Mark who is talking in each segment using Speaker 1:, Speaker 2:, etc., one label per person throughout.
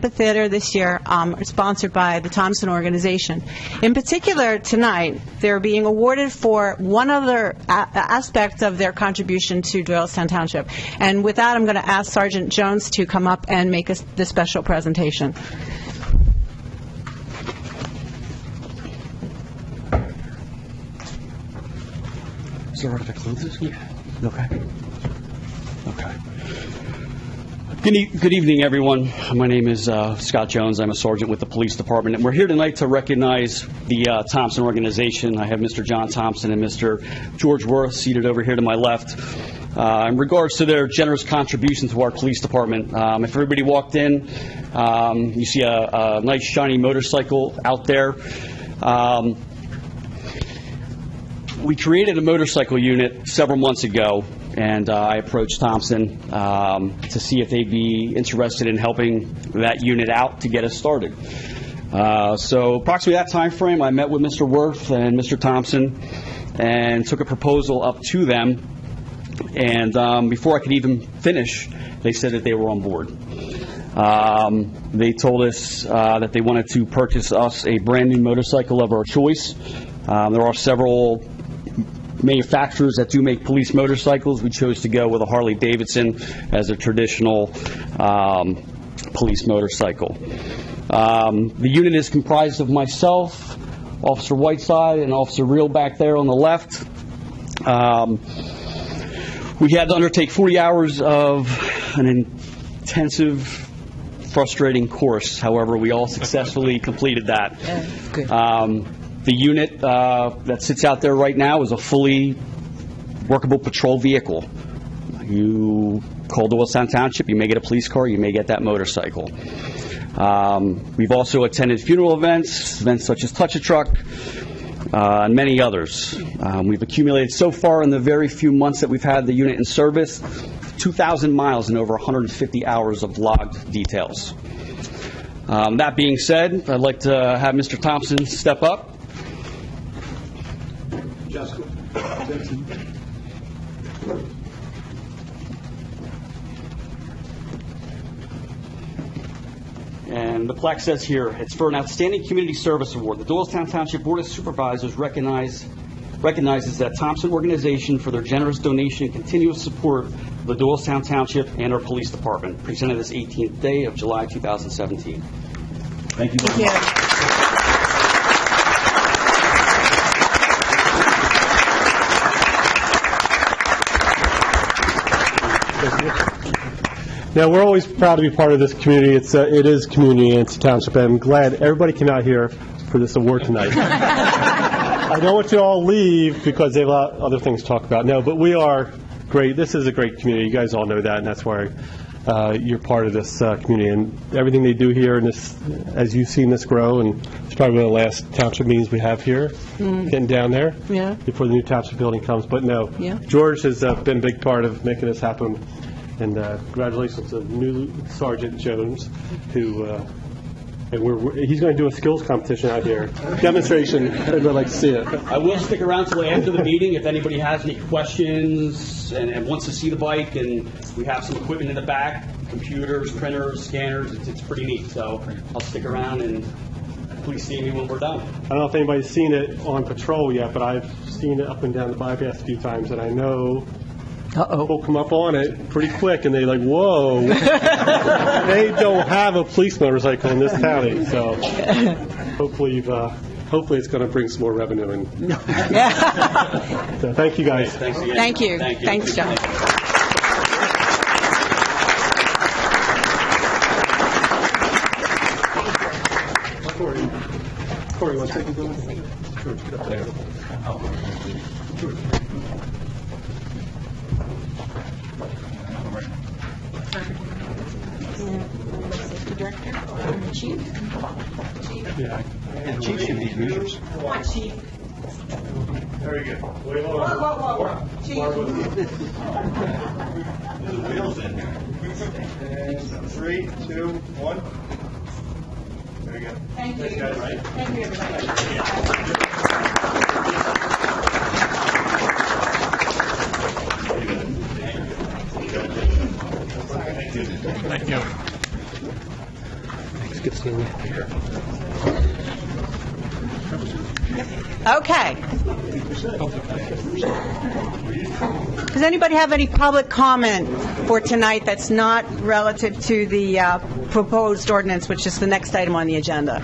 Speaker 1: Theater this year are sponsored by the Thompson organization. In particular, tonight, they're being awarded for one other aspect of their contribution to Doylestown Township. And with that, I'm going to ask Sergeant Jones to come up and make us the special presentation.
Speaker 2: Is it right if I close this? Yeah. Okay. Okay. Good evening, everyone. My name is Scott Jones. I'm a sergeant with the police department, and we're here tonight to recognize the Thompson organization. I have Mr. John Thompson and Mr. George Worth seated over here to my left. In regards to their generous contribution to our police department, if everybody walked in, you see a nice shiny motorcycle out there. We created a motorcycle unit several months ago, and I approached Thompson to see if they'd be interested in helping that unit out to get us started. So approximately that time frame, I met with Mr. Worth and Mr. Thompson and took a proposal up to them. And before I could even finish, they said that they were on board. They told us that they wanted to purchase us a brand new motorcycle of our choice. There are several manufacturers that do make police motorcycles. We chose to go with a Harley-Davidson as a traditional police motorcycle. The unit is comprised of myself, Officer Whiteside, and Officer Reel back there on the left. We had to undertake 40 hours of an intensive, frustrating course. However, we all successfully completed that.
Speaker 1: Good.
Speaker 2: The unit that sits out there right now is a fully workable patrol vehicle. You call Doylestown Township, you may get a police car, you may get that motorcycle. We've also attended funeral events such as Touch a Truck, and many others. We've accumulated so far in the very few months that we've had the unit in service, 2,000 miles and over 150 hours of logged details. That being said, I'd like to have Mr. Thompson step up. And the plaque says here, it's for an outstanding community service award. The Doylestown Township Board of Supervisors recognizes that Thompson organization for their generous donation and continuous support of the Doylestown Township and our police department. Presented this 18th day of July 2017. Thank you very much.
Speaker 3: Now, we're always proud to be part of this community. It is community and it's a township. I'm glad everybody came out here for this award tonight. I don't want you all leave because they have a lot of other things to talk about. No, but we are great. This is a great community. You guys all know that, and that's why you're part of this community. And everything they do here, and this, as you've seen this grow, and it's probably one of the last township meetings we have here, getting down there before the new township building comes. But no, George has been a big part of making this happen. And congratulations to new Sergeant Jones, who he's going to do a skills competition out here, demonstration. I'd like to see it.
Speaker 2: I will stick around till after the meeting if anybody has any questions and wants to see the bike. And we have some equipment in the back: computers, printers, scanners. It's pretty neat. So I'll stick around and please see me when we're done.
Speaker 3: I don't know if anybody's seen it on patrol yet, but I've seen it up and down the bypass a few times, and I know. People come up on it pretty quick, and they're like, whoa. They don't have a police motorcycle in this county, so hopefully it's going to bring some more revenue in. So thank you, guys.
Speaker 2: Thanks again.
Speaker 1: Thank you. Thanks, John.
Speaker 3: Corey, you want to take it? George, get up there. George.
Speaker 1: Director, Chief.
Speaker 3: Yeah.
Speaker 4: And Chief should be users.
Speaker 1: Come on, Chief.
Speaker 3: Very good.
Speaker 1: Whoa. Chief.
Speaker 4: There's wheels in here.
Speaker 3: And 3, 2, 1. Very good.
Speaker 1: Thank you.
Speaker 3: Thanks, guys. Right?
Speaker 1: Thank you, everybody.
Speaker 3: Thank you.
Speaker 1: Okay. Does anybody have any public comment for tonight that's not relative to the proposed ordinance, which is the next item on the agenda?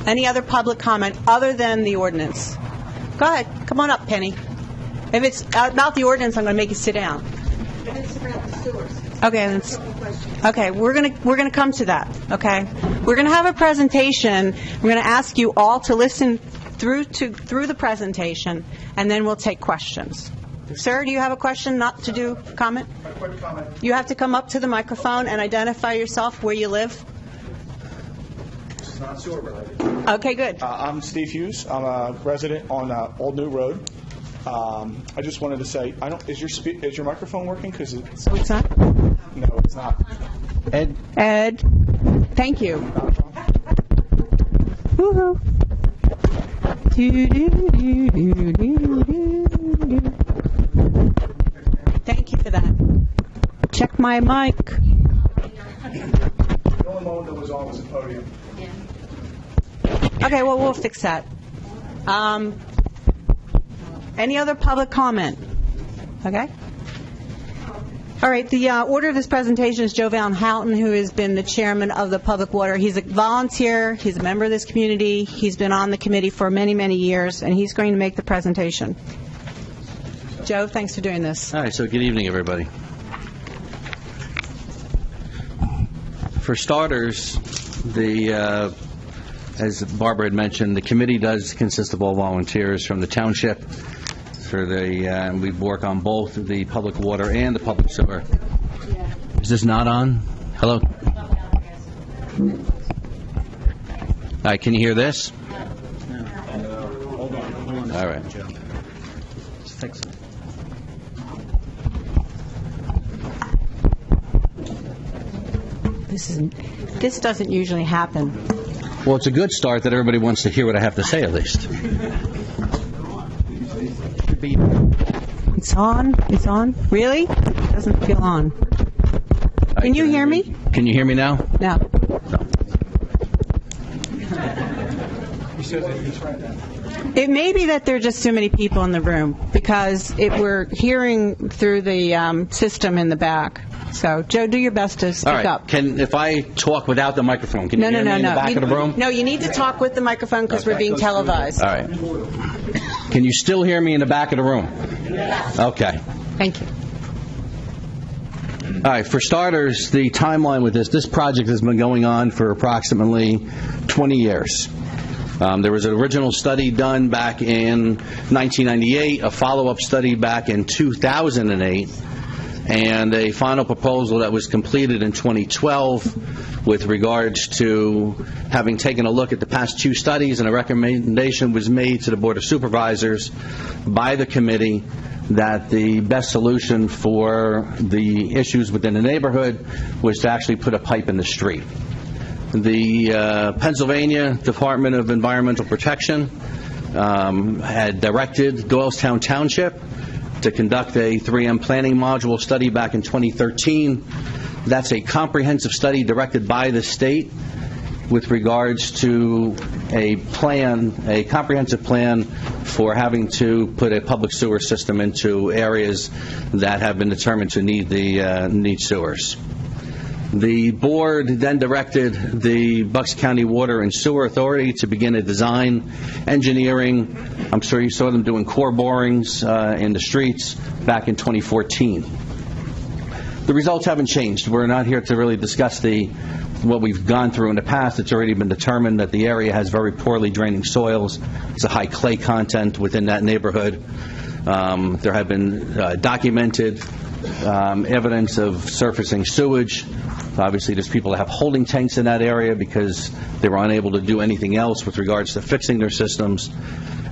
Speaker 1: Any other public comment other than the ordinance? Go ahead. Come on up, Penny. If it's about the ordinance, I'm going to make you sit down. Okay, we're going to come to that. Okay, we're going to have a presentation. We're going to ask you all to listen through the presentation, and then we'll take questions. Sir, do you have a question? Not to do comment?
Speaker 5: A quick comment.
Speaker 1: You have to come up to the microphone and identify yourself, where you live.
Speaker 5: It's not sewer related.
Speaker 1: Okay, good.
Speaker 5: I'm Steve Hughes. I'm a resident on Old New Road. I just wanted to say, is your microphone working? Because
Speaker 1: So it's not?
Speaker 5: no, it's not.
Speaker 1: Ed, thank you. Woohoo. Thank you for that. Check my mic.
Speaker 5: The only mode that was on was the podium.
Speaker 1: Okay, well, we'll fix that. Any other public comment? Okay. All right, the order of this presentation is Joe Van Houten, who has been the chairman of the Public Water. He's a volunteer. He's a member of this community. He's been on the committee for many, many years, and he's going to make the presentation. Joe, thanks for doing this.
Speaker 6: All right, so good evening, everybody. For starters, as Barbara had mentioned, the committee does consist of all volunteers from the township. We work on both the public water and the public sewer. Is this not on? Hello? All right, can you hear this?
Speaker 2: Hold on.
Speaker 6: All right.
Speaker 2: Let's fix it.
Speaker 1: This doesn't usually happen.
Speaker 6: Well, it's a good start that everybody wants to hear what I have to say, at least.
Speaker 1: It's on? It's on? Really? It doesn't feel on. Can you hear me?
Speaker 6: Can you hear me now?
Speaker 1: No. It may be that there are just too many people in the room, because we're hearing through the system in the back. So, Joe, do your best to speak
Speaker 6: All right.
Speaker 1: up.
Speaker 6: If I talk without the microphone, can you hear me in the back of the room?
Speaker 1: No, you need to talk with the microphone because we're being televised.
Speaker 6: All right. Can you still hear me in the back of the room?
Speaker 1: Yes.
Speaker 6: Okay.
Speaker 1: Thank you.
Speaker 6: All right. For starters, the timeline with this project has been going on for approximately 20 years. There was an original study done back in 1998, a follow-up study back in 2008, and a final proposal that was completed in 2012 with regards to having taken a look at the past two studies, and a recommendation was made to the Board of Supervisors by the committee that the best solution for the issues within the neighborhood was to actually put a pipe in the street. The Pennsylvania Department of Environmental Protection had directed Doylestown Township to conduct a 3M planning module study back in 2013. That's a comprehensive study directed by the state with regards to a comprehensive plan for having to put a public sewer system into areas that have been determined to need sewers. The board then directed the Bucks County Water and Sewer Authority to begin a design, engineering. I'm sure you saw them doing core borings in the streets back in 2014. The results haven't changed. We're not here to really discuss what we've gone through in the past. It's already been determined that the area has very poorly draining soils. It's a high clay content within that neighborhood. There have been documented evidence of surfacing sewage. Obviously, there's people that have holding tanks in that area because they were unable to do anything else with regards to fixing their systems.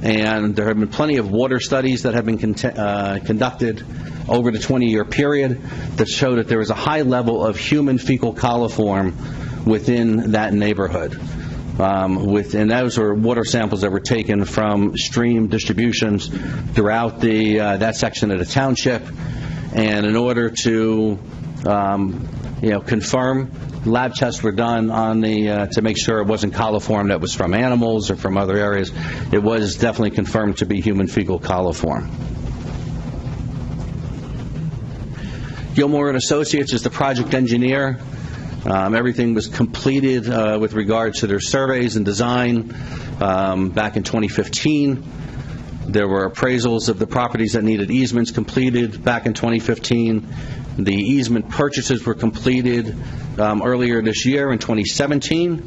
Speaker 6: And there have been plenty of water studies that have been conducted over the 20-year period that show that there is a high level of human fecal coliform within that neighborhood. And those were water samples that were taken from stream distributions throughout that section of the township. And in order to confirm lab tests were done on the to make sure it wasn't coliform that was from animals or from other areas. It was definitely confirmed to be human fecal coliform. Gilmore and Associates is the project engineer. Everything was completed with regard to their surveys and design back in 2015. There were appraisals of the properties that needed easements completed back in 2015. The easement purchases were completed earlier this year in 2017.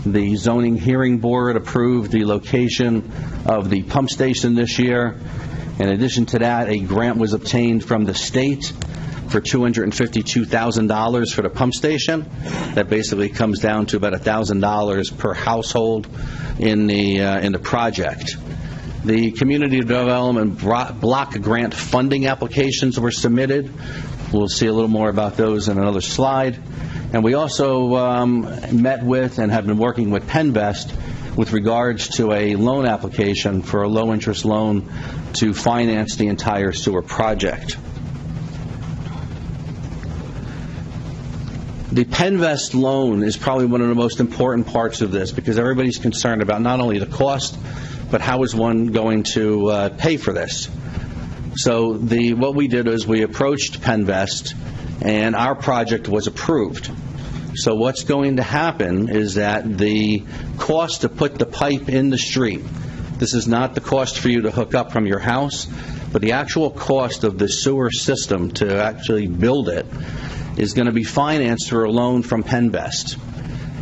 Speaker 6: The zoning hearing board approved the location of the pump station this year. In addition to that, a grant was obtained from the state for $252,000 for the pump station. That basically comes down to about $1,000 per household in the project. The community development block grant funding applications were submitted. We'll see a little more about those in another slide. And we also met with and have been working with Penvest with regards to a loan application for a low-interest loan to finance the entire sewer project. The Penvest loan is probably one of the most important parts of this because everybody's concerned about not only the cost, but how is one going to pay for this? So what we did is we approached Penvest, and our project was approved. So what's going to happen is that the cost to put the pipe in the street, this is not the cost for you to hook up from your house, but the actual cost of the sewer system to actually build it is going to be financed through a loan from Penvest.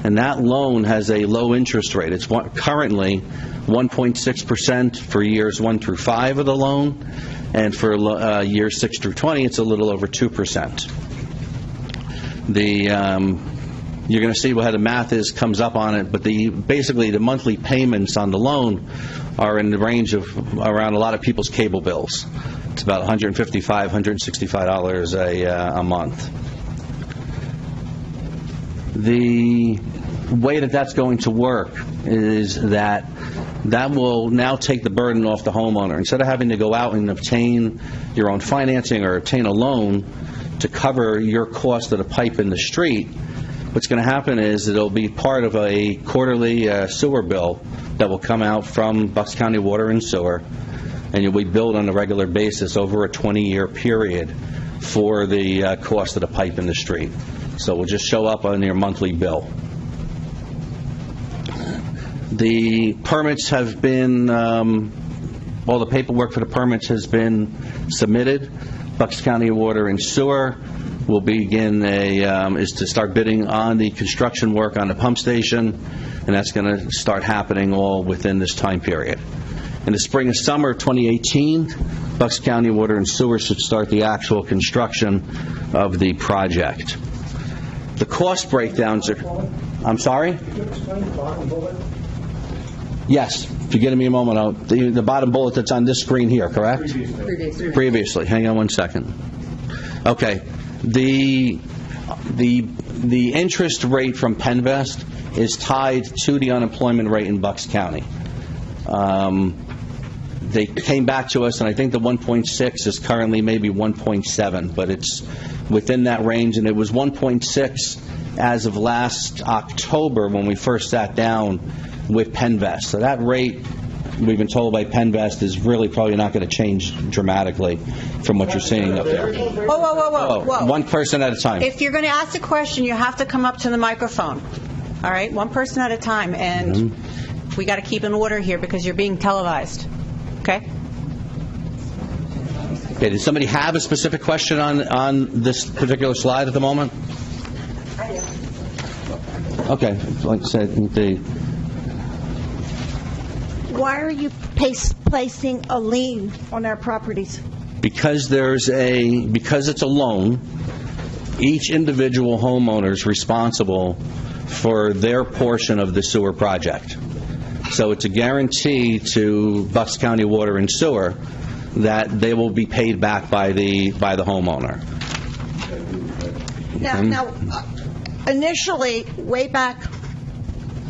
Speaker 6: And that loan has a low interest rate. It's currently 1.6% for years 1 through 5 of the loan, and for years 6 through 20, it's a little over 2%. You're going to see how the math comes up on it, but basically the monthly payments on the loan are in the range of around a lot of people's cable bills. It's about $155, $165 a month. The way that's going to work is that will now take the burden off the homeowner. Instead of having to go out and obtain your own financing or obtain a loan to cover your cost of the pipe in the street, what's going to happen is it'll be part of a quarterly sewer bill that will come out from Bucks County Water and Sewer, and you'll be billed on a regular basis over a 20-year period for the cost of the pipe in the street. So it will just show up on your monthly bill. The permits have been, all the paperwork for the permits has been submitted. Bucks County Water and Sewer will begin is to start bidding on the construction work on the pump station, and that's going to start happening all within this time period. In the spring and summer of 2018, Bucks County Water and Sewer should start the actual construction of the project. The cost breakdowns are... I'm sorry?
Speaker 7: Could you explain the bottom bullet?
Speaker 6: Yes. If you give me a moment, the bottom bullet that's on this screen here, correct? Previously. Hang on one second. Okay. The interest rate from Penvest is tied to the unemployment rate in Bucks County. They came back to us, and I think the 1.6 is currently maybe 1.7, but it's within that range, and it was 1.6 as of last October when we first sat down with Penvest. So that rate, we've been told by Penvest, is really probably not going to change dramatically from what you're seeing up there.
Speaker 1: Whoa.
Speaker 6: One person at a time.
Speaker 1: If you're going to ask a question, you have to come up to the microphone. All right? One person at a time. And we got to keep in order here because you're being televised. Okay?
Speaker 6: Okay, does somebody have a specific question on this particular slide at the moment? Okay, like I said,
Speaker 7: Why are you placing a lien on our properties?
Speaker 6: because it's a loan, each individual homeowner is responsible for their portion of the sewer project. So it's a guarantee to Bucks County Water and Sewer that they will be paid back by the homeowner.
Speaker 7: Now, initially, way back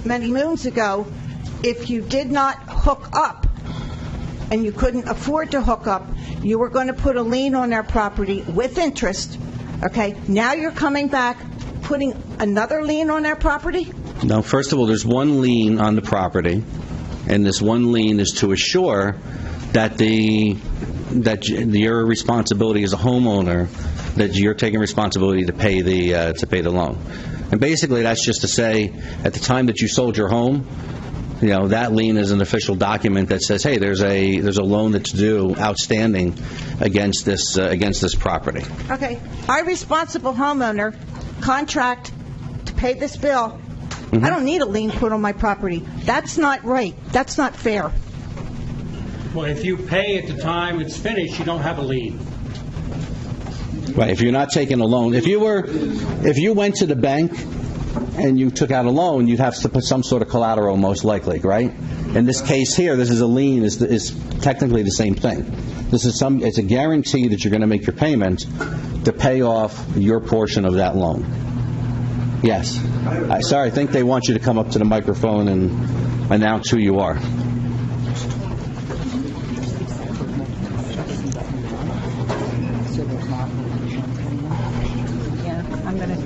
Speaker 7: many moons ago, if you did not hook up and you couldn't afford to hook up, you were going to put a lien on their property with interest. Okay? Now you're coming back putting another lien on their property?
Speaker 6: No, first of all, there's one lien on the property, and this one lien is to assure that your responsibility as a homeowner, that you're taking responsibility to pay the loan. And basically, that's just to say, at the time that you sold your home, that lien is an official document that says, hey, there's a loan that's due, outstanding, against this property.
Speaker 7: Okay. I, responsible homeowner, contract to pay this bill.
Speaker 6: Mm-hmm.
Speaker 7: I don't need a lien put on my property. That's not right. That's not fair.
Speaker 8: Well, if you pay at the time it's finished, you don't have a lien.
Speaker 6: Right. If you're not taking a loan, if you went to the bank and you took out a loan, you'd have to put some sort of collateral, most likely, right? In this case here, this is a lien, is technically the same thing. It's a guarantee that you're going to make your payment to pay off your portion of that loan. Yes. Sorry, I think they want you to come up to the microphone and announce who you are.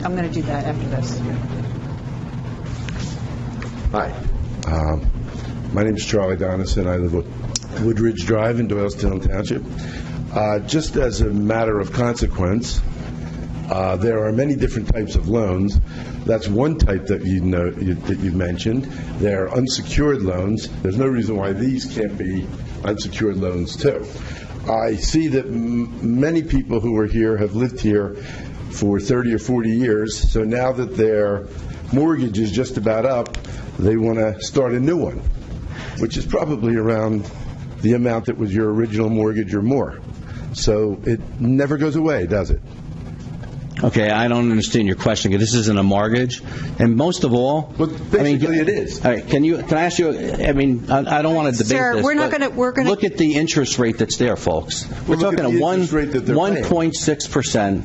Speaker 1: I'm going to do that after this.
Speaker 9: Hi. My name is Charlie Donison. I live at Woodridge Drive in Doylestown Township. Just as a matter of consequence, there are many different types of loans. That's one type that you mentioned. They're unsecured loans. There's no reason why these can't be unsecured loans too. I see that many people who are here have lived here for 30 or 40 years, so now that their mortgage is just about up, they want to start a new one, which is probably around the amount that was your original mortgage or more. So it never goes away, does it?
Speaker 6: Okay, I don't understand your question. This isn't a mortgage, and most of all,
Speaker 9: well, basically it is.
Speaker 6: All right, can I ask you? I don't want to debate
Speaker 1: Sir,
Speaker 6: this.
Speaker 1: we're going to
Speaker 6: look at the interest rate that's there, folks. We're talking a 1.6%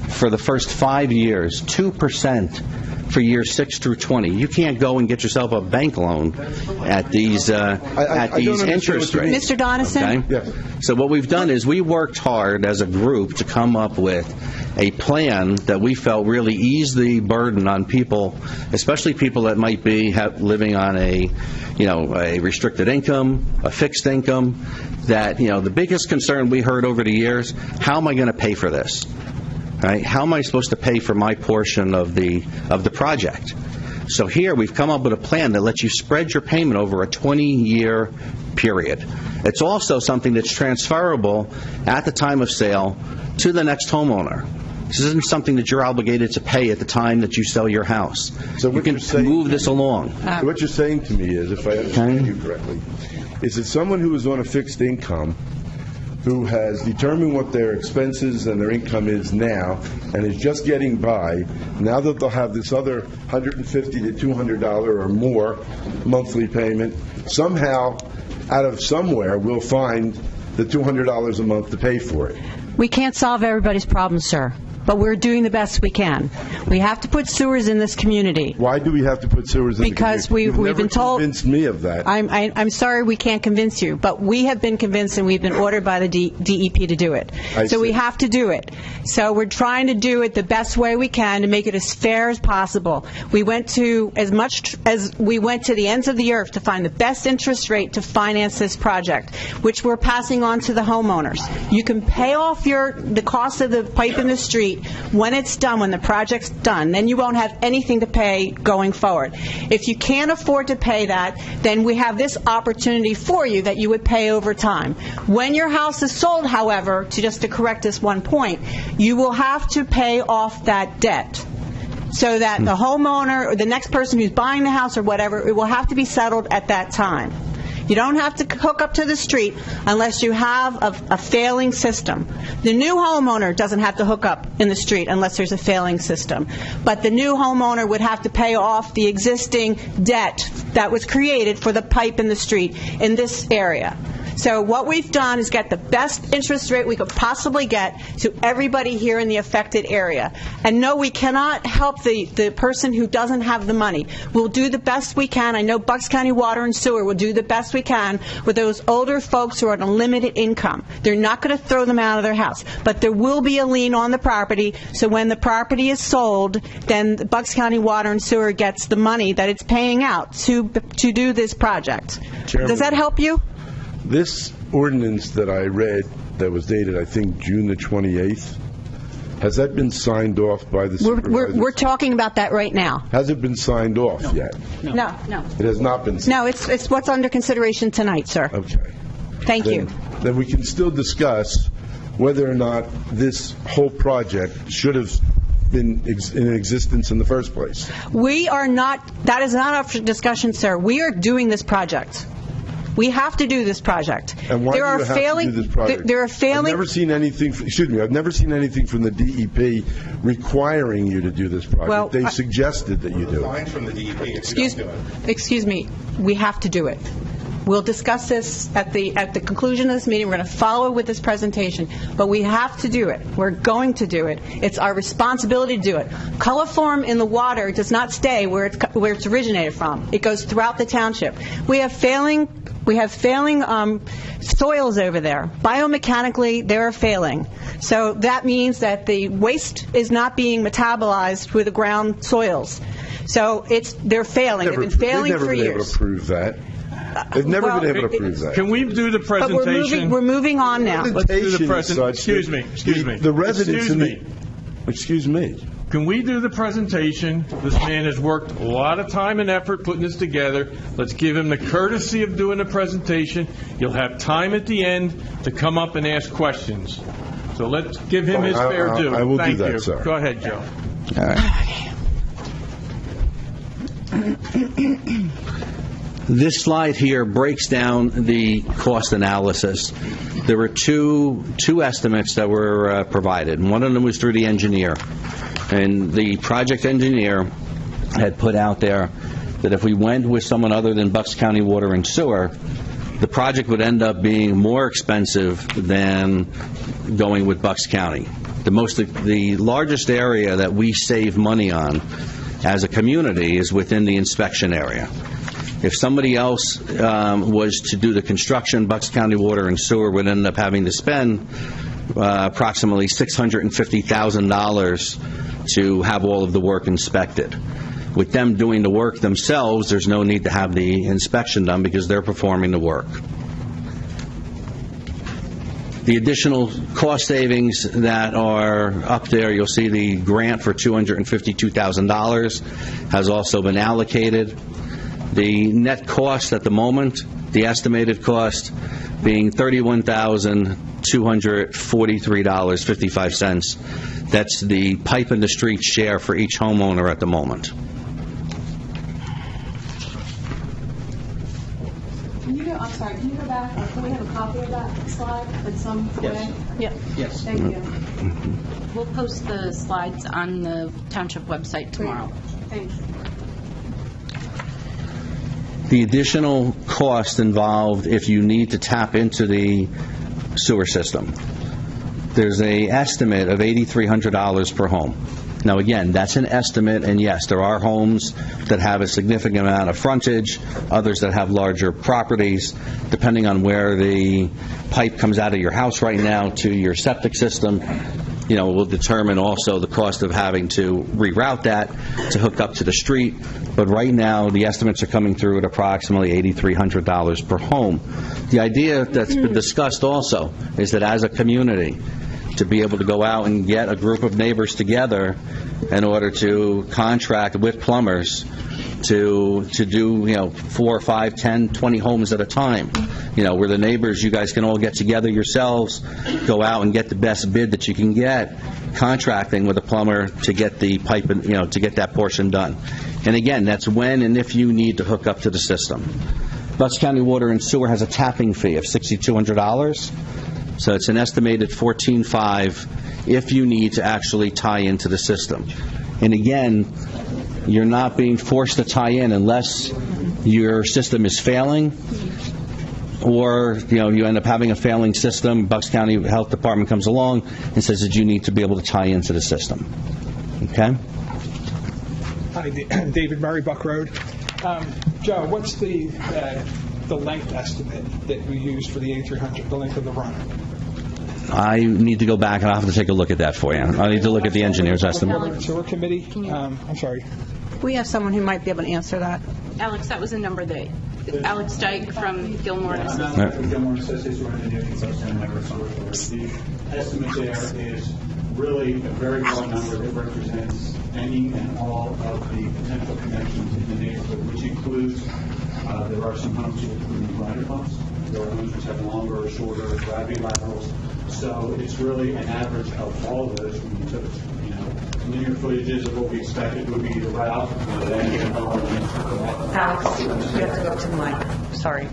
Speaker 6: for the first 5 years, 2% for years 6 through 20. You can't go and get yourself a bank loan at these interest rates.
Speaker 1: Mr. Donison?
Speaker 6: Okay?
Speaker 9: Yes.
Speaker 6: So what we've done is we worked hard as a group to come up with a plan that we felt really eased the burden on people, especially people that might be living on a restricted income, a fixed income. That the biggest concern we heard over the years: how am I going to pay for this? Right? How am I supposed to pay for my portion of the project? So here we've come up with a plan that lets you spread your payment over a 20-year period. It's also something that's transferable at the time of sale to the next homeowner. This isn't something that you're obligated to pay at the time that you sell your house.
Speaker 9: So
Speaker 6: you can move this along.
Speaker 9: So what you're saying to me is, if I understand you correctly, is that someone who is on a fixed income, who has determined what their expenses and their income is now and is just getting by, now that they'll have this other $150 to $200 or more monthly payment, somehow out of somewhere will find the $200 a month to pay for it.
Speaker 1: We can't solve everybody's problems, sir, but we're doing the best we can. We have to put sewers in this community.
Speaker 9: Why do we have to put sewers in
Speaker 1: Because
Speaker 9: the community?
Speaker 1: we've been told.
Speaker 9: You've never convinced me of that.
Speaker 1: I'm sorry we can't convince you, but we have been convinced and we've been ordered by the DEP to do it. So we have to do it. So we're trying to do it the best way we can to make it as fair as possible. We went to the ends of the earth to find the best interest rate to finance this project, which we're passing on to the homeowners. You can pay off the cost of the pipe in the street when it's done, when the project's done. Then you won't have anything to pay going forward. If you can't afford to pay that, then we have this opportunity for you that you would pay over time. When your house is sold, however, to correct this one point, you will have to pay off that debt, so that the homeowner or the next person who's buying the house or whatever, it will have to be settled at that time. You don't have to hook up to the street unless you have a failing system. The new homeowner doesn't have to hook up in the street unless there's a failing system. But the new homeowner would have to pay off the existing debt that was created for the pipe in the street in this area. So what we've done is get the best interest rate we could possibly get to everybody here in the affected area. And no, we cannot help the person who doesn't have the money. We'll do the best we can. I know Bucks County Water and Sewer will do the best we can with those older folks who are on a limited income. They're not going to throw them out of their house. But there will be a lien on the property, so when the property is sold, then the Bucks County Water and Sewer gets the money that it's paying out to do this project.
Speaker 9: Chairman,
Speaker 1: Does that help you?
Speaker 9: This ordinance that I read, that was dated, I think, June the 28th, has that been signed off by the supervisors?
Speaker 1: We're talking about that right now.
Speaker 9: Has it been signed off yet?
Speaker 1: No.
Speaker 9: It has not been signed?
Speaker 1: No, it's what's under consideration tonight, sir.
Speaker 9: Okay.
Speaker 1: Thank you.
Speaker 9: Then we can still discuss whether or not this whole project should have been in existence in the first place.
Speaker 1: We are not, that is not up for discussion, sir. We are doing this project. We have to do this project.
Speaker 9: And why do you have to do this project?
Speaker 1: There are failing...
Speaker 9: I've never seen anything, I've never seen anything from the DEP requiring you to do this project.
Speaker 1: Well,
Speaker 9: they suggested that you do it.
Speaker 4: Fines from the DEP if you don't do it.
Speaker 1: Excuse me. We have to do it. We'll discuss this at the conclusion of this meeting. We're going to follow with this presentation. But we have to do it. We're going to do it. It's our responsibility to do it. Coliform in the water does not stay where it's originated from. It goes throughout the township. We have failing soils over there. Biomechanically, they're failing. So that means that the waste is not being metabolized with the ground soils. So they're failing. They've been failing for years.
Speaker 9: They've never been able to prove that. They've never been able to prove that.
Speaker 8: Can we do the
Speaker 1: But
Speaker 8: presentation?
Speaker 1: we're moving on now.
Speaker 8: Let's do the
Speaker 9: Presentation
Speaker 8: presentation. Excuse me.
Speaker 9: The residents
Speaker 8: Excuse me.
Speaker 9: Excuse me.
Speaker 8: Can we do the presentation? This man has worked a lot of time and effort putting this together. Let's give him the courtesy of doing the presentation. You'll have time at the end to come up and ask questions. So let's give him his fair due.
Speaker 9: I will do
Speaker 8: Thank
Speaker 9: that,
Speaker 8: you.
Speaker 9: sir.
Speaker 8: Go ahead, Joe.
Speaker 6: All right. This slide here breaks down the cost analysis. There were two estimates that were provided. One of them was through the engineer. And the project engineer had put out there that if we went with someone other than Bucks County Water and Sewer, the project would end up being more expensive than going with Bucks County. The largest area that we save money on as a community is within the inspection area. If somebody else was to do the construction, Bucks County Water and Sewer would end up having to spend approximately $650,000 to have all of the work inspected. With them doing the work themselves, there's no need to have the inspection done because they're performing the work. The additional cost savings that are up there, you'll see the grant for $252,000 has also been allocated. The net cost at the moment, the estimated cost being $31,243.55. That's the pipe in the street share for each homeowner at the moment.
Speaker 1: I'm sorry, can you go back? Can we have a copy of that slide in some way? Yeah.
Speaker 2: Yes.
Speaker 1: Thank you.
Speaker 10: We'll post the slides on the township website tomorrow.
Speaker 1: Thanks.
Speaker 6: The additional cost involved if you need to tap into the sewer system. There's an estimate of $8,300 per home. Now, again, that's an estimate, and yes, there are homes that have a significant amount of frontage, others that have larger properties, depending on where the pipe comes out of your house right now to your septic system. Will determine also the cost of having to reroute that to hook up to the street. But right now, the estimates are coming through at approximately $8,300 per home. The idea that's been discussed also is that as a community, to be able to go out and get a group of neighbors together in order to contract with plumbers to do 4, 5, 10, 20 homes at a time, where the neighbors, you guys can all get together yourselves, go out and get the best bid that you can get, contracting with a plumber to get the pipe and to get that portion done. And again, that's when and if you need to hook up to the system. Bucks County Water and Sewer has a tapping fee of $6,200. So it's an estimated $14,500 if you need to actually tie into the system. And again, you're not being forced to tie in unless your system is failing. or you end up having a failing system. Bucks County Health Department comes along and says that you need to be able to tie into the system. Okay?
Speaker 11: Hi, David Murray, Buck Road. Joe, what's the length estimate that we used for the 8300, the length of the run?
Speaker 6: I need to go back and I'll have to take a look at that for you. I need to look at the engineer's estimate.
Speaker 11: Sewer committee. I'm sorry.
Speaker 1: We have someone who might be able to answer that.
Speaker 10: Alex, that was a number that Alex Dyke from Gilmore and
Speaker 4: Associates. Gilmore and Associates were in the The estimate there is really a very broad number that represents any and all of the potential connections in the neighborhood, which includes there are some homes with grinder pumps. There are homes which have longer or shorter gravity laterals. So it's really an average of all of those when you took, linear footages of what we expected would be the route.
Speaker 1: Alex, you have to go to the mic. Sorry.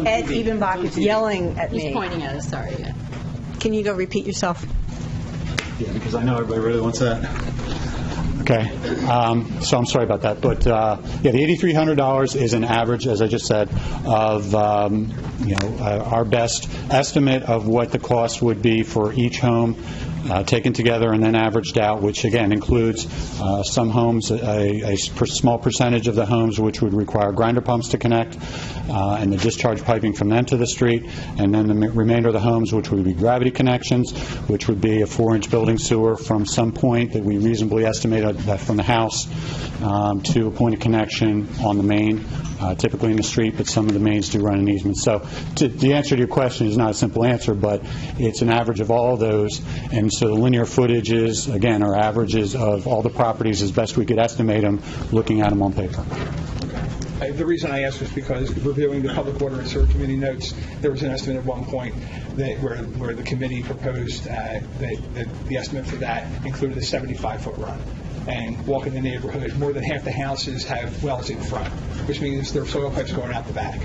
Speaker 1: Ed Ebenbach is yelling at me.
Speaker 10: He's pointing at us, sorry. Yeah.
Speaker 1: Can you go repeat yourself?
Speaker 12: Yeah, because I know everybody really wants that. Okay, so I'm sorry about that, but the $8,300 is an average, as I just said, of our best estimate of what the cost would be for each home, taken together and then averaged out, which again includes some homes, a small percentage of the homes which would require grinder pumps to connect, and the discharge piping from them to the street, and then the remainder of the homes which would be gravity connections, which would be a 4-inch building sewer from some point that we reasonably estimated from the house to a point of connection on the main, typically in the street, but some of the mains do run in easements. So the answer to your question is not a simple answer, but it's an average of all of those, and so the linear footages, again, are averages of all the properties as best we could estimate them looking at them on paper.
Speaker 11: The reason I asked was because reviewing the Public Water and Sewer Committee notes, there was an estimate at one point that where the committee proposed that the estimate for that included a 75-foot run. And walking the neighborhood, more than half the houses have wells in front, which means there are soil pipes going out the back.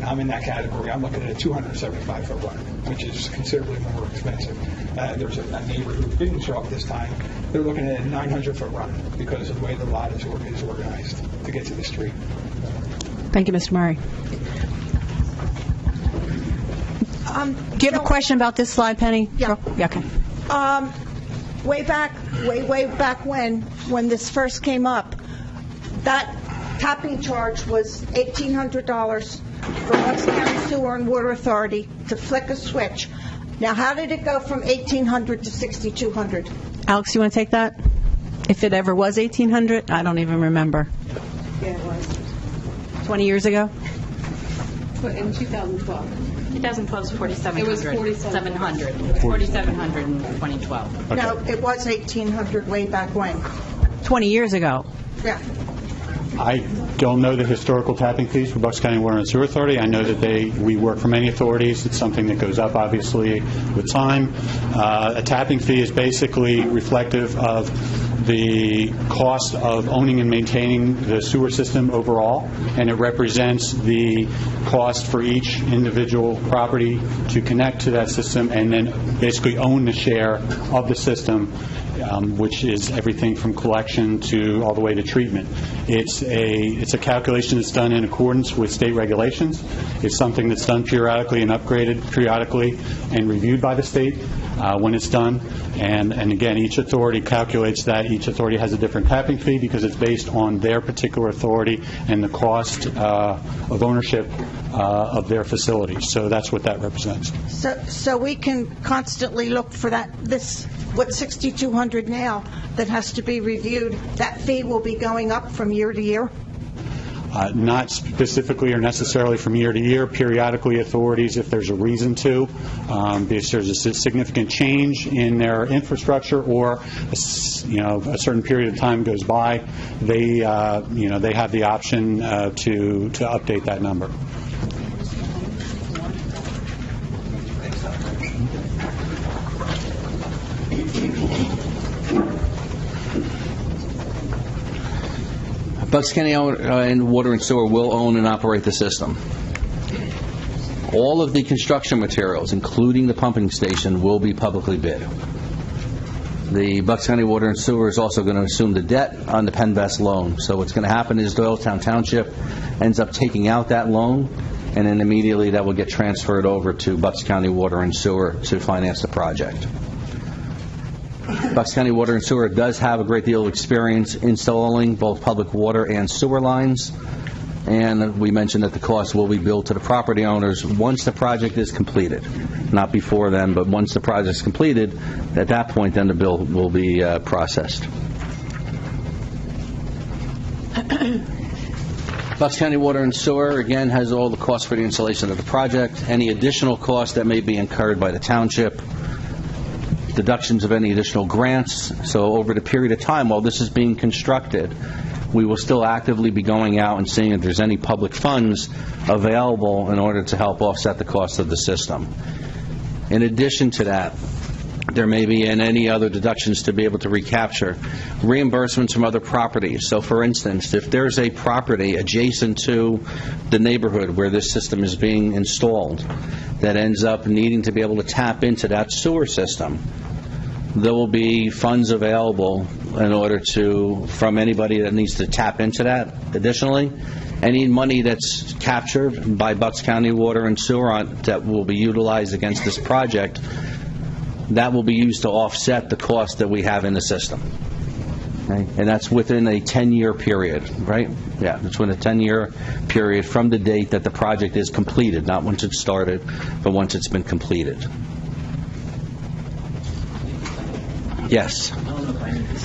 Speaker 11: I'm in that category. I'm looking at a 275-foot run, which is considerably more expensive. There's a neighbor who didn't show up this time. They're looking at a 900-foot run because of the way the lot is organized to get to the street.
Speaker 1: Thank you, Mr. Murray. Do you have a question about this slide, Penny?
Speaker 7: Yeah.
Speaker 1: Okay.
Speaker 7: Way back when this first came up, that tapping charge was $1,800 for Bucks County Sewer and Water Authority to flick a switch. Now, how did it go from $1,800 to $6,200?
Speaker 1: Alex, you want to take that? If it ever was $1,800, I don't even remember.
Speaker 7: Yeah, it was.
Speaker 1: 20 years ago?
Speaker 10: In 2012. 2012 was 4,700. It was 4,700. It was 4,700 in 2012.
Speaker 7: Okay. No, it was $1,800 way back when.
Speaker 1: 20 years ago.
Speaker 7: Yeah.
Speaker 12: I don't know the historical tapping fees for Bucks County Water and Sewer Authority. I know that we work for many authorities. It's something that goes up, obviously, with time. A tapping fee is basically reflective of the cost of owning and maintaining the sewer system overall, and it represents the cost for each individual property to connect to that system and then basically own the share of the system, which is everything from collection to all the way to treatment. It's a calculation that's done in accordance with state regulations. It's something that's done periodically and upgraded periodically and reviewed by the state when it's done. And again, each authority calculates that. Each authority has a different tapping fee because it's based on their particular authority and the cost of ownership of their facilities. So that's what that represents.
Speaker 7: So we can constantly look for what's $6,200 now that has to be reviewed. That fee will be going up from year to year?
Speaker 12: Not specifically or necessarily from year to year. Periodically, authorities, if there's a reason to, because there's a significant change in their infrastructure or a certain period of time goes by, they have the option to update that number.
Speaker 6: Bucks County and Water and Sewer will own and operate the system. All of the construction materials, including the pumping station, will be publicly bid. The Bucks County Water and Sewer is also going to assume the debt on the Penvest loan. So what's going to happen is Doylestown Township ends up taking out that loan, and then immediately that will get transferred over to Bucks County Water and Sewer to finance the project. Bucks County Water and Sewer does have a great deal of experience installing both public water and sewer lines, and we mentioned that the cost will be billed to the property owners once the project is completed. Not before then, but once the project is completed, at that point, then the bill will be processed. Bucks County Water and Sewer, again, has all the costs for the installation of the project, any additional costs that may be incurred by the township, deductions of any additional grants. So over the period of time while this is being constructed, we will still actively be going out and seeing if there's any public funds available in order to help offset the cost of the system. In addition to that, there may be any other deductions to be able to recapture. Reimbursements from other properties. So, for instance, if there's a property adjacent to the neighborhood where this system is being installed that ends up needing to be able to tap into that sewer system, there will be funds available in order to, from anybody that needs to tap into that. Additionally, any money that's captured by Bucks County Water and Sewer that will be utilized against this project, that will be used to offset the cost that we have in the system. Okay? And that's within a 10-year period, right? Yeah, it's within a 10-year period from the date that the project is completed, not once it's started, but once it's been completed. Yes.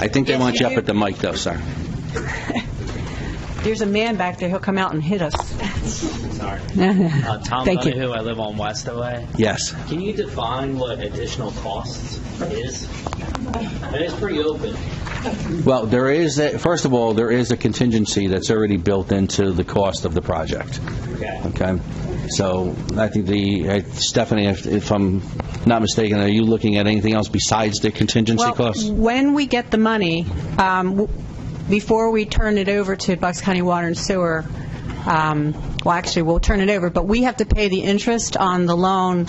Speaker 6: I think they want you up at the mic, though, sir.
Speaker 1: There's a man back there. He'll come out and hit us.
Speaker 13: Sorry. Tom
Speaker 1: Thank you.
Speaker 13: Donahue, I live on Westaway.
Speaker 6: Yes.
Speaker 13: Can you define what additional costs is? It is pretty open.
Speaker 6: Well, first of all, there is a contingency that's already built into the cost of the project. Okay. So I think Stephanie, if I'm not mistaken, are you looking at anything else besides the contingency costs?
Speaker 1: When we get the money, before we turn it over to Bucks County Water and Sewer, actually, we'll turn it over, but we have to pay the interest on the loan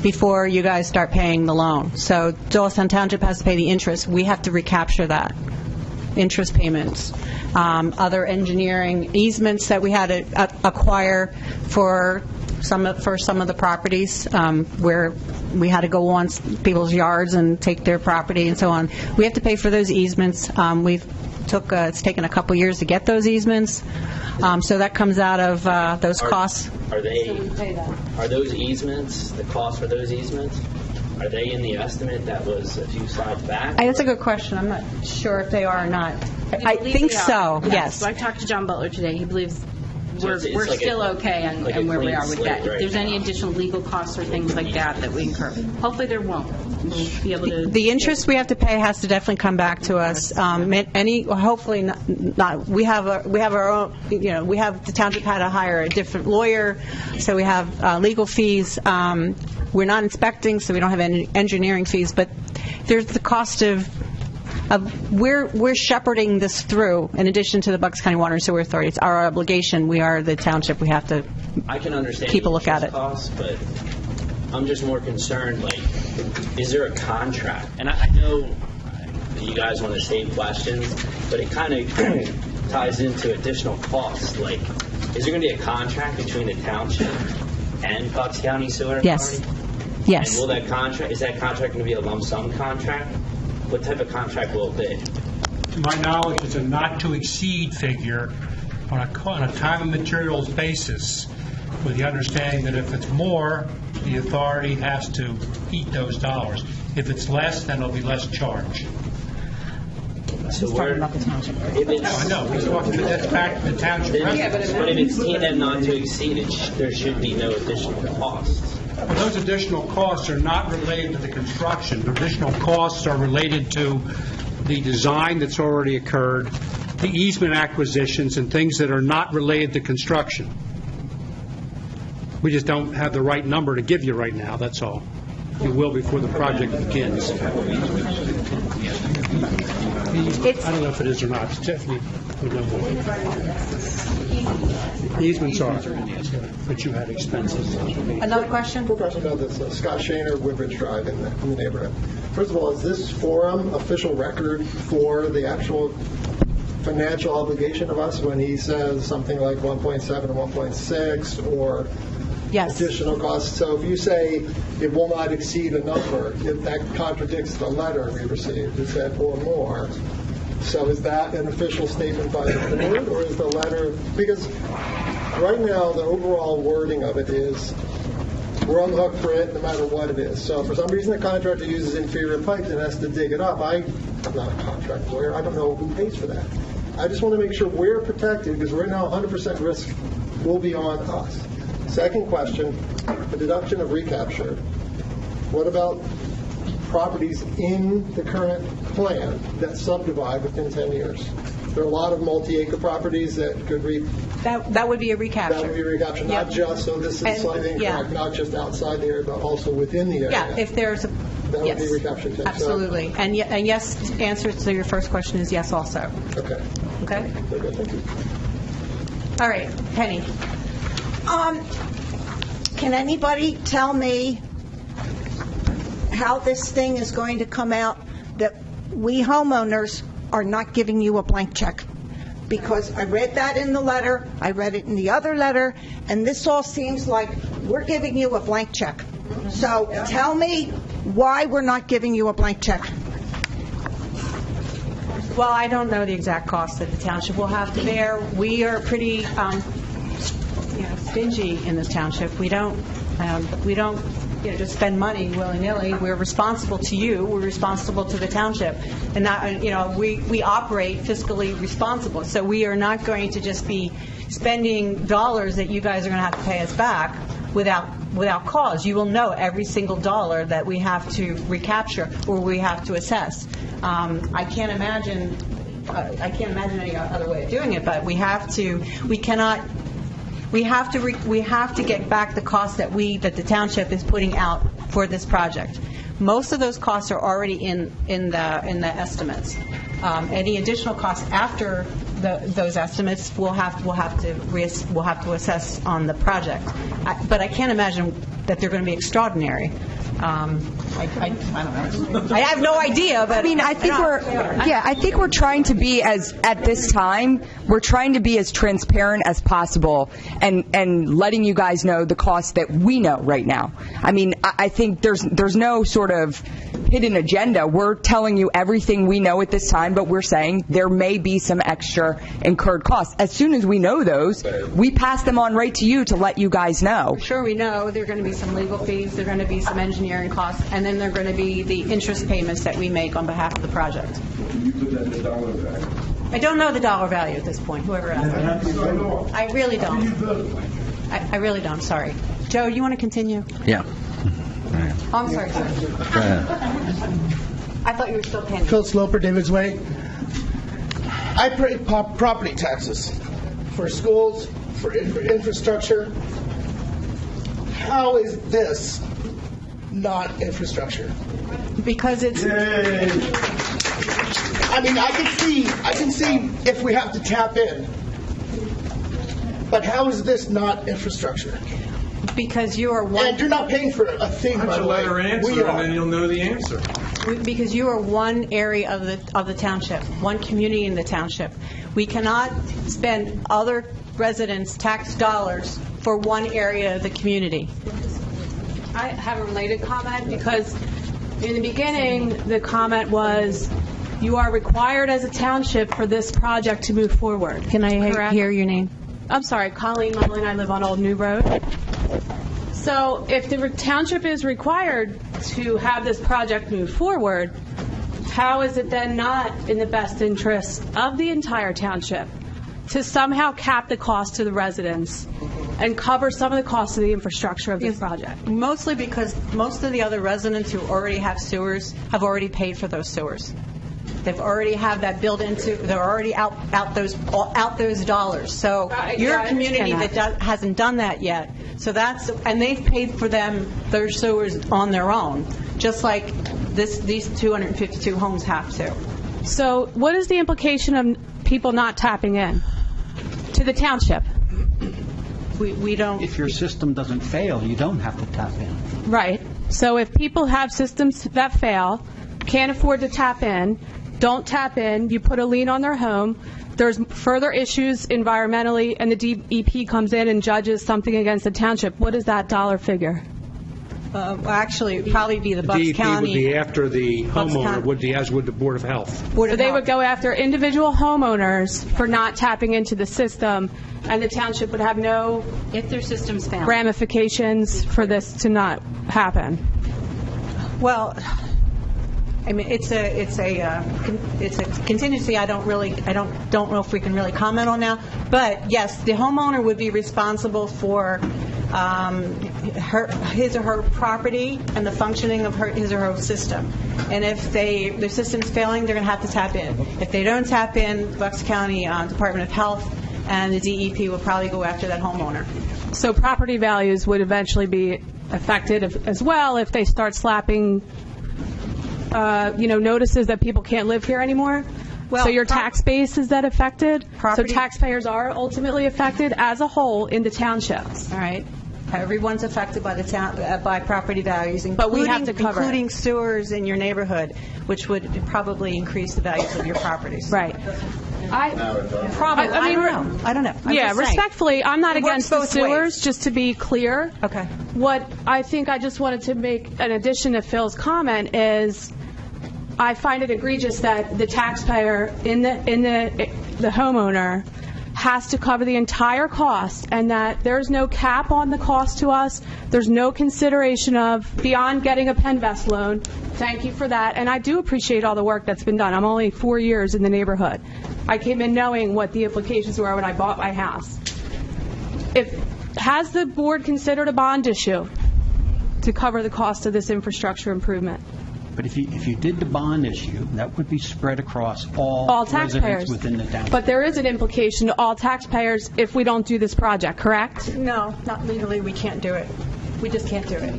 Speaker 1: before you guys start paying the loan. So Doylestown Township has to pay the interest. We have to recapture that interest payments. Other engineering easements that we had to acquire for some of the properties where we had to go on people's yards and take their property and so on. We have to pay for those easements. It's taken a couple years to get those easements, so that comes out of those costs.
Speaker 13: Are those easements, the cost for those easements, are they in the estimate that was a few slides back?
Speaker 1: That's a good question. I'm not sure if they are or not. I think so, yes.
Speaker 10: I talked to John Butler today. He believes we're
Speaker 13: like
Speaker 10: still okay on where we are with that.
Speaker 13: Right?
Speaker 10: If there's any additional legal costs or things like that we incur, hopefully there won't. We'll be able to.
Speaker 1: The interest we have to pay has to definitely come back to us. Hopefully not. We have our own. We have the township had to hire a different lawyer, so we have legal fees. We're not inspecting, so we don't have any engineering fees. But there's the cost of we're shepherding this through. In addition to the Bucks County Water and Sewer Authority, it's our obligation. We are the township. We have to.
Speaker 13: I can understand
Speaker 1: keep a look at it.
Speaker 13: Costs, but I'm just more concerned. Is there a contract? And I know you guys want to save questions, but it kind of ties into additional costs. Is there going to be a contract between the township and Bucks County Sewer Authority?
Speaker 1: Yes. Yes.
Speaker 13: And is that contract going to be a lump sum contract? What type of contract will it be?
Speaker 14: To my knowledge, it's a not-to-exceed figure on a time and materials basis, with the understanding that if it's more, the authority has to eat those dollars. If it's less, then there'll be less charge.
Speaker 13: So
Speaker 1: He's talking about the township.
Speaker 14: I know. He's talking about that's back to the township.
Speaker 13: But if it's T&M not to exceed it, there should be no additional costs.
Speaker 14: Well, those additional costs are not related to the construction. The additional costs are related to the design that's already occurred, the easement acquisitions, and things that are not related to construction. We just don't have the right number to give you right now, that's all. You will before the project begins. I don't know if it is or not. Stephanie would know more. Easements are, but you had expenses.
Speaker 1: Another question?
Speaker 15: Quick question about this Scott Shaner, Woodbridge Drive in the neighborhood. First of all, is this forum official record for the actual financial obligation of us when he says something like 1.7 or 1.6 or additional costs? So if you say it will not exceed a number, if that contradicts the letter we received, it said or more. So is that an official statement by the board, or is the letter? Because right now the overall wording of it is we're on the hook for it no matter what it is. So if for some reason the contractor uses inferior pipes and has to dig it up, I'm not a contract lawyer. I don't know who pays for that. I just want to make sure we're protected, because right now 100% risk will be on us. Second question, the deduction of recapture. What about properties in the current plan that subdivide within 10 years? There are a lot of multi-acre properties that could
Speaker 1: That would be a recapture.
Speaker 15: That would be a recapture, not just, so this is slightly incorrect, not just outside the area, but also within the area.
Speaker 1: Yeah, if there's a...
Speaker 15: That would be recapture too.
Speaker 1: Absolutely. And yes, the answer to your first question is yes also.
Speaker 15: Okay.
Speaker 1: Okay?
Speaker 15: Very good, thank you.
Speaker 1: All right, Penny.
Speaker 7: Can anybody tell me how this thing is going to come out that we homeowners are not giving you a blank check? Because I read that in the letter, I read it in the other letter, and this all seems like we're giving you a blank check. So tell me why we're not giving you a blank check.
Speaker 1: Well, I don't know the exact cost that the township will have to bear. We are pretty stingy in this township. We don't just spend money willy-nilly. We're responsible to you. We're responsible to the township, and not, we operate fiscally responsible. So we are not going to just be spending dollars that you guys are going to have to pay us back without cause. You will know every single dollar that we have to recapture or we have to assess. I can't imagine any other way of doing it, but we have to get back the cost that the township is putting out for this project. Most of those costs are already in the estimates. Any additional costs after those estimates we'll have to assess on the project. But I can't imagine that they're going to be extraordinary. I don't know. I have no idea, but
Speaker 16: I think we're trying to be at this time, we're trying to be as transparent as possible and letting you guys know the costs that we know right now. I think there's no sort of hidden agenda. We're telling you everything we know at this time, but we're saying there may be some extra incurred costs. As soon as we know those, we pass them on right to you to let you guys know.
Speaker 1: Sure, we know there are going to be some legal fees, there are going to be some engineering costs, and then there are going to be the interest payments that we make on behalf of the project.
Speaker 9: Can you put that in the dollar value?
Speaker 1: I don't know the dollar value at this point, whoever asked that. I really don't. I really don't, sorry. Joe, you want to continue?
Speaker 6: Yeah.
Speaker 1: Oh, I'm sorry, sir.
Speaker 6: Go ahead.
Speaker 1: I thought you were still Penny.
Speaker 17: Phil Sloper, David's Way. I pay property taxes for schools, for infrastructure. How is this not infrastructure?
Speaker 1: Because it's...
Speaker 17: I can see if we have to tap in. But how is this not infrastructure?
Speaker 1: Because you are one...
Speaker 17: And you're not paying for a thing, by the way.
Speaker 8: Let her answer, and then you'll know the answer.
Speaker 1: Because you are one area of the township, one community in the township. We cannot spend other residents' tax dollars for one area of the community.
Speaker 18: I have a related comment, because in the beginning, the comment was, you are required as a township for this project to move forward.
Speaker 1: Can I hear your name?
Speaker 18: I'm sorry, Colleen Mullin, I live on Old New Road. So if the township is required to have this project move forward, how is it then not in the best interest of the entire township to somehow cap the cost to the residents and cover some of the costs of the infrastructure of this project?
Speaker 1: Mostly because most of the other residents who already have sewers have already paid for those sewers. They've already have that built into. They're already out those dollars. So you're a community that hasn't done that yet. So and they've paid for their sewers on their own, just like these 252 homes have to.
Speaker 18: So what is the implication of people not tapping in to the township?
Speaker 1: We don't.
Speaker 19: If your system doesn't fail, you don't have to tap in.
Speaker 18: Right. So if people have systems that fail, can't afford to tap in, don't tap in, you put a lien on their home, there's further issues environmentally, and the DEP comes in and judges something against the township, what is that dollar figure?
Speaker 1: Well, actually, it would probably be the Bucks
Speaker 14: DEP
Speaker 1: County.
Speaker 14: would be after the
Speaker 1: Bucks
Speaker 14: homeowner,
Speaker 1: County.
Speaker 14: would be, as would the Board of Health.
Speaker 18: So they would go after individual homeowners for not tapping into the system, and the township would have no
Speaker 10: If their system's found.
Speaker 18: ramifications for this to not happen.
Speaker 1: Well, I mean, it's a contingency. I don't know if we can really comment on now. But yes, the homeowner would be responsible for his or her property and the functioning of his or her system. And if their system's failing, they're going to have to tap in. If they don't tap in, Bucks County Department of Health and the DEP will probably go after that homeowner.
Speaker 18: So property values would eventually be affected as well if they start slapping, notices that people can't live here anymore.
Speaker 1: Well,
Speaker 18: so your tax base, is that affected?
Speaker 1: Property-
Speaker 18: So taxpayers are ultimately affected as a whole in the townships.
Speaker 1: All right. Everyone's affected by by property values,
Speaker 18: But we have to cover it.
Speaker 1: including sewers in your neighborhood, which would probably increase the values of your properties.
Speaker 18: Right.
Speaker 1: Probably. I don't know. I'm
Speaker 18: Yeah,
Speaker 1: just saying.
Speaker 18: respectfully, I'm not
Speaker 1: It works
Speaker 18: against the
Speaker 1: both
Speaker 18: sewers,
Speaker 1: ways.
Speaker 18: just to be clear.
Speaker 1: Okay.
Speaker 18: What I think I just wanted to make an addition to Phil's comment is I find it egregious that the taxpayer in the homeowner has to cover the entire cost, and that there's no cap on the cost to us. There's no consideration of beyond getting a Penvest loan. Thank you for that, and I do appreciate all the work that's been done. I'm only 4 years in the neighborhood. I came in knowing what the implications were when I bought my house. Has the board considered a bond issue to cover the cost of this infrastructure improvement?
Speaker 19: But if you did the bond issue, that would be spread across all
Speaker 18: taxpayers
Speaker 19: residents within the town.
Speaker 18: But there is an implication to all taxpayers if we don't do this project, correct?
Speaker 1: No, not legally. We can't do it. We just can't do it.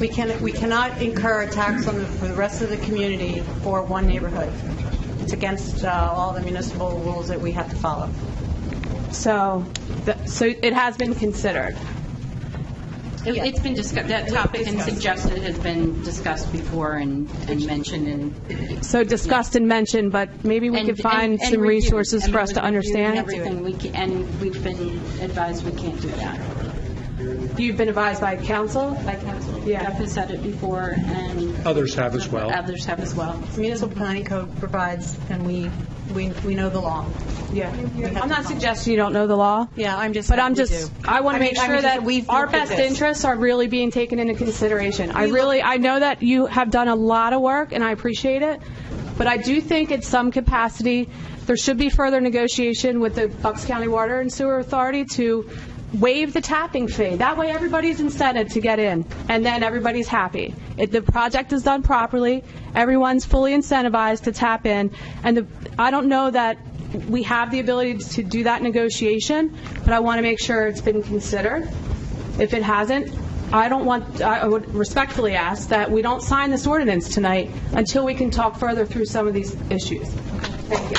Speaker 1: We cannot incur a tax for the rest of the community for one neighborhood. It's against all the municipal rules that we have to follow.
Speaker 18: So it has been considered.
Speaker 10: It's been discussed, that topic and suggested has been discussed before and mentioned.
Speaker 18: So discussed and mentioned, but maybe we could find some resources for us to understand.
Speaker 10: Everything, and we've been advised we can't do that.
Speaker 18: You've been advised by council?
Speaker 10: By council.
Speaker 18: Yeah.
Speaker 10: Jeff has said it before, and
Speaker 14: Others have as well.
Speaker 10: others have as well.
Speaker 1: The municipal planning code provides, and we know the law.
Speaker 18: Yeah. I'm not suggesting you don't know the law.
Speaker 1: Yeah, I'm just.
Speaker 18: But I want to make sure that our best interests are really being taken into consideration. I know that you have done a lot of work, and I appreciate it, but I do think in some capacity there should be further negotiation with the Bucks County Water and Sewer Authority to waive the tapping fee. That way everybody's incented to get in, and then everybody's happy. If the project is done properly, everyone's fully incentivized to tap in, and I don't know that we have the ability to do that negotiation, but I want to make sure it's been considered. If it hasn't, I would respectfully ask that we don't sign this ordinance tonight until we can talk further through some of these issues. Thank you.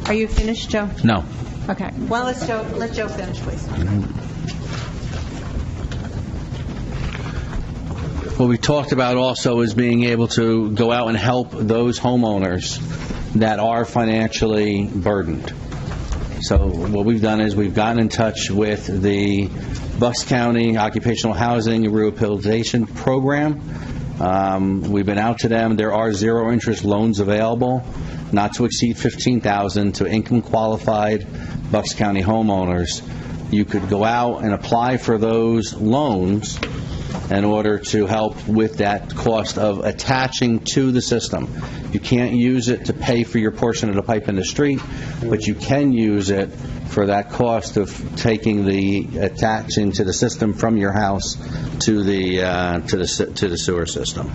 Speaker 1: Are you finished, Joe?
Speaker 6: No.
Speaker 1: Okay. Well, let Joe finish, please.
Speaker 6: What we talked about also is being able to go out and help those homeowners that are financially burdened. So what we've done is we've gotten in touch with the Bucks County Occupational Housing Rehabilitation Program. We've been out to them. There are zero-interest loans available, not to exceed $15,000 to income-qualified Bucks County homeowners. You could go out and apply for those loans in order to help with that cost of attaching to the system. You can't use it to pay for your portion of the pipe in the street, but you can use it for that cost of attaching to the system from your house to the sewer system.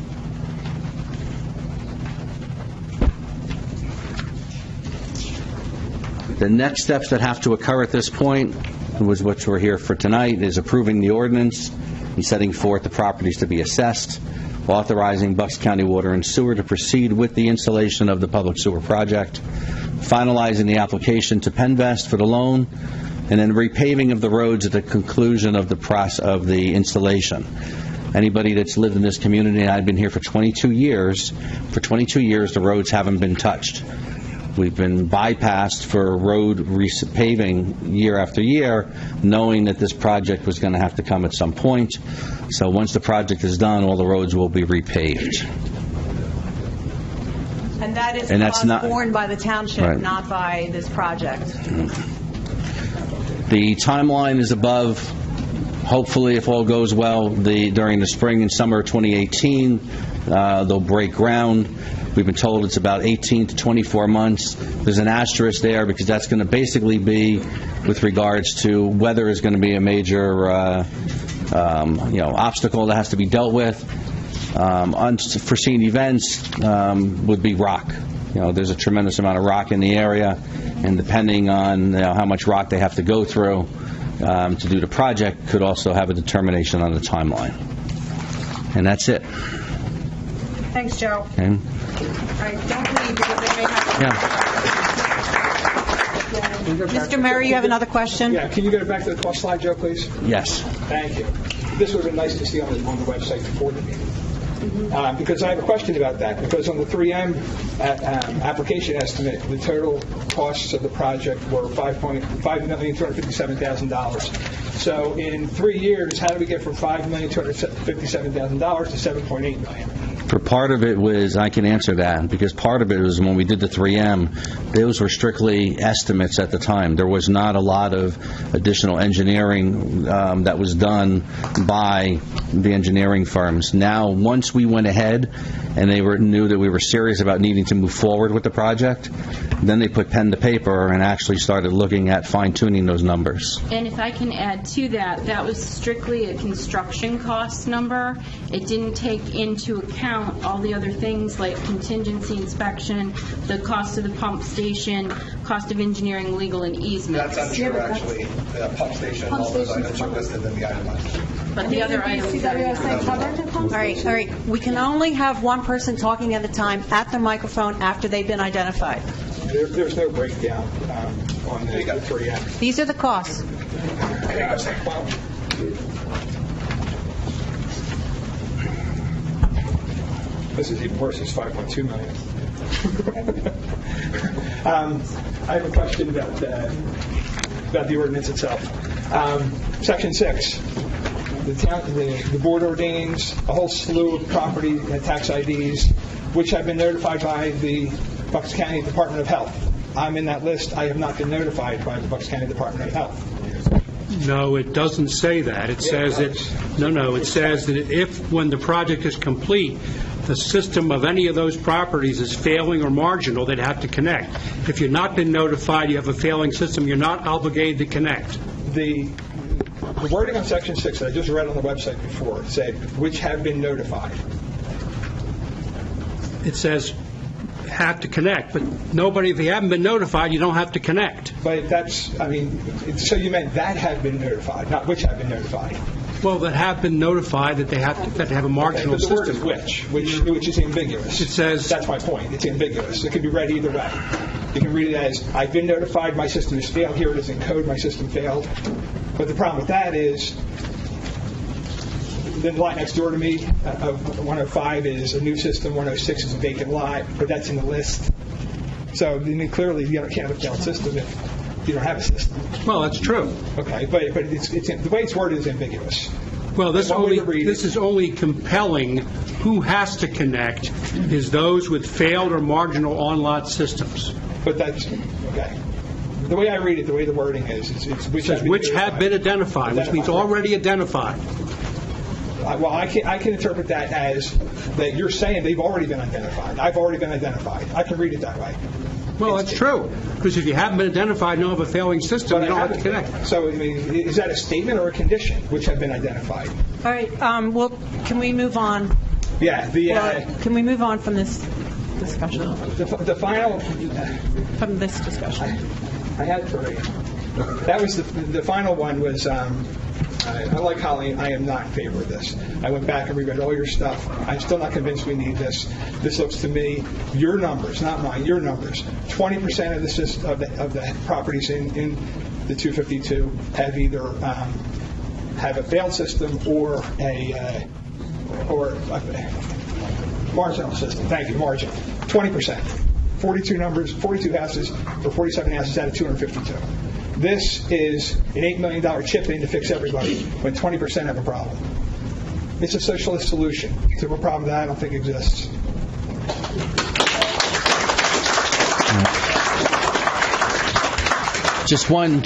Speaker 6: The next steps that have to occur at this point, was what we're here for tonight, is approving the ordinance and setting forth the properties to be assessed, authorizing Bucks County Water and Sewer to proceed with the installation of the public sewer project, finalizing the application to Penvest for the loan, and then repaving of the roads at the conclusion of the process of the installation. Anybody that's lived in this community, and I've been here for 22 years, the roads haven't been touched. We've been bypassed for road paving year after year, knowing that this project was going to have to come at some point. So once the project is done, all the roads will be repaved.
Speaker 1: And that is
Speaker 6: And that's
Speaker 1: cost
Speaker 6: not-
Speaker 1: borne by the township,
Speaker 6: Right.
Speaker 1: not by this project.
Speaker 6: The timeline is above. Hopefully, if all goes well, during the spring and summer of 2018, they'll break ground. We've been told it's about 18 to 24 months. There's an asterisk there because that's going to basically be with regards to weather is going to be a major obstacle that has to be dealt with. Unforeseen events would be rock. There's a tremendous amount of rock in the area, and depending on how much rock they have to go through to do the project could also have a determination on the timeline. And that's it.
Speaker 1: Thanks, Joe.
Speaker 6: Okay.
Speaker 1: All right, don't leave because they may have... Mr. Murray, you have another question?
Speaker 11: Yeah, can you go back to the cost slide, Joe, please?
Speaker 6: Yes.
Speaker 11: Thank you. This would have been nice to see on the website before the meeting. Because I have a question about that. Because on the 3M application estimate, the total costs of the project were $5,257,000. So in 3 years, how do we get from $5,257,000 to $7.8 million?
Speaker 6: For part of it was, I can answer that, because part of it was when we did the 3M, those were strictly estimates at the time. There was not a lot of additional engineering that was done by the engineering firms. Now, once we went ahead and they knew that we were serious about needing to move forward with the project, then they put pen to paper and actually started looking at fine-tuning those numbers.
Speaker 10: And if I can add to that, that was strictly a construction cost number. It didn't take into account all the other things like contingency inspection, the cost of the pump station, cost of engineering, legal, and easement.
Speaker 5: That's untrue, actually. The pump station, all those items are listed in the itemized.
Speaker 10: But the other items are
Speaker 1: All right. We can only have one person talking at a time at the microphone after they've been identified.
Speaker 11: There's no breakdown on the 3M.
Speaker 1: These are the costs.
Speaker 11: This is even worse. It's $5.2 million. I have a question about the ordinance itself. Section 6. The board ordains a whole slew of property tax IDs, which have been notified by the Bucks County Department of Health. I'm in that list. I have not been notified by the Bucks County Department of Health.
Speaker 14: No, it doesn't say that. It says that, it says that if, when the project is complete, the system of any of those properties is failing or marginal, they'd have to connect. If you've not been notified, you have a failing system, you're not obligated to connect.
Speaker 11: The wording on Section 6 that I just read on the website before said, which have been notified.
Speaker 14: It says have to connect, but nobody, if you haven't been notified, you don't have to connect.
Speaker 11: But that's, so you meant that have been notified, not which have been notified.
Speaker 14: Well, that have been notified that they have to have a marginal
Speaker 11: but the
Speaker 14: system.
Speaker 11: word is which is ambiguous.
Speaker 14: It says...
Speaker 11: That's my point. It's ambiguous. It can be read either way. You can read it as, I've been notified, my system has failed. Here it is in code, my system failed. But the problem with that is, the lot next door to me of 105 is a new system, 106 is a vacant lot, but that's in the list. So clearly you can't have a failed system if you don't have a system.
Speaker 14: Well, that's true.
Speaker 11: Okay, but it's the way it's worded is ambiguous.
Speaker 14: Well, this is only compelling who has to connect is those with failed or marginal on-lot systems.
Speaker 11: But that's, okay. The way I read it, the way the wording is, it's which
Speaker 14: have been identified, which means already identified.
Speaker 11: Well, I can interpret that as that you're saying they've already been identified. I've already been identified. I can read it that way.
Speaker 14: Well, that's true. Because if you haven't been identified and don't have a failing system, you don't have to connect.
Speaker 11: So, is that a statement or a condition, which have been identified?
Speaker 1: All right. Well, can we move on?
Speaker 11: Yeah.
Speaker 1: Can we move on from this discussion?
Speaker 11: The final...
Speaker 1: From this discussion.
Speaker 11: I had three. That was the final one was I like Holly. I am not in favor of this. I went back and reread all your stuff. I'm still not convinced we need this. This looks to me, your numbers, not mine, your numbers. 20% of the properties in the 252 have either have a failed system or a marginal system. Thank you, marginal. 20%. 42 houses for 47 houses out of 252. This is an $8 million chip-in to fix everybody when 20% have a problem. It's a socialist solution to a problem that I don't think exists.
Speaker 6: Just one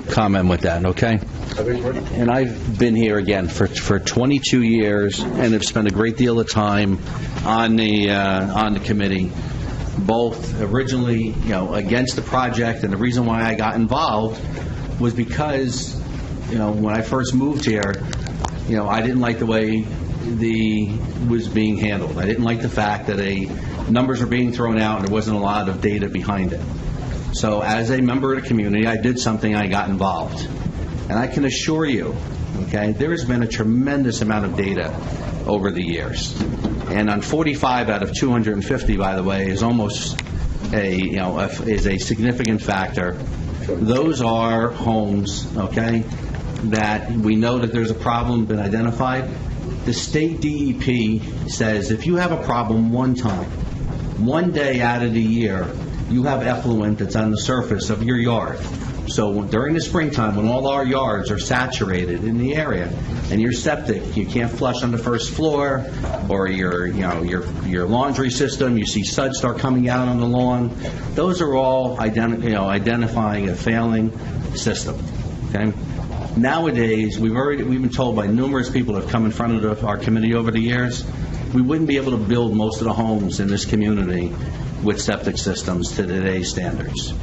Speaker 6: comment with that, okay? And I've been here again for 22 years, and have spent a great deal of time on the committee, both originally, against the project, and the reason why I got involved was because, when I first moved here, I didn't like the way was being handled. I didn't like the fact that numbers were being thrown out and there wasn't a lot of data behind it. So as a member of the community, I did something, I got involved. And I can assure you, okay, there has been a tremendous amount of data over the years. And on 45 out of 250, by the way, is almost is a significant factor. Those are homes, okay, that we know that there's a problem been identified. The state DEP says if you have a problem one time, one day out of the year, you have effluent that's on the surface of your yard. So during the springtime, when all our yards are saturated in the area, and your septic, you can't flush on the first floor, or your laundry system, you see suds start coming out on the lawn. Those are all identifying a failing system. Okay. Nowadays, we've been told by numerous people that have come in front of our committee over the years, we wouldn't be able to build most of the homes in this community with septic systems to today's standards.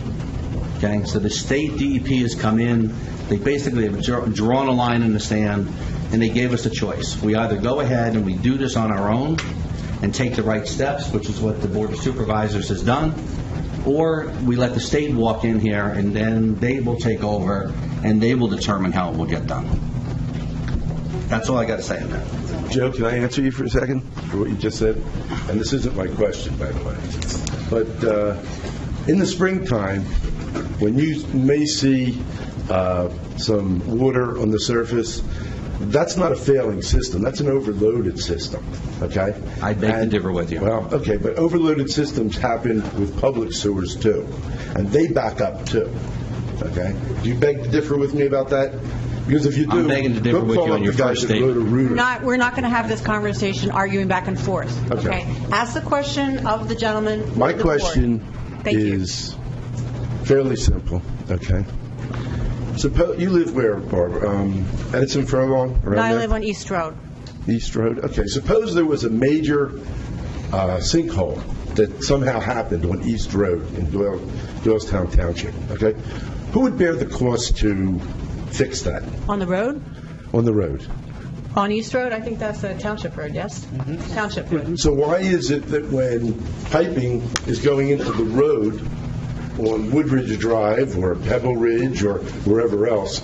Speaker 6: Okay, so the state DEP has come in, they basically have drawn a line in the sand, and they gave us a choice. We either go ahead and we do this on our own and take the right steps, which is what the Board of Supervisors has done, or we let the state walk in here and then they will take over and they will determine how it will get done. That's all I got to say on that.
Speaker 9: Joe, can I answer you for a second for what you just said? And this isn't my question, by the way. But in the springtime, when you may see some water on the surface, that's not a failing system. That's an overloaded system, okay?
Speaker 6: I beg to differ with you.
Speaker 9: Well, okay, but overloaded systems happen with public sewers, too, and they back up, too, okay? Do you beg to differ with me about that? Because if you do,
Speaker 6: I'm begging to differ with you on your first statement.
Speaker 1: We're not going to have this conversation arguing back and forth, okay? Ask the question of the gentleman.
Speaker 9: My question is fairly simple, okay? Suppose you live where, Barbara? Edison Furlong?
Speaker 1: No, I live on East Road.
Speaker 9: East Road? Okay. Suppose there was a major sinkhole that somehow happened on East Road in Doylestown Township, okay? Who would bear the cost to fix that?
Speaker 1: On the road?
Speaker 9: On the road.
Speaker 1: On East Road? I think that's a township road, yes? Mm-hmm. Township road.
Speaker 9: So why is it that when piping is going into the road on Woodridge Drive or Pebble Ridge or wherever else,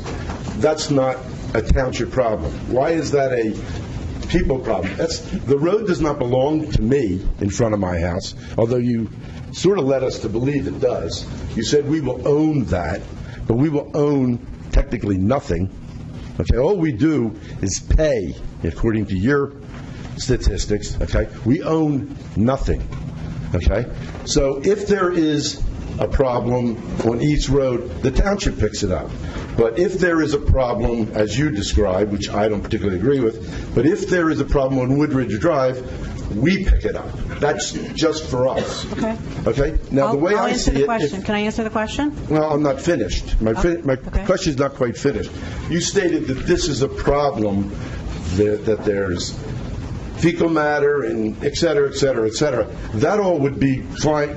Speaker 9: that's not a township problem? Why is that a people problem? The road does not belong to me in front of my house, although you sort of led us to believe it does. You said we will own that, but we will own technically nothing. Okay, all we do is pay, according to your statistics. Okay, we own nothing. Okay, so if there is a problem on East Road, the township picks it up. But if there is a problem, as you described, which I don't particularly agree with, but if there is a problem on Woodridge Drive, we pick it up. That's just for us.
Speaker 1: Okay.
Speaker 9: Okay? Now, the way
Speaker 1: I'll
Speaker 9: I
Speaker 1: answer
Speaker 9: see
Speaker 1: the
Speaker 9: it...
Speaker 1: question. Can I answer the question?
Speaker 9: Well, I'm not finished. My question is not quite finished. You stated that this is a problem, that there's fecal matter and et cetera, et cetera, et cetera. That all would be fine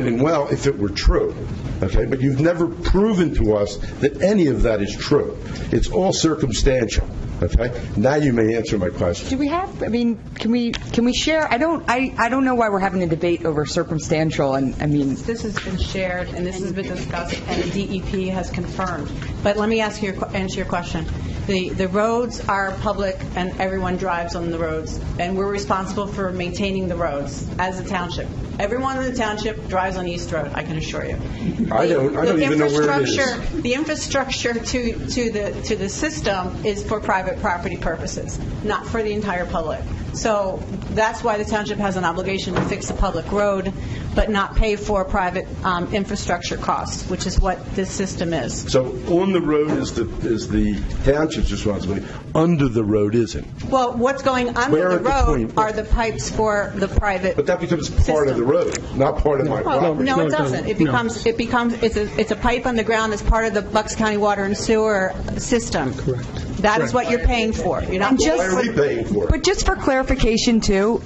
Speaker 9: and well if it were true. Okay? But you've never proven to us that any of that is true. It's all circumstantial. Okay? Now you may answer my question.
Speaker 16: Do we have, can we share? I don't know why we're having a debate over circumstantial, and
Speaker 1: This has been shared, and this has been discussed, and the DEP has confirmed. But let me answer your question. The roads are public, and everyone drives on the roads, and we're responsible for maintaining the roads as a township. Everyone in the township drives on East Road, I can assure you.
Speaker 9: I don't even know where it is.
Speaker 1: The infrastructure to the system is for private property purposes, not for the entire public. So that's why the township has an obligation to fix a public road, but not pay for private infrastructure costs, which is what this system is.
Speaker 9: So on the road is the township's responsibility. Under the road isn't.
Speaker 1: Well, what's going under the road are the pipes for the private.
Speaker 9: But that becomes part of the road, not part of my property.
Speaker 1: No, it doesn't. It's a pipe on the ground as part of the Bucks County Water and Sewer system. Correct. That is what you're paying for. You're not
Speaker 9: Why are we paying for it?
Speaker 16: But just for clarification, too,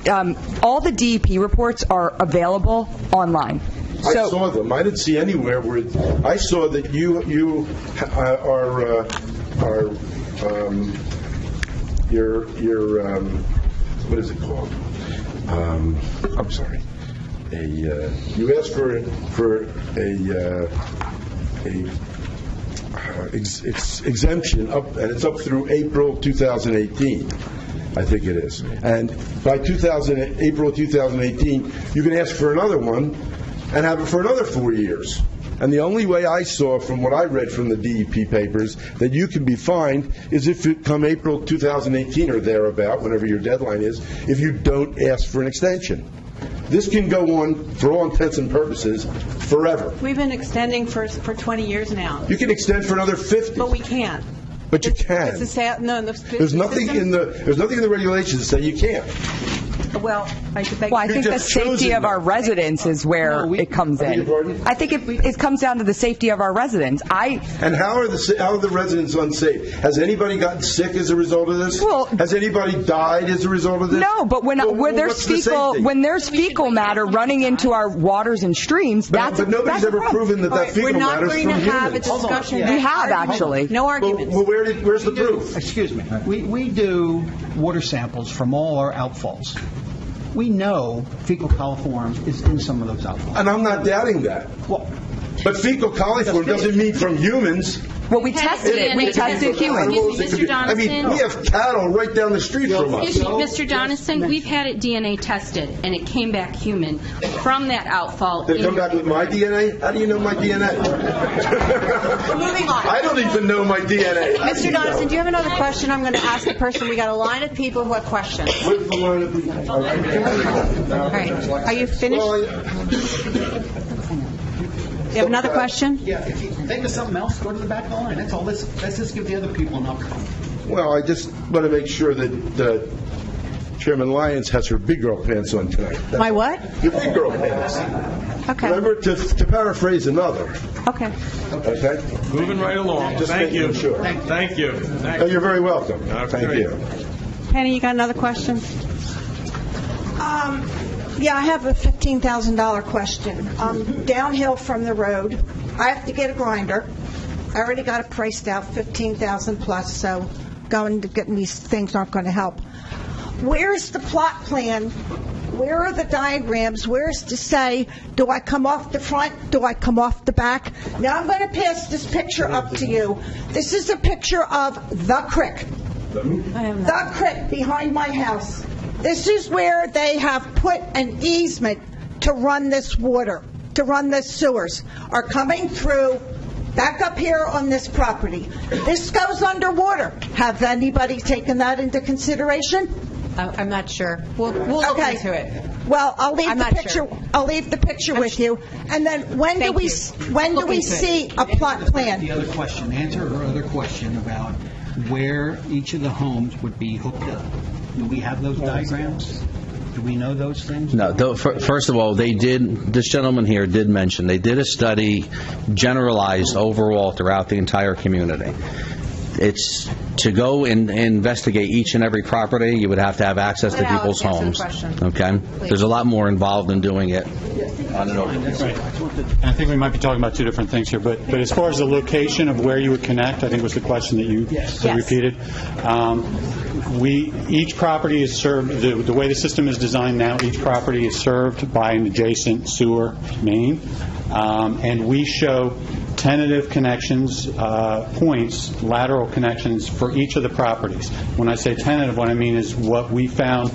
Speaker 16: all the DEP reports are available online.
Speaker 9: I saw them. I didn't see anywhere where I saw that you what is it called? I'm sorry. You asked for exemption up, and it's up through April 2018, I think it is. And by April 2018, you can ask for another one and have it for another 4 years. And the only way I saw from what I read from the DEP papers that you can be fined is if it come April 2018 or thereabout, whenever your deadline is, if you don't ask for an extension. This can go on, for all intents and purposes, forever.
Speaker 1: We've been extending for 20 years now.
Speaker 9: You can extend for another 50.
Speaker 1: But we can't.
Speaker 9: But you can. There's nothing in the regulations that say you can't.
Speaker 1: Well, I
Speaker 16: think the safety of our residents is where it comes in. I think it comes down to the safety of our residents.
Speaker 9: And how are the residents unsafe? Has anybody gotten sick as a result of this? Has anybody died as a result of this?
Speaker 16: No, but when there's fecal matter running into our waters and streams,
Speaker 9: but nobody's ever proven that fecal matter is from humans.
Speaker 1: We're not going to have a discussion.
Speaker 16: We have, actually.
Speaker 1: No arguments.
Speaker 9: Well, where's the proof?
Speaker 19: Excuse me. We do water samples from all our outfalls. We know fecal coliform is in some of those outfalls.
Speaker 9: And I'm not doubting that. But fecal coliform doesn't mean from humans.
Speaker 16: Well, we tested it. We tested humans.
Speaker 10: Mr. Donaldson.
Speaker 9: I mean, we have cattle right down the street from us.
Speaker 10: Excuse me, Mr. Donaldson, we've had it DNA tested, and it came back human from that outfall.
Speaker 9: They come back with my DNA? How do you know my DNA?
Speaker 1: Moving on.
Speaker 9: I don't even know my DNA.
Speaker 1: Mr. Donaldson, do you have another question? I'm going to ask the person. We got a line of people who have questions.
Speaker 9: Where's the line of people?
Speaker 1: All right. Are you finished? You have another question?
Speaker 19: Yeah, if you think of something else, go to the back of the line. That's all. Let's just give the other people an opportunity.
Speaker 9: Well, I just want to make sure that Chairman Lyons has her big girl pants on tonight.
Speaker 1: My what?
Speaker 9: Your big girl pants.
Speaker 1: Okay.
Speaker 9: Remember, to paraphrase another.
Speaker 1: Okay.
Speaker 9: Okay?
Speaker 8: Moving right along.
Speaker 9: Just
Speaker 8: Thank you.
Speaker 9: Sure.
Speaker 8: Thank you.
Speaker 9: Oh, you're very welcome. Thank you.
Speaker 1: Penny, you got another question?
Speaker 7: Yeah, I have a $15,000 question. Downhill from the road, I have to get a grinder. I already got it priced out, $15,000 plus, so going to getting these things aren't going to help. Where's the plot plan? Where are the diagrams? Where's to say, do I come off the front? Do I come off the back? Now I'm going to pass this picture up to you. This is a picture of the creek. The creek behind my house. This is where they have put an easement to run this water, to run the sewers, are coming through back up here on this property. This goes underwater. Have anybody taken that into consideration?
Speaker 1: I'm not sure. We'll look into it.
Speaker 7: Well, I'll leave the picture. Sure. I'll leave the picture with you. And then when do we see a plot plan?
Speaker 19: The other question, answer her other question about where each of the homes would be hooked up. Do we have those diagrams? Do we know those things?
Speaker 6: No. First of all, this gentleman here did mention, they did a study generalized overall throughout the entire community. It's to go and investigate each and every property, you would have to have access to people's homes. Okay? There's a lot more involved in doing it. I don't know.
Speaker 12: I think we might be talking about two different things here, but as far as the location of where you would connect, I think was the question that you repeated. Each property is served, the way the system is designed now, each property is served by an adjacent sewer main, and we show tentative connections, points, lateral connections for each of the properties. When I say tentative, what I mean is what we found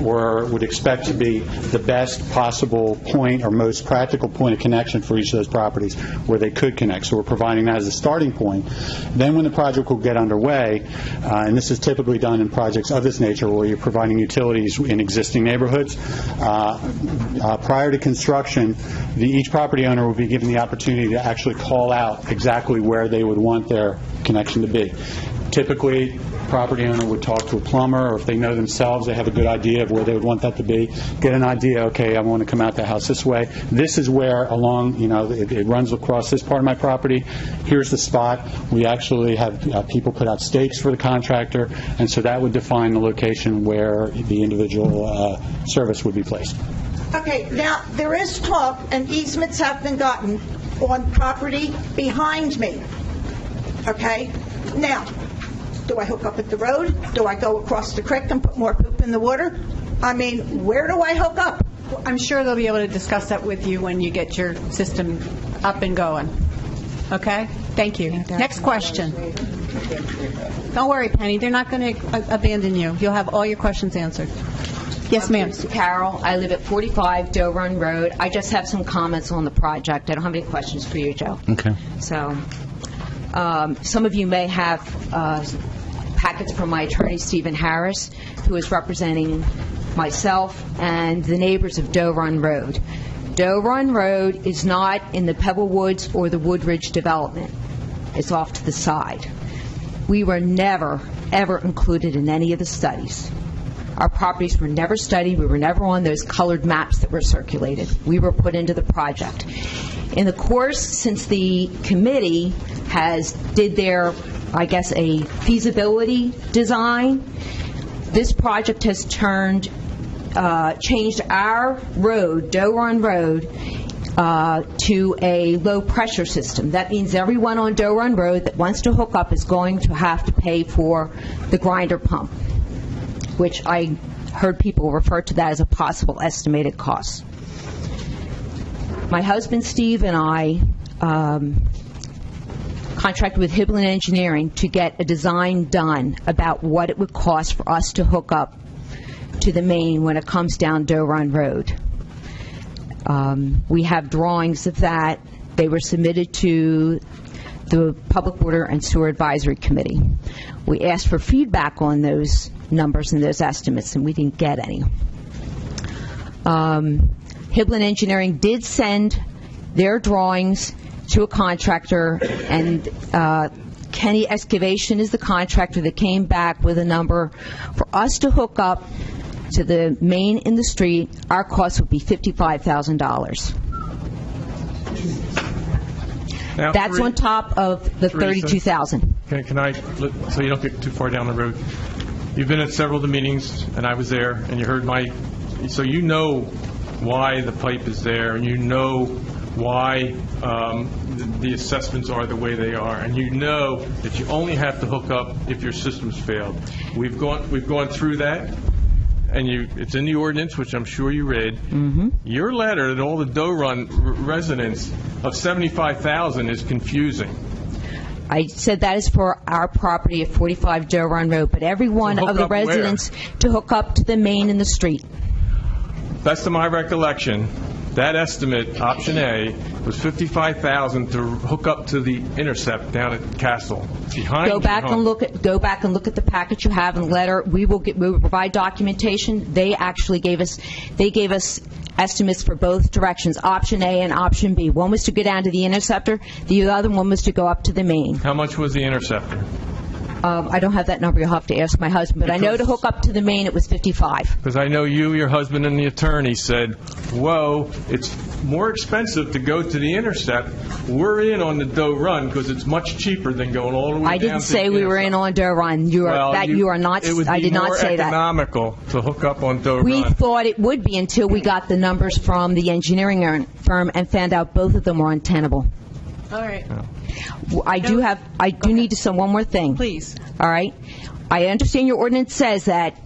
Speaker 12: or would expect to be the best possible point or most practical point of connection for each of those properties where they could connect. So we're providing that as a starting point. Then when the project will get underway, and this is typically done in projects of this nature where you're providing utilities in existing neighborhoods, prior to construction, each property owner will be given the opportunity to actually call out exactly where they would want their connection to be. Typically, property owner would talk to a plumber, or if they know themselves, they have a good idea of where they would want that to be, get an idea, okay, I want to come out the house this way. This is where along, it runs across this part of my property. Here's the spot. We actually have people put out stakes for the contractor, and so that would define the location where the individual service would be placed.
Speaker 7: Okay, now, there is talk, and easements have been gotten on property behind me. Okay? Now, do I hook up at the road? Do I go across the creek and put more poop in the water? I mean, where do I hook up?
Speaker 1: I'm sure they'll be able to discuss that with you when you get your system up and going. Okay? Thank you. Next question. Don't worry, Penny. They're not going to abandon you. You'll have all your questions answered. Yes, ma'am.
Speaker 20: Carol, I live at 45 Doe Run Road. I just have some comments on the project. I don't have any questions for you, Joe.
Speaker 6: Okay.
Speaker 20: So, some of you may have packets from my attorney, Stephen Harris, who is representing myself and the neighbors of Doe Run Road. Doe Run Road is not in the Pebble Woods or the Woodridge development. It's off to the side. We were never, ever included in any of the studies. Our properties were never studied. We were never on those colored maps that were circulated. We were put into the project. In the course, since the committee did their, I guess, a feasibility design, this project has changed our road, Doe Run Road, to a low-pressure system. That means everyone on Doe Run Road that wants to hook up is going to have to pay for the grinder pump, which I heard people refer to that as a possible estimated cost. My husband, Steve, and I contracted with Hibbland Engineering to get a design done about what it would cost for us to hook up to the main when it comes down Doe Run Road. We have drawings of that. They were submitted to the Public Water and Sewer Advisory Committee. We asked for feedback on those numbers and those estimates, and we didn't get any. Hibbland Engineering did send their drawings to a contractor, and Kenny Excavation is the contractor that came back with a number. For us to hook up to the main in the street, our cost would be $55,000. That's on top of the $32,000.
Speaker 8: Can I, so you don't get too far down the road, you've been at several of the meetings, and I was there, and you heard so you know why the pipe is there, and you know why the assessments are the way they are, and you know that you only have to hook up if your system's failed. We've gone through that, and it's in the ordinance, which I'm sure you read. Mm-hmm. Your letter to all the Doe Run residents of $75,000 is confusing.
Speaker 20: I said that is for our property at 45 Doe Run Road, but every one of the residents to hook up to the main in the street.
Speaker 8: Best of my recollection, that estimate, option A, was $55,000 to hook up to the intercept down at Castle.
Speaker 20: Go back and look at the package you have in the letter. We will provide documentation. They actually gave us estimates for both directions, option A and option B. One was to go down to the interceptor. The other one was to go up to the main.
Speaker 8: How much was the interceptor?
Speaker 20: I don't have that number. You'll have to ask my husband. But I know to hook up to the main, it was $55,000.
Speaker 8: Because I know you, your husband, and the attorney said, whoa, it's more expensive to go to the intercept. We're in on the Doe Run because it's much cheaper than going all the way down.
Speaker 20: I didn't say we were in on Doe Run. You are not. I did not say that.
Speaker 8: It would be more economical to hook up on Doe Run.
Speaker 20: We thought it would be until we got the numbers from the engineering firm and found out both of them were untenable.
Speaker 1: All right.
Speaker 20: I do need to say one more thing.
Speaker 1: Please.
Speaker 20: All right. I understand your ordinance says that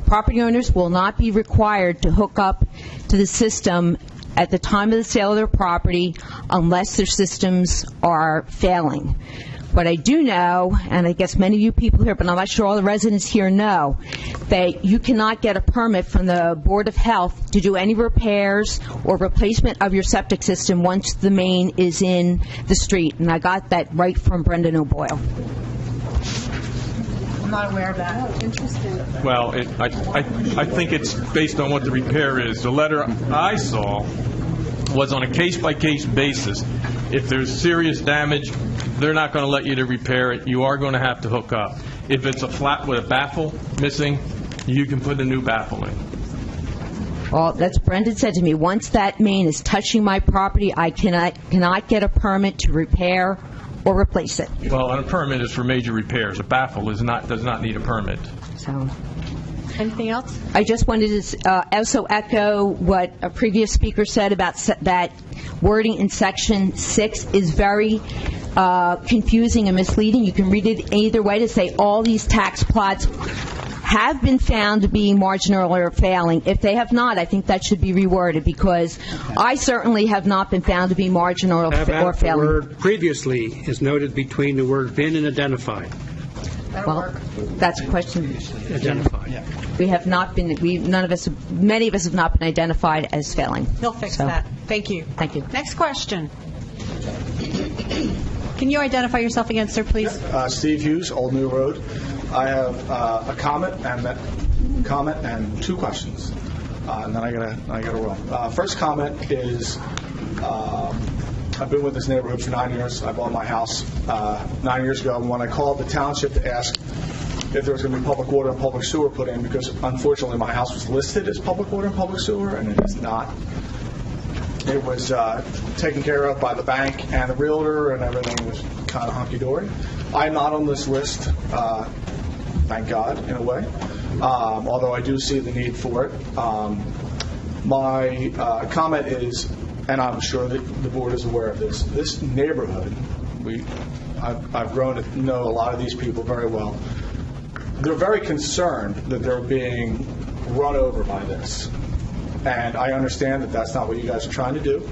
Speaker 20: property owners will not be required to hook up to the system at the time of the sale of their property unless their systems are failing. But I do know, and I guess many of you people here, but I'm not sure all the residents here know, that you cannot get a permit from the Board of Health to do any repairs or replacement of your septic system once the main is in the street. And I got that right from Brendan O'Boyle.
Speaker 1: I'm not aware of that. Oh, interesting.
Speaker 8: Well, I think it's based on what the repair is. The letter I saw was on a case-by-case basis. If there's serious damage, they're not going to let you to repair it. You are going to have to hook up. If it's a flat with a baffle missing, you can put a new baffle in.
Speaker 20: Well, that's Brendan said to me. Once that main is touching my property, I cannot get a permit to repair or replace it.
Speaker 8: Well, and a permit is for major repairs. A baffle does not need a permit.
Speaker 20: So.
Speaker 1: Anything else?
Speaker 20: I just wanted to also echo what a previous speaker said about that wording in Section 6 is very confusing and misleading. You can read it either way to say all these tax plots have been found to be marginal or failing. If they have not, I think that should be reworded, because I certainly have not been found to be marginal or failing.
Speaker 14: The word previously is noted between the word been and identified.
Speaker 20: Well, that's a question.
Speaker 14: Identified. Yeah.
Speaker 20: We have not been, many of us have not been identified as failing.
Speaker 1: He'll fix that. Thank you.
Speaker 20: Thank you.
Speaker 1: Next question. Can you identify yourself again, sir, please?
Speaker 5: Steve Hughes, Old New Road. I have a comment and two questions, and then I gotta roll. First comment is I've been with this neighborhood for 9 years. I bought my house 9 years ago, and when I called the township to ask if there was going to be public water and public sewer put in, because unfortunately my house was listed as public water and public sewer, and it is not. It was taken care of by the bank and the realtor, and everything was kind of hunky-dory. I'm not on this list, thank God, in a way, although I do see the need for it. My comment is, and I'm sure that the board is aware of this neighborhood, I've grown to know a lot of these people very well. They're very concerned that they're being run over by this. And I understand that that's not what you guys are trying to do.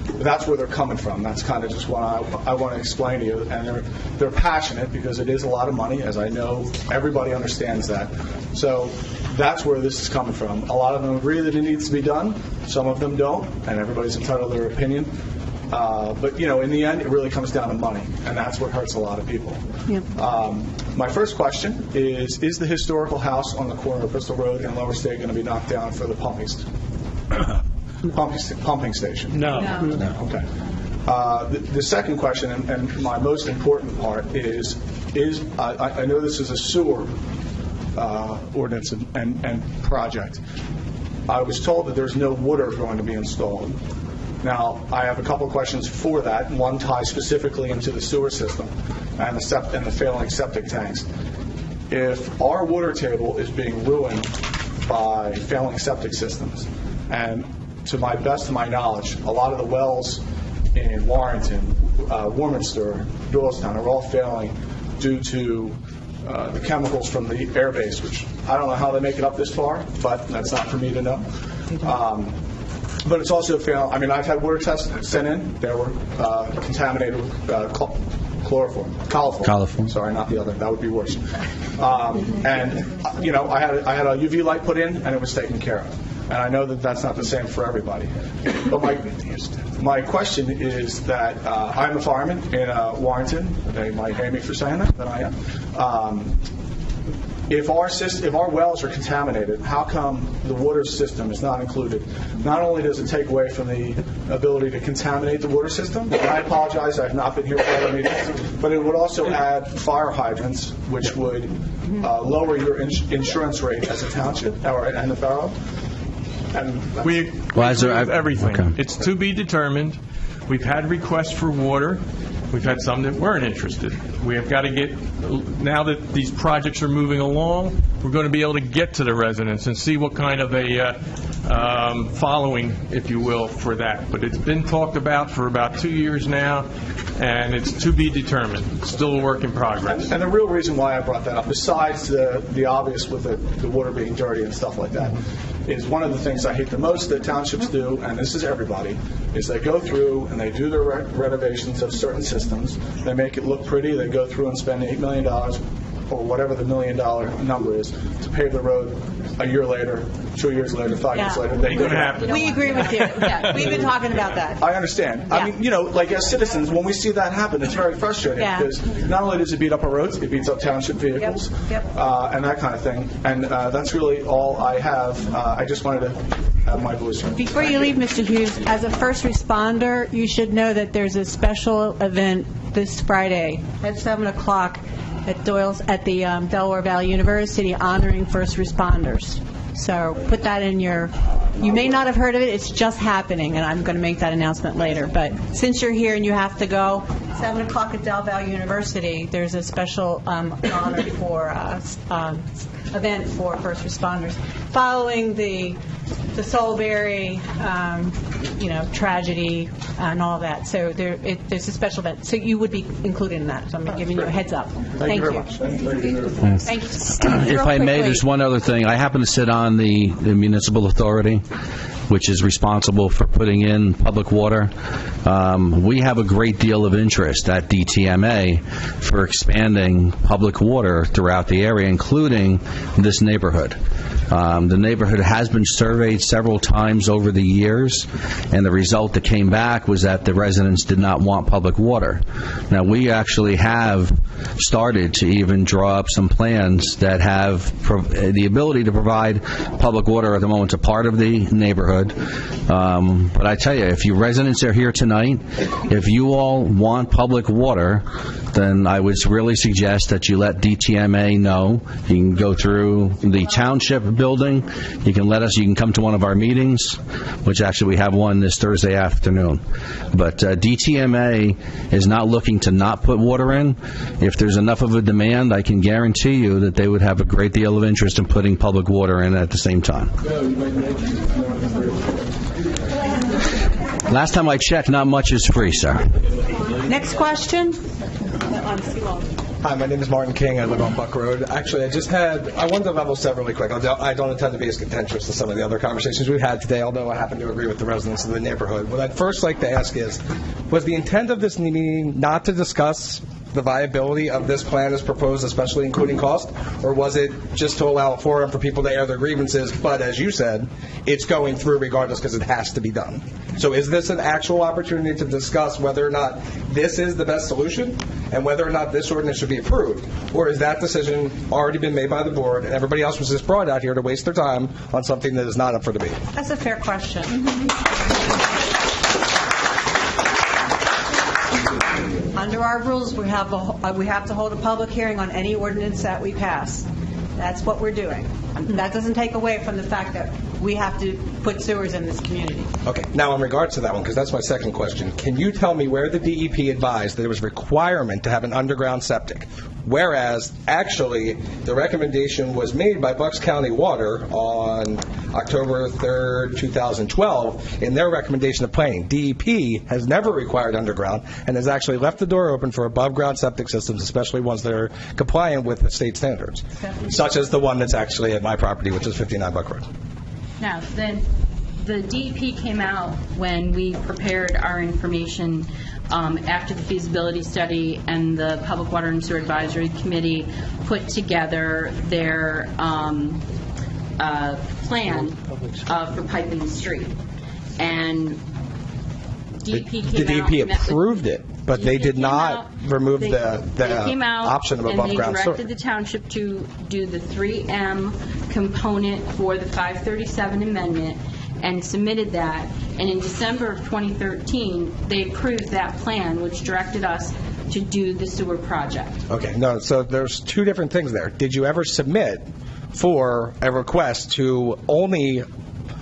Speaker 5: But that's where they're coming from. That's kind of just what I want to explain to you. And they're passionate because it is a lot of money, as I know everybody understands that. So that's where this is coming from. A lot of them agree that it needs to be done. Some of them don't, and everybody's entitled to their opinion. But, in the end, it really comes down to money, and that's what hurts a lot of people.
Speaker 1: Yep.
Speaker 5: My first question is the historical house on the corner of Bristol Road and Lower State going to be knocked down for the pumping station?
Speaker 14: No.
Speaker 5: Okay. The second question, and my most important part, is I know this is a sewer ordinance and project. I was told that there's no water going to be installed. Now, I have a couple questions for that. One ties specifically into the sewer system and the failing septic tanks. If our water table is being ruined by failing septic systems, and to my best of my knowledge, a lot of the wells in Warrenton, Warminster, Doylestown are all failing due to the chemicals from the air base, which I don't know how they make it up this far, but that's not for me to know. But it's also failed. I mean, I've had water tests sent in. They were contaminated with coliform. Sorry, not the other. That would be worse. And I had a UV light put in, and it was taken care of. And I know that that's not the same for everybody. But my question is that I'm a fireman in Warrenton. They might hate me for saying that, but I am. If our wells are contaminated, how come the water system is not included? Not only does it take away from the ability to contaminate the water system, and I apologize, I've not been here for other meetings, but it would also add fire hydrants, which would lower your insurance rate as a township and the borough. And
Speaker 8: we agree with everything. Okay. It's to be determined. We've had requests for water. We've had some that weren't interested. We have got to get, now that these projects are moving along, we're going to be able to get to the residents and see what kind of a following, if you will, for that. But it's been talked about for about 2 years now, and it's to be determined. It's still a work in progress.
Speaker 5: And the real reason why I brought that up, besides the obvious with the water being dirty and stuff like that, is one of the things I hate the most that townships do, and this is everybody, is they go through and they do the renovations of certain systems. They make it look pretty. They go through and spend $8 million or whatever the $1 million number is to pave the road. A year later, 2 years later, 5 years later, they go down.
Speaker 1: We agree with you. Yeah, we've been talking about that.
Speaker 5: I understand. I mean, like as citizens, when we see that happen, it's very frustrating because not only does it beat up our roads, it beats up township vehicles and that kind of thing. And that's really all I have. I just wanted to have my voice heard.
Speaker 1: Before you leave, Mr. Hughes, as a first responder, you should know that there's a special event this Friday at 7 o'clock at Doyle's at the Delaware Valley University honoring first responders. So put that in your, you may not have heard of it, it's just happening, and I'm going to make that announcement later. But since you're here and you have to go, 7 o'clock at Del Valle University, there's a special honor for event for first responders following the Soulberry, tragedy and all that. So there's a special event. So you would be included in that. So I'm giving you a heads up. Thank you. Thank you. Steve,
Speaker 6: if I may, there's one other thing. I happen to sit on the municipal authority, which is responsible for putting in public water. We have a great deal of interest at DTMA for expanding public water throughout the area, including this neighborhood. The neighborhood has been surveyed several times over the years, and the result that came back was that the residents did not want public water. Now, we actually have started to even draw up some plans that have the ability to provide public water at the moment. It's a part of the neighborhood. But I tell you, if you residents are here tonight, if you all want public water, then I would really suggest that you let DTMA know. You can go through the township building. You can come to one of our meetings, which actually we have one this Thursday afternoon. But DTMA is not looking to not put water in. If there's enough of a demand, I can guarantee you that they would have a great deal of interest in putting public water in at the same time. Last time I checked, not much is free, sir.
Speaker 1: Next question.
Speaker 21: Hi, my name is Martin King. I live on Buck Road. Actually, I wanted to level set really quick. I don't intend to be as contentious as some of the other conversations we've had today, although I happen to agree with the residents of the neighborhood. What I'd first like to ask is, was the intent of this meeting not to discuss the viability of this plan as proposed, especially including cost, or was it just to allow a forum for people to air their grievances, but as you said, it's going through regardless because it has to be done? So is this an actual opportunity to discuss whether or not this is the best solution and whether or not this ordinance should be approved? Or is that decision already been made by the board and everybody else was just brought out here to waste their time on something that is not up for debate?
Speaker 1: That's a fair question. Under our rules, we have to hold a public hearing on any ordinance that we pass. That's what we're doing. That doesn't take away from the fact that we have to put sewers in this community.
Speaker 21: Okay. Now, in regards to that one, because that's my second question, can you tell me where the DEP advised that there was a requirement to have an underground septic, whereas actually the recommendation was made by Bucks County Water on October 3rd, 2012, in their recommendation of planning? DEP has never required underground and has actually left the door open for above-ground septic systems, especially ones that are compliant with the state standards, such as the one that's actually at my property, which is 59 Buck Road.
Speaker 10: Now, the DEP came out when we prepared our information after the feasibility study and the Public Water and Sewer Advisory Committee put together their plan for piping the street. And DEP came out.
Speaker 21: The DEP approved it, but they did not remove the option of above ground
Speaker 10: and they
Speaker 21: storage.
Speaker 10: directed the township to do the 3M component for the 537 amendment and submitted that. And in December of 2013, they approved that plan, which directed us to do the sewer project.
Speaker 21: Okay, no, so there's two different things there. Did you ever submit for a request to only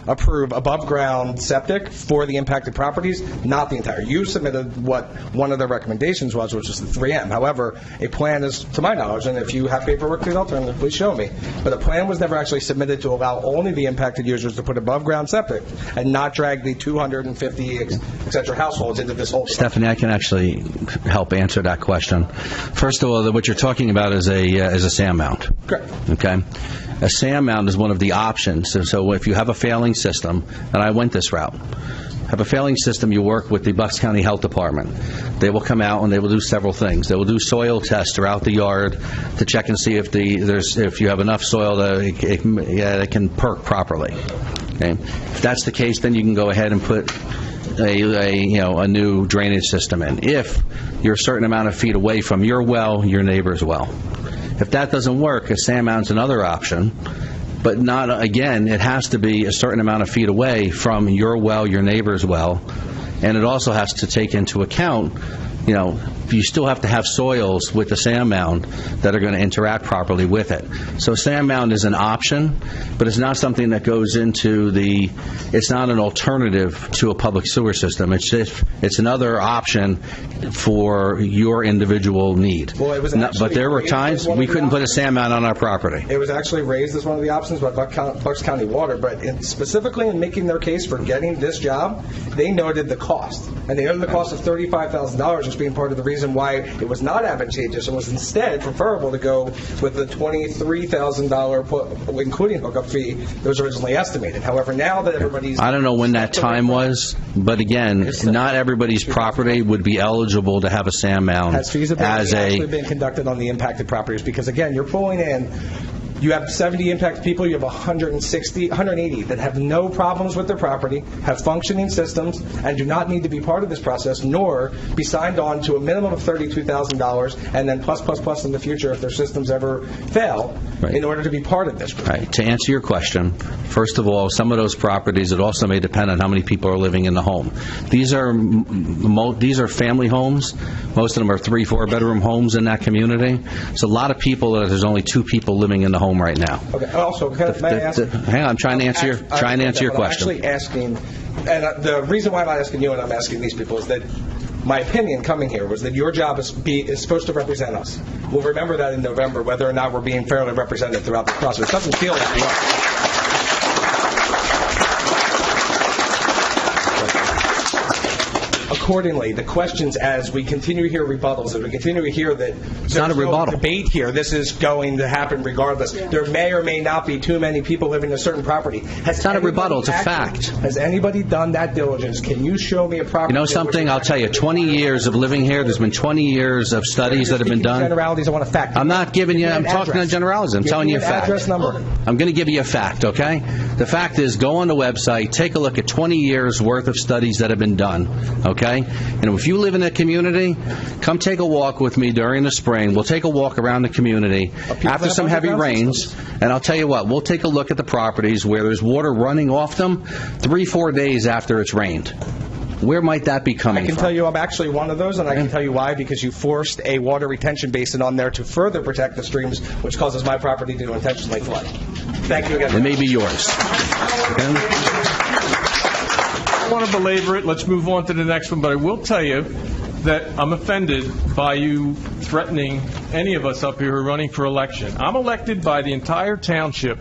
Speaker 21: approve above-ground septic for the impacted properties, not the entire. You submitted what one of the recommendations was, which is the 3M. However, a plan is, to my knowledge, and if you have paperwork to the alternative, please show me, but a plan was never actually submitted to allow only the impacted users to put above-ground septic and not drag the 250, et cetera, households into this whole.
Speaker 6: Stephanie, I can actually help answer that question. First of all, what you're talking about is a sand mound.
Speaker 21: Correct.
Speaker 6: Okay? A sand mound is one of the options. So if you have a failing system, and I went this route, have a failing system, you work with the Bucks County Health Department. They will come out and they will do several things. They will do soil tests throughout the yard to check and see if you have enough soil that it can perk properly. Okay? If that's the case, then you can go ahead and put a new drainage system in. If you're a certain amount of feet away from your well, your neighbor's well. If that doesn't work, a sand mound's another option. But not, again, it has to be a certain amount of feet away from your well, your neighbor's well, and it also has to take into account, you still have to have soils with the sand mound that are going to interact properly with it. So sand mound is an option, but it's not something that goes into it's not an alternative to a public sewer system. It's another option for your individual need.
Speaker 21: Well,
Speaker 6: but there were times we couldn't put a sand mound on our property.
Speaker 21: It was actually raised as one of the options by Bucks County Water, but specifically in making their case for getting this job, they noted the cost. And they noted the cost of $35,000 as being part of the reason why it was not advantageous and was instead preferable to go with the $23,000 including hookup fee that was originally estimated. However, now that everybody's...
Speaker 6: I don't know when that time was, but again, not everybody's property would be eligible to have a sand mound.
Speaker 21: Has feasibility actually been conducted on the impacted properties? Because again, you're pulling in... You have 70 impacted people, you have 180 that have no problems with their property, have functioning systems, and do not need to be part of this process, nor be signed on to a minimum of $32,000, and then plus in the future if their systems ever fail, in order to be part of this group.
Speaker 6: Right. To answer your question, first of all, some of those properties, it also may depend on how many people are living in the home. These are family homes. Most of them are 3-4 bedroom homes in that community. So a lot of people, there's only 2 people living in the home right now.
Speaker 21: Okay. Also, may I ask?
Speaker 6: Hang on, I'm trying to answer your question.
Speaker 21: I'm actually asking, and the reason why I'm not asking you and I'm asking these people is that my opinion coming here was that your job is supposed to represent us. We'll remember that in November, whether or not we're being fairly represented throughout the process. It doesn't feel like we are. Accordingly, the questions as we continue to hear rebuttals, as we continue to hear that there's no debate here, this is going to happen regardless. There may or may not be too many people living in a certain property. It's
Speaker 6: not a rebuttal, it's a fact.
Speaker 21: Has anybody done that diligence? Can you show me a property?
Speaker 6: You know something? I'll tell you, 20 years of living here, there's been 20 years of studies that have been done.
Speaker 21: Generalities, I want a fact.
Speaker 6: I'm not giving you, I'm talking in generalities. I'm telling you a fact.
Speaker 21: Address number.
Speaker 6: I'm going to give you a fact, okay? The fact is, go on the website, take a look at 20 years worth of studies that have been done, okay? And if you live in a community, come take a walk with me during the spring. We'll take a walk around the community after some heavy rains, and I'll tell you what, we'll take a look at the properties where there's water running off them 3-4 days after it's rained. Where might that be coming from?
Speaker 21: I can tell you I'm actually one of those, and I can tell you why, because you forced a water retention basin on there to further protect the streams, which causes my property to intentionally flood. Thank you again.
Speaker 6: It may be yours.
Speaker 8: I don't want to belabor it. Let's move on to the next one. But I will tell you that I'm offended by you threatening any of us up here who are running for election. I'm elected by the entire township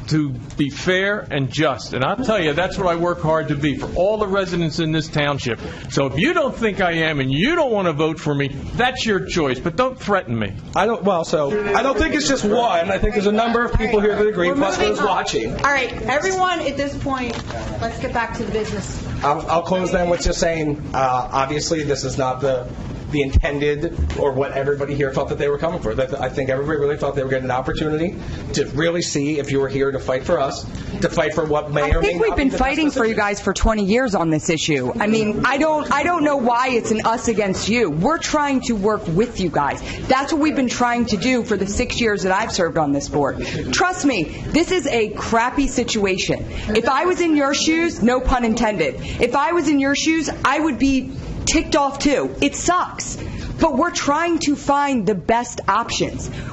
Speaker 8: to be fair and just. And I'll tell you, that's what I work hard to be for all the residents in this township. So if you don't think I am and you don't want to vote for me, that's your choice. But don't threaten me.
Speaker 21: I don't think it's just one. I think there's a number of people here that agree, plus those watching.
Speaker 7: All right, everyone at this point, let's get back to the business.
Speaker 21: I'll close then with just saying, obviously, this is not the intended or what everybody here thought that they were coming for. I think everybody really thought they were getting an opportunity to really see if you were here to fight for us, to fight for what may or may not be.
Speaker 16: I think we've been fighting for you guys for 20 years on this issue. I mean, I don't know why it's an us against you. We're trying to work with you guys. That's what we've been trying to do for the 6 years that I've served on this board. Trust me, this is a crappy situation. If I was in your shoes, no pun intended, if I was in your shoes, I would be ticked off too. It sucks. But we're trying to find the best options. I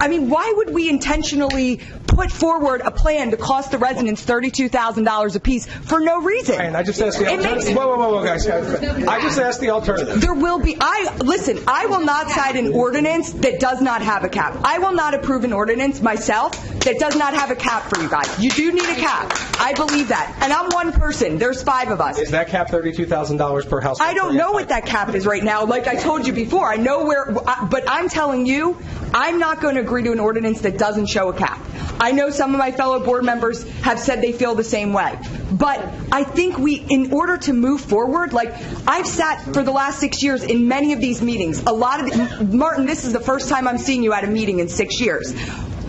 Speaker 16: mean, why would we intentionally put forward a plan to cost the residents $32,000 apiece for no reason.
Speaker 21: And I just asked the alternative. Whoa, guys. I just asked the alternative.
Speaker 16: There will be, listen, I will not cite an ordinance that does not have a cap. I will not approve an ordinance myself that does not have a cap for you guys. You do need a cap. I believe that. And I'm one person. There's 5 of us.
Speaker 21: Is that cap $32,000 per household?
Speaker 16: I don't know what that cap is right now. Like I told you before, I know where, but I'm telling you, I'm not going to agree to an ordinance that doesn't show a cap. I know some of my fellow board members have said they feel the same way. But I think in order to move forward, like I've sat for the last 6 years in many of these meetings. Martin, this is the first time I'm seeing you at a meeting in 6 years.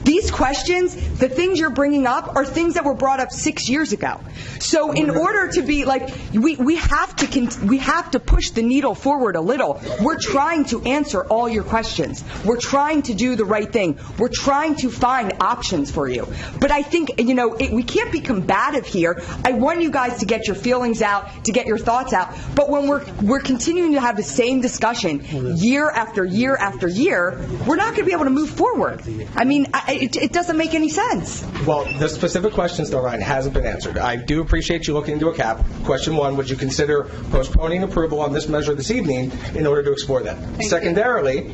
Speaker 16: These questions, the things you're bringing up, are things that were brought up 6 years ago. So in order to be like, we have to push the needle forward a little. We're trying to answer all your questions. We're trying to do the right thing. We're trying to find options for you. But I think, we can't be combative here. I want you guys to get your feelings out, to get your thoughts out. But when we're continuing to have the same discussion year after year after year, we're not going to be able to move forward. I mean, it doesn't make any sense.
Speaker 21: Well, the specific questions, though, Ryan, hasn't been answered. I do appreciate you looking into a cap. Question 1, would you consider postponing approval on this measure this evening in order to explore that? Secondarily,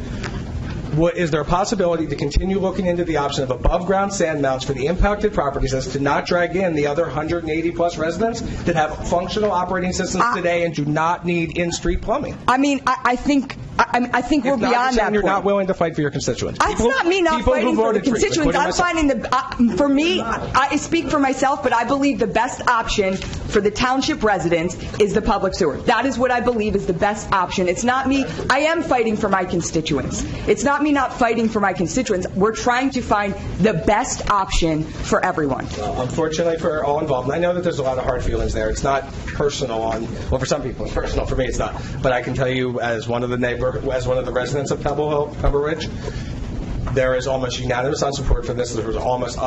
Speaker 21: is there a possibility to continue looking into the option of above-ground sand mounts for the impacted properties as to not drag in the other 180-plus residents that have functional operating systems today and do not need in-street plumbing?
Speaker 16: I mean, I think we're beyond that point.
Speaker 21: You're not willing to fight for your constituents.
Speaker 16: It's not me not fighting for the constituents. I'm finding for me, I speak for myself, but I believe the best option for the township residents is the public sewer. That is what I believe is the best option. It's not me. I am fighting for my constituents. It's not me not fighting for my constituents. We're trying to find the best option for everyone.
Speaker 21: Well, unfortunately for all involved, and I know that there's a lot of hard feelings there. It's not personal for some people it's personal. For me, it's not. But I can tell you, as one of the residents of Pebble Ridge, there is almost unanimous support for this. There was almost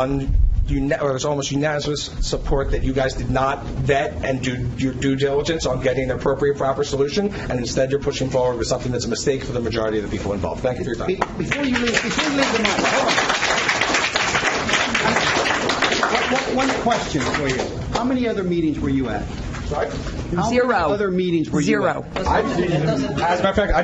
Speaker 21: unanimous support that you guys did not vet and do your due diligence on getting an appropriate, proper solution, and instead you're pushing forward with something that's a mistake for the majority of the people involved. Thank you for your time.
Speaker 19: Before you leave the mic, one question for you. How many other meetings were you at?
Speaker 21: Sorry?
Speaker 19: How
Speaker 16: Zero.
Speaker 19: many other meetings were you at?
Speaker 21: As a matter of fact, I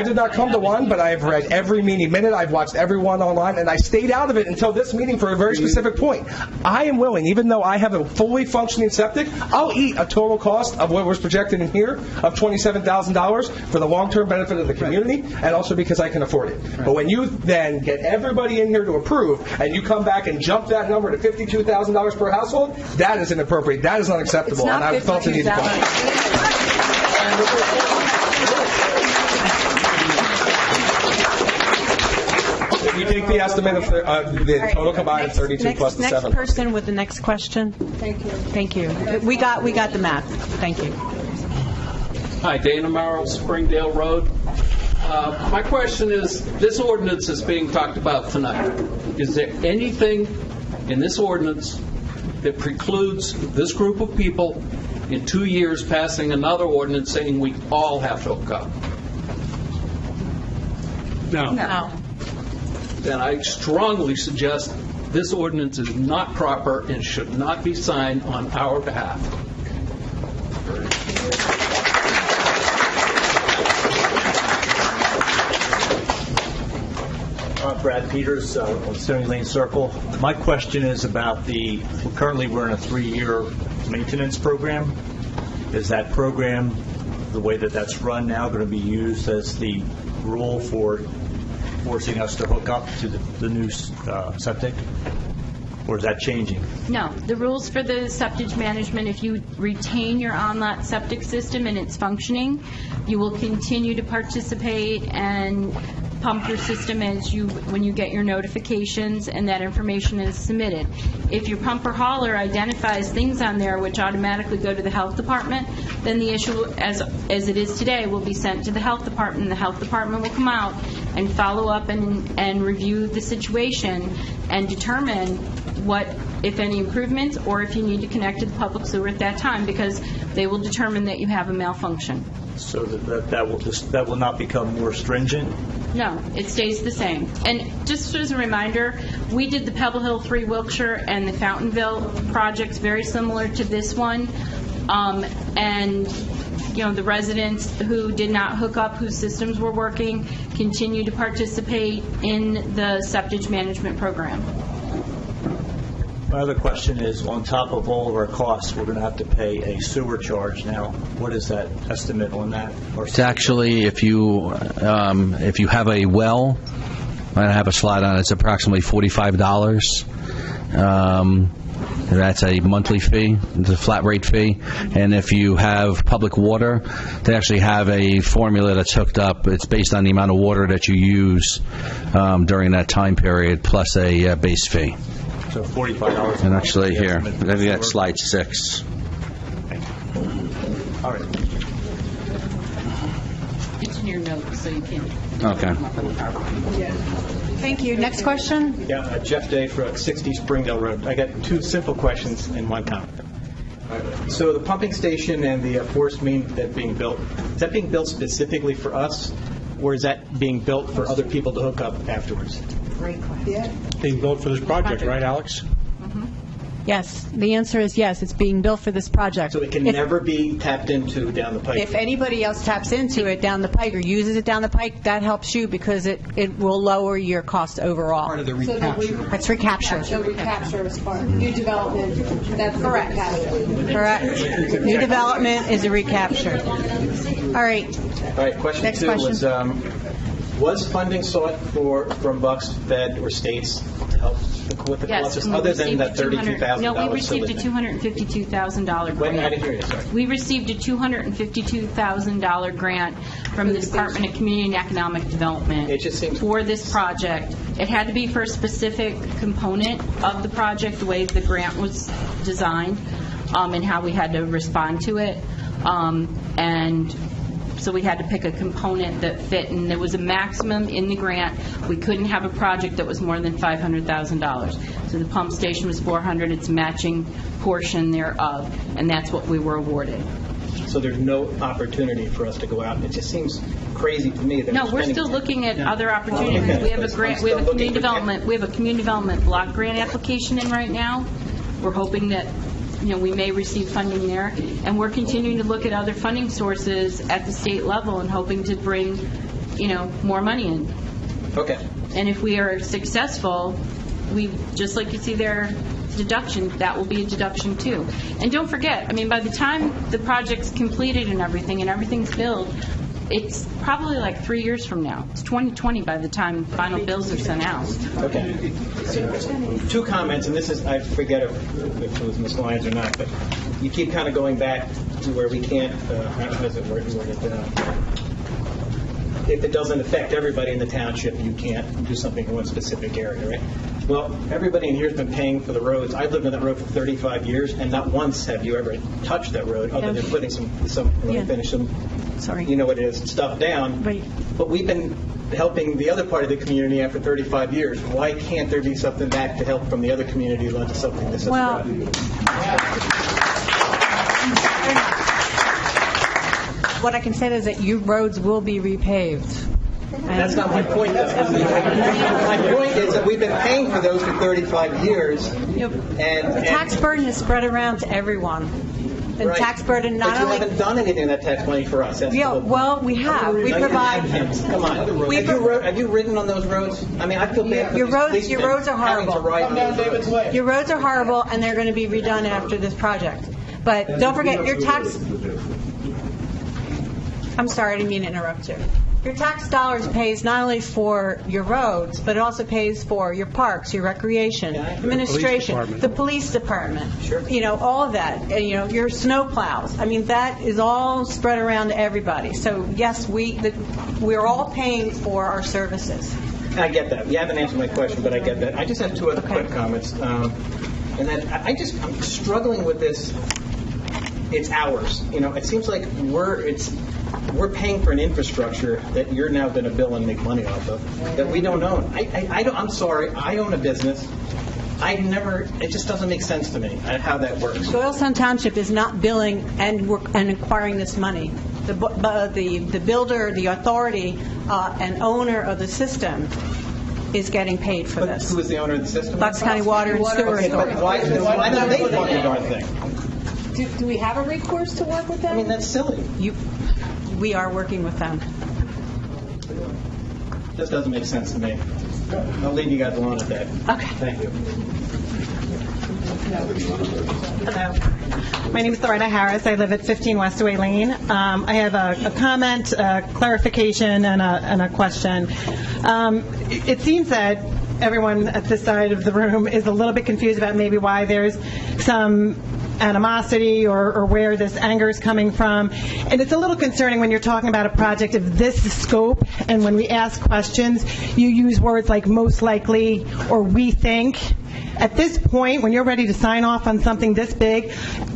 Speaker 21: did not come to one, but I have read every meeting minute. I've watched every one online, and I stayed out of it until this meeting for a very specific point. I am willing, even though I have a fully functioning septic, I'll eat a total cost of what was projected in here of $27,000 for the long-term benefit of the community, and also because I can afford it. But when you then get everybody in here to approve, and you come back and jump that number to $52,000 per household, that is inappropriate. That is unacceptable.
Speaker 16: It's not
Speaker 21: and I felt the need to come. If you take the estimate of the total combined of 32 plus the 7.
Speaker 1: Next person with the next question. Thank you. We got the math. Thank you.
Speaker 3: Hi, Dana Merrill, Springdale Road. My question is, this ordinance is being talked about tonight. Is there anything in this ordinance that precludes this group of people in 2 years passing another ordinance saying we all have to hook up?
Speaker 14: No.
Speaker 3: Then I strongly suggest this ordinance is not proper and should not be signed on our behalf.
Speaker 22: Brad Peters on Stony Lane Circle. My question is about currently we're in a 3-year maintenance program. Is that program, the way that that's run now, going to be used as the rule for forcing us to hook up to the new septic? Or is that changing?
Speaker 10: No. The rules for the septic management, if you retain your on-lot septic system and it's functioning, you will continue to participate and pump your system when you get your notifications and that information is submitted. If your pumper hauler identifies things on there which automatically go to the health department, then the issue, as it is today, will be sent to the health department, and the health department will come out and follow up and review the situation and determine what, if any, improvements, or if you need to connect to the public sewer at that time, because they will determine that you have a malfunction.
Speaker 22: So that will not become more stringent
Speaker 10: No, it stays the same. And just as a reminder, we did the Pebble Hill 3 Wilkshire and the Fountainville projects very similar to this one. And, the residents who did not hook up, whose systems were working, continue to participate in the septic management program.
Speaker 22: My other question is, on top of all of our costs, we're going to have to pay a sewer charge now. What is that estimate on that?
Speaker 6: It's actually, if you have a well, I have a slide on it, it's approximately $45. That's a monthly fee. It's a flat rate fee. And if you have public water, they actually have a formula that's hooked up. It's based on the amount of water that you use during that time period, plus a base fee.
Speaker 22: So $45.
Speaker 6: And actually here, I think that's slide 6.
Speaker 22: All right.
Speaker 10: It's in your notes, so you can.
Speaker 6: Okay.
Speaker 1: Thank you. Next question?
Speaker 2: Yeah, Jeff Day for 60 Springdale Road. I got 2 simple questions and 1 comment. So the pumping station and the force main that's being built, is that being built specifically for us, or is that being built for other people to hook up afterwards?
Speaker 1: Great question.
Speaker 14: Being built for this project, right, Alex?
Speaker 1: Yes. The answer is yes. It's being built for this project.
Speaker 2: So it can never be tapped into down the pipe?
Speaker 1: If anybody else taps into it down the pike or uses it down the pike, that helps you because it will lower your cost overall.
Speaker 19: Part of the recapture.
Speaker 1: It's recapture.
Speaker 18: So recapture is part of new development. That's correct.
Speaker 1: Correct. New development is a recapture. All right.
Speaker 2: All right, question
Speaker 1: Next
Speaker 2: 2
Speaker 1: question.
Speaker 2: was funding sought from Bucks, Fed, or states to help with the costs, other than that $32,000?
Speaker 10: No, we received a $252,000 grant.
Speaker 2: Wait, I didn't hear you, sorry.
Speaker 10: We received a $252,000 grant from the Department of Community and Economic Development for this project. It had to be for a specific component of the project, the way the grant was designed, and how we had to respond to it. And so we had to pick a component that fit, and there was a maximum in the grant. We couldn't have a project that was more than $500,000. So the pump station was $400,000, its matching portion thereof, and that's what we were awarded.
Speaker 2: So there's no opportunity for us to go out. It just seems crazy to me that
Speaker 10: No, we're still looking at other opportunities.
Speaker 2: Okay.
Speaker 10: We have a grant, we have a community development block grant application in right now. We're hoping that we may receive funding there, and we're continuing to look at other funding sources at the state level and hoping to bring, more money in.
Speaker 2: Okay.
Speaker 10: And if we are successful, we, just like you see there, deduction, that will be a deduction too. And don't forget, by the time the project's completed and everything's billed, it's probably like 3 years from now. It's 2020 by the time final bills are sent out.
Speaker 2: Okay. 2 comments, and this is, I forget if it was Ms. Lyons or not, but you keep kind of going back to where we can't, how does it work? If it doesn't affect everybody in the township, you can't do something in one specific area, right? Well, everybody in here has been paying for the roads. I've lived on that road for 35 years, and not once have you ever touched that road, other than putting some finish some, you know what it is, stuff down.
Speaker 1: Right.
Speaker 2: But we've been helping the other part of the community after 35 years. Why can't there be something back to help from the other community led to something that's
Speaker 1: Well, what I can say is that your roads will be repaved.
Speaker 2: That's not my point, though. My point is that we've been paying for those for 35 years. And
Speaker 1: the tax burden is spread around to everyone. And
Speaker 2: right.
Speaker 1: tax burden not
Speaker 2: but you
Speaker 1: only...
Speaker 2: haven't done anything with that tax money for us. That's
Speaker 1: well, we have. We provide...
Speaker 2: Come on. Have you ridden on those roads? I feel bad for
Speaker 1: your roads are horrible.
Speaker 2: Your
Speaker 1: roads are horrible, and they're going to be redone after this project. But don't forget, your tax... I'm sorry, I didn't mean to interrupt you. Your tax dollars pays not only for your roads, but it also pays for your parks, your recreation, administration, the police department, all of that, your snow plows. That is all spread around to everybody. So, yes, we're all paying for our services.
Speaker 2: I get that. You haven't answered my question, but I get that. I just have 2 other quick comments. And then I'm struggling with this. It's ours. It seems like we're paying for an infrastructure that you're now going to bill and make money off of that we don't own. I'm sorry. I own a business. It just doesn't make sense to me how that works.
Speaker 1: Doylestown Township is not billing and acquiring this money. The builder, the authority an owner of the system is getting paid for
Speaker 2: But
Speaker 1: this.
Speaker 2: who is the owner of the system?
Speaker 1: Bucks County Water and Sewer
Speaker 2: Okay, but
Speaker 1: Authority.
Speaker 2: why don't they fund the darn thing?
Speaker 18: Do we have a recourse to work with them?
Speaker 2: I mean, that's silly.
Speaker 1: We are working with them.
Speaker 2: This doesn't make sense to me. I'll leave you guys alone at that.
Speaker 1: Okay.
Speaker 2: Thank you.
Speaker 4: Hello. My name is Loretta Harris. I live at 15 Westaway Lane. I have a comment, a clarification, and a question. It seems that everyone at this side of the room is a little bit confused about maybe why there's some animosity or where this anger is coming from. And it's a little concerning when you're talking about a project of this scope, and when we ask questions, you use words like most likely or we think. At this point, when you're ready to sign off on something this big,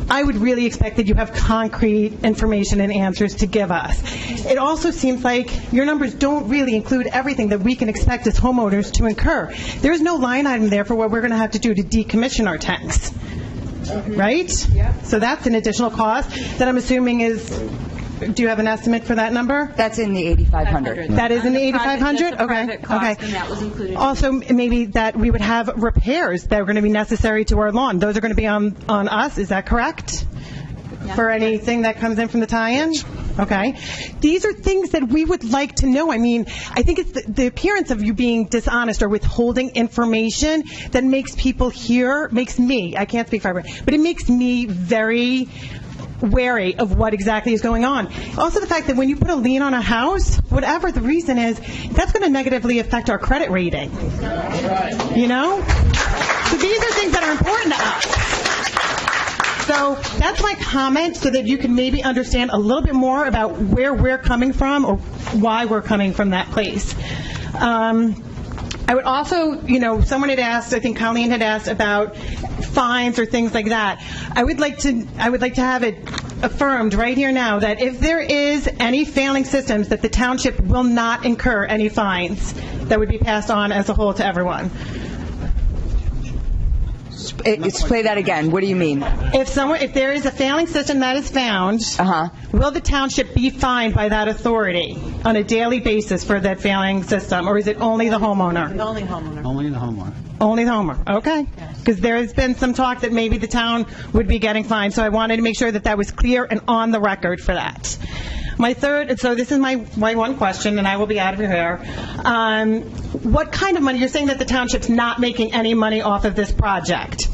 Speaker 4: I would really expect that you have concrete information and answers to give us. It also seems like your numbers don't really include everything that we can expect as homeowners to incur. There's no line item there for what we're going to have to do to decommission our tanks. Right? Yeah. So that's an additional cost that I'm assuming is, do you have an estimate for that number?
Speaker 16: That's in the 8,500.
Speaker 4: That is in the 8,500? Okay.
Speaker 10: Cost, and that was included.
Speaker 4: Also, maybe that we would have repairs that are going to be necessary to our lawn. Those are going to be on us, is that correct? Yeah. For anything that comes in from the tie-in? Okay. These are things that we would like to know. I mean, I think it's the appearance of you being dishonest or withholding information that makes people makes me, I can't speak for everyone, but it makes me very wary of what exactly is going on. Also the fact that when you put a lien on a house, whatever the reason is, that's going to negatively affect our credit rating. You know? So these are things that are important to us. So that's my comment so that you can maybe understand a little bit more about where we're coming from or why we're coming from that place. I would also, someone had asked, I think Colleen had asked about fines or things like that. I would like to have it affirmed right here now that if there is any failing systems, that the township will not incur any fines that would be passed on as a whole to everyone.
Speaker 16: Play that again. What do you mean?
Speaker 4: If there is a failing system that is found, will the township be fined by that authority on a daily basis for that failing system, or is it only the homeowner?
Speaker 1: Only homeowner.
Speaker 19: Only the homeowner.
Speaker 4: Only the homeowner. Okay. Because there has been some talk that maybe the town would be getting fined, so I wanted to make sure that was clear and on the record for that. So this is my one question, and I will be out of your hair. What kind of money? You're saying that the township's not making any money off of this project.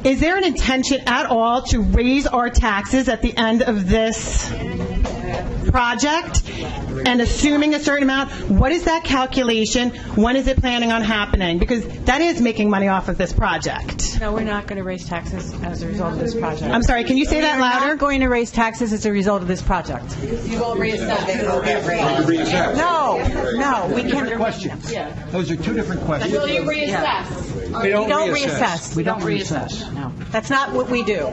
Speaker 4: Is there an intention at all to raise our taxes at the end of this project? And assuming a certain amount, what is that calculation? When is it planning on happening? Because that is making money off of this project.
Speaker 1: No, we're not going to raise taxes as a result of this project.
Speaker 4: I'm sorry, can you say that louder?
Speaker 1: We're not going to raise taxes as a result of this project.
Speaker 18: You won't reassess.
Speaker 1: No, we can't.
Speaker 19: Questions. Yeah. Those are two different questions.
Speaker 18: Will you reassess?
Speaker 1: We don't reassess.
Speaker 19: We don't reassess.
Speaker 1: No. That's not what we do.
Speaker 18: I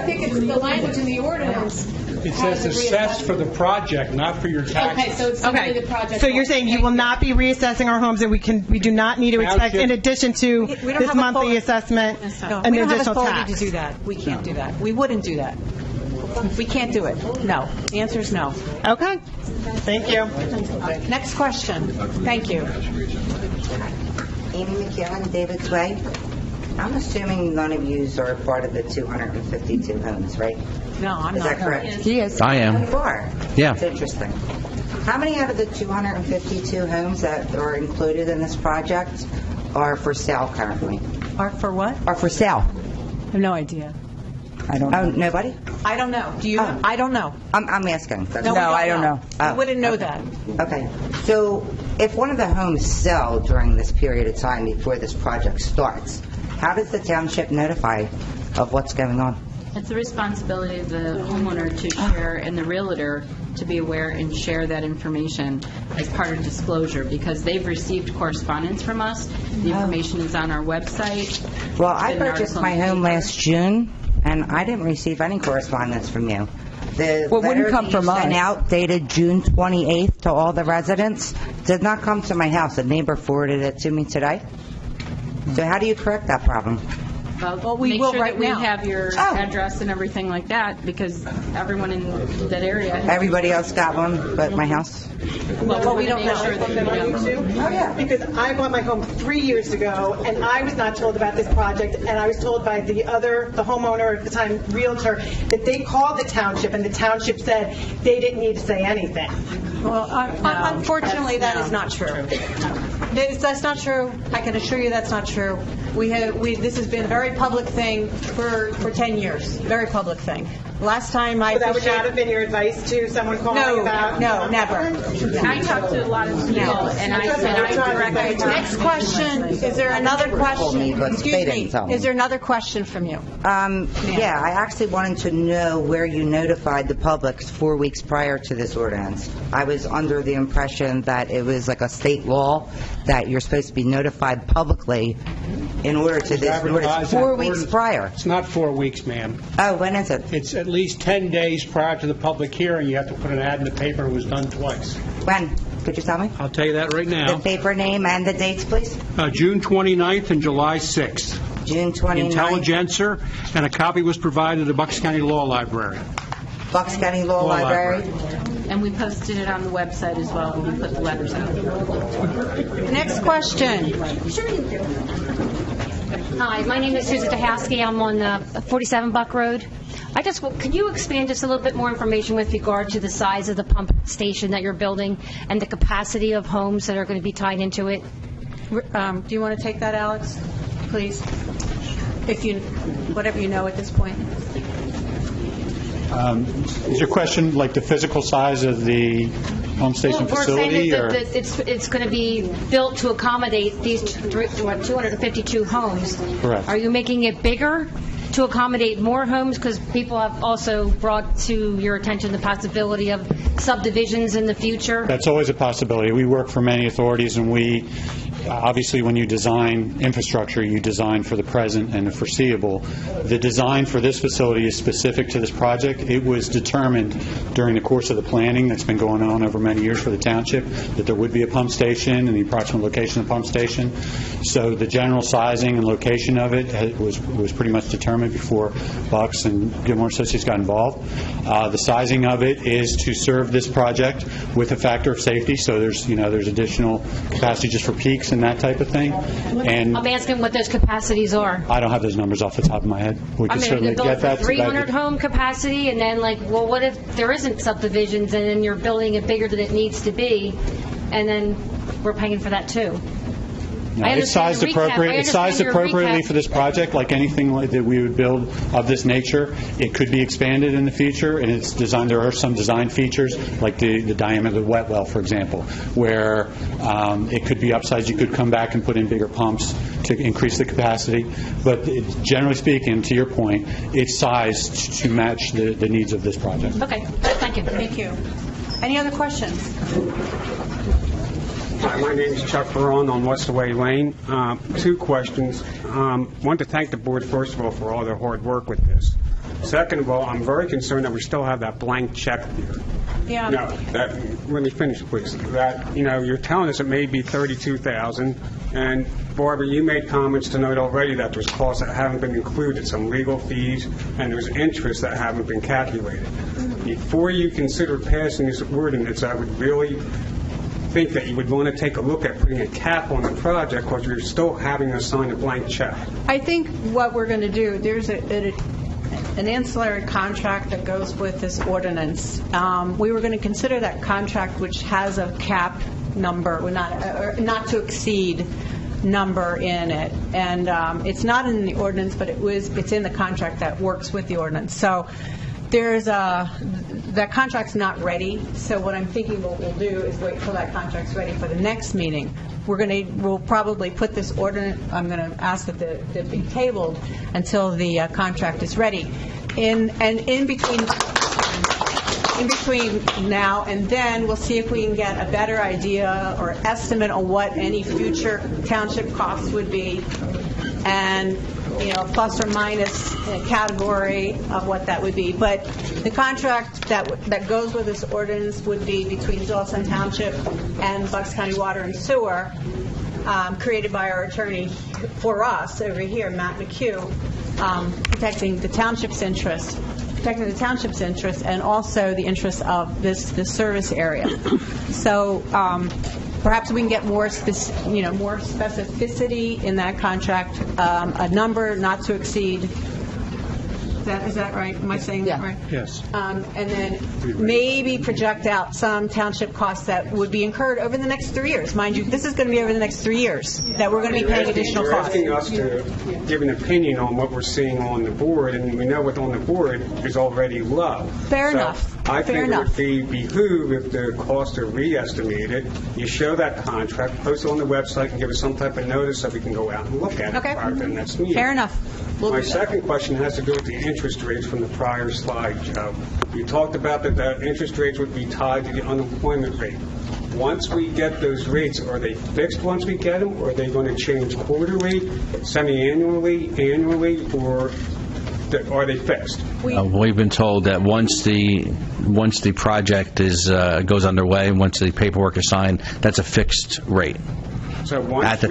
Speaker 18: think it's the language in the ordinance.
Speaker 14: It says assess for the project, not for your taxes.
Speaker 18: Okay, so it's simply the project.
Speaker 4: So you're saying you will not be reassessing our homes, and we do not need to expect, in addition to this monthly assessment, an additional tax?
Speaker 1: We don't have authority to do that. We can't do that. We wouldn't do that. We can't do it. No. The answer is no.
Speaker 4: Okay. Thank you.
Speaker 1: Next question. Thank you.
Speaker 13: Amy McKeown, David's Way. I'm assuming none of you are part of the 252 homes, right?
Speaker 1: No, I'm not.
Speaker 13: Is that correct?
Speaker 16: He is.
Speaker 6: I am.
Speaker 13: You are?
Speaker 6: Yeah.
Speaker 13: That's interesting. How many out of the 252 homes that are included in this project are for sale currently?
Speaker 1: Are for what?
Speaker 13: Are for sale.
Speaker 1: I have no idea.
Speaker 13: I don't know. Oh, nobody?
Speaker 1: I don't know. Do you know? I don't know.
Speaker 13: I'm asking.
Speaker 1: No, I don't know.
Speaker 13: Oh,
Speaker 1: we wouldn't know that.
Speaker 13: Okay. So if one of the homes sell during this period of time before this project starts, how does the township notify of what's going on?
Speaker 10: It's the responsibility of the homeowner to share and the realtor to be aware and share that information as part of disclosure, because they've received correspondence from us. The information is on our website.
Speaker 13: Well, I purchased my home last June, and I didn't receive any correspondence from you. The letter that you sent out dated June 28th to all the residents did not come to my house. A neighbor forwarded it to me today. So how do you correct that problem?
Speaker 1: Well, we
Speaker 10: make
Speaker 1: will
Speaker 10: sure
Speaker 1: right
Speaker 10: that we
Speaker 1: now.
Speaker 10: have your
Speaker 13: Oh.
Speaker 10: address and everything like that, because everyone in that area.
Speaker 13: Everybody else got one but my house?
Speaker 10: Well, we don't know. Sure that
Speaker 7: Oh, yeah. Because I bought my home 3 years ago, and I was not told about this project, and I was told by the homeowner at the time, realtor, that they called the township, and the township said they didn't need to say anything.
Speaker 1: Well, unfortunately, that is not true. That's not true. I can assure you that's not true. This has been a very public thing for 10 years. Very public thing. Last time I...
Speaker 7: So that would not have been your advice to someone calling about...
Speaker 1: No, never.
Speaker 10: I talked to a lot of people, and I directly...
Speaker 1: Next question. Is there another question? Excuse me. Is there another question from you?
Speaker 13: Yeah, I actually wanted to know where you notified the public 4 weeks prior to this ordinance. I was under the impression that it was like a state law that you're supposed to be notified publicly in order to this ordinance. 4 weeks prior.
Speaker 14: It's not 4 weeks, ma'am.
Speaker 13: Oh, when is it?
Speaker 14: It's at least 10 days prior to the public hearing. You have to put an ad in the paper. It was done twice.
Speaker 13: When? Could you tell me?
Speaker 14: I'll tell you that right now.
Speaker 13: The paper name and the dates, please.
Speaker 14: June 29th and July 6th.
Speaker 13: June 29th.
Speaker 14: Intelligencer, and a copy was provided to the Bucks County Law Library.
Speaker 13: Bucks County Law Library.
Speaker 10: And we posted it on the website as well, and we put the letters out.
Speaker 1: Next question.
Speaker 15: Hi, my name is Susan Tahowski. I'm on 47 Buck Road. Could you expand just a little bit more information with regard to the size of the pump station that you're building and the capacity of homes that are going to be tied into it?
Speaker 1: Do you want to take that, Alex? Please. Whatever you know at this point.
Speaker 12: Is your question like the physical size of the home station facility?
Speaker 15: We're saying that it's going to be built to accommodate these 252 homes.
Speaker 12: Correct.
Speaker 15: Are you making it bigger to accommodate more homes? Because people have also brought to your attention the possibility of subdivisions in the future.
Speaker 12: That's always a possibility. We work for many authorities, and we obviously, when you design infrastructure, you design for the present and the foreseeable. The design for this facility is specific to this project. It was determined during the course of the planning that's been going on over many years for the township that there would be a pump station and the approximate location of the pump station. So the general sizing and location of it was pretty much determined before Bucks and Gilmore Associates got involved. The sizing of it is to serve this project with a factor of safety. So there's additional capacity just for peaks and that type of thing. And
Speaker 15: I'm asking what those capacities are.
Speaker 12: I don't have those numbers off the top of my head. We can certainly get that.
Speaker 15: 300 home capacity, and then what if there isn't subdivisions and then you're building it bigger than it needs to be, and then we're paying for that too?
Speaker 12: No, it's sized appropriately for this project, like anything that we would build of this nature. It could be expanded in the future, and it's designed. There are some design features, like the diameter of the wet well, for example, where it could be upsized. You could come back and put in bigger pumps to increase the capacity. But generally speaking, to your point, it's sized to match the needs of this project.
Speaker 15: Okay, thank you.
Speaker 1: Thank you. Any other questions?
Speaker 17: Hi, my name is Chuck Barone on Westaway Lane. 2 questions. Want to thank the board, first of all, for all their hard work with this. Second of all, I'm very concerned that we still have that blank check here.
Speaker 1: Yeah.
Speaker 17: No, let me finish, please. That, you're telling us it may be $32,000, and Barbara, you made comments tonight already that there's costs that haven't been included, some legal fees, and there's interest that haven't been calculated. Before you consider passing this ordinance, I would really think that you would want to take a look at putting a cap on the project, because you're still having to sign a blank check.
Speaker 1: I think what we're going to do, there's an ancillary contract that goes with this ordinance. We were going to consider that contract, which has a cap number, not to exceed number in it, and it's not in the ordinance, but it's in the contract that works with the ordinance. So that contract's not ready. So what I'm thinking what we'll do is wait till that contract's ready for the next meeting. We'll probably put this ordinance. I'm going to ask that it be tabled until the contract is ready. In between now and then, we'll see if we can get a better idea or estimate on what any future township costs would be, and plus or minus category of what that would be. But the contract that goes with this ordinance would be between Doylestown Township and Bucks County Water and Sewer. created by our attorney for us over here, Matt McHugh, protecting the township's interest, and also the interests of this service area. So perhaps we can get more specificity in that contract, a number not to exceed. Is that right? Am I saying that right?
Speaker 14: Yes.
Speaker 1: And then maybe project out some township costs that would be incurred over the next 3 years. Mind you, this is going to be over the next 3 years that we're going to be paying additional costs.
Speaker 17: You're asking us to give an opinion on what we're seeing on the board, and we know what on the board is already low.
Speaker 1: Fair enough.
Speaker 17: I think it would behoove if the costs are re-estimated, you show that contract, post it on the website, and give us some type of notice so we can go out and look at it prior to the next meeting.
Speaker 1: Fair enough.
Speaker 17: My second question has to do with the interest rates from the prior slide, Joe. You talked about that the interest rates would be tied to the unemployment rate. Once we get those rates, are they fixed once we get them, or are they going to change quarterly, semi-annually, annually, or are they fixed?
Speaker 6: We've been told that once the project goes underway, once the paperwork is signed, that's a fixed rate.
Speaker 17: So once
Speaker 6: at the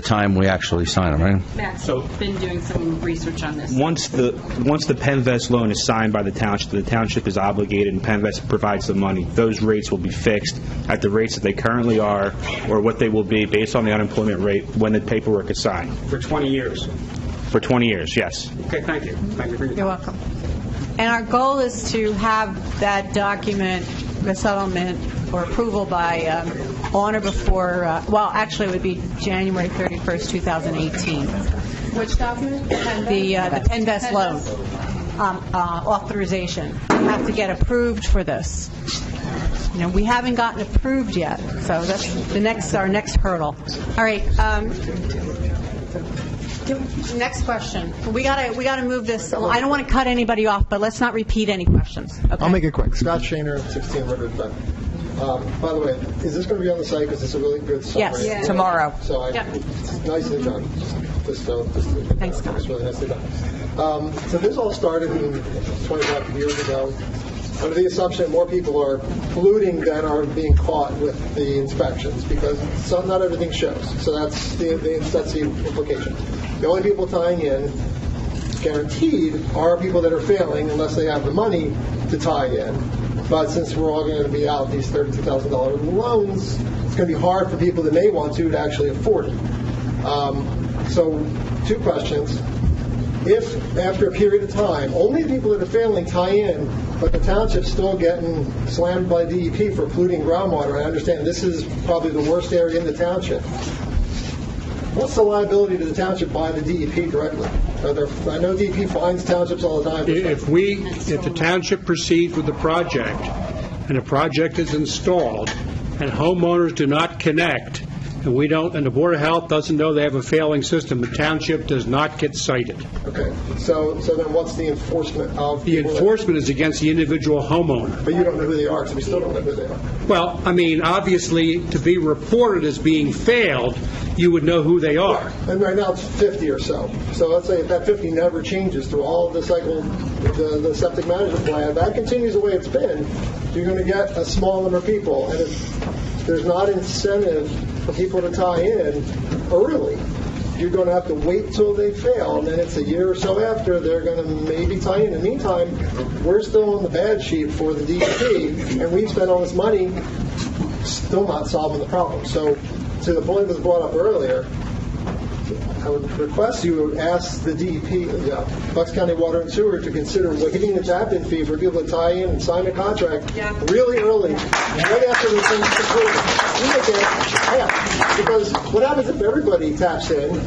Speaker 6: time we actually sign them, right?
Speaker 10: Matt's been doing some research on this.
Speaker 9: Once the PennVest loan is signed by the township is obligated, and PennVest provides the money. Those rates will be fixed at the rates that they currently are, or what they will be based on the unemployment rate when the paperwork is signed.
Speaker 17: For 20 years.
Speaker 9: For 20 years, yes.
Speaker 17: Okay, thank you. Thank you for your
Speaker 1: You're welcome. And our goal is to have that document, the settlement, or approval by on or before, actually it would be January 31st, 2018.
Speaker 18: Which document?
Speaker 1: The PennVest loan authorization. We have to get approved for this. We haven't gotten approved yet, so that's our next hurdle. All right. Next question. We gotta move this. I don't want to cut anybody off, but let's not repeat any questions. Okay.
Speaker 11: I'll make it quick. Scott Shaner, 16 River Drive. By the way, is this going to be on the site? Because it's a really good summary.
Speaker 16: Yes, tomorrow.
Speaker 11: So it's nicely done.
Speaker 1: Thanks, Scott.
Speaker 11: It's really nicely done. So this all started 25 years ago, under the assumption that more people are polluting than are being caught with the inspections, because not everything shows. So that's the implication. The only people tying in, guaranteed, are people that are failing unless they have the money to tie in. But since we're all going to be out these $32,000 loans, it's going to be hard for people that may want to actually afford it. So, two questions. If, after a period of time, only the people that are failing tie in, but the township's still getting slammed by DEP for polluting groundwater, I understand this is probably the worst area in the township. What's the liability to the township by the DEP directly? I know DEP fines townships all the time.
Speaker 14: If the township proceeds with the project, and the project is installed, and homeowners do not connect, and the Board of Health doesn't know they have a failing system, the township does not get cited.
Speaker 11: Okay. So then what's the enforcement of...
Speaker 14: The enforcement is against the individual homeowner.
Speaker 11: But you don't know who they are, so we still don't know who they are.
Speaker 14: Well, obviously, to be reported as being failed, you would know who they are.
Speaker 11: And right now it's 50 or so. So let's say if that 50 never changes through all of the cycle, the septic management plan, that continues the way it's been, you're going to get a small number of people. And if there's not incentive for people to tie in early, you're going to have to wait till they fail, and then it's a year or so after they're going to maybe tie in. In the meantime, we're still on the bad sheet for the DEP, and we've spent all this money still not solving the problem. So to the point that was brought up earlier, I would request you ask the DEP, Bucks County Water and Sewer, to consider waiving the tap-in fee for people to tie in and sign a contract really early, right after the thing's completed. Because what happens if everybody taps in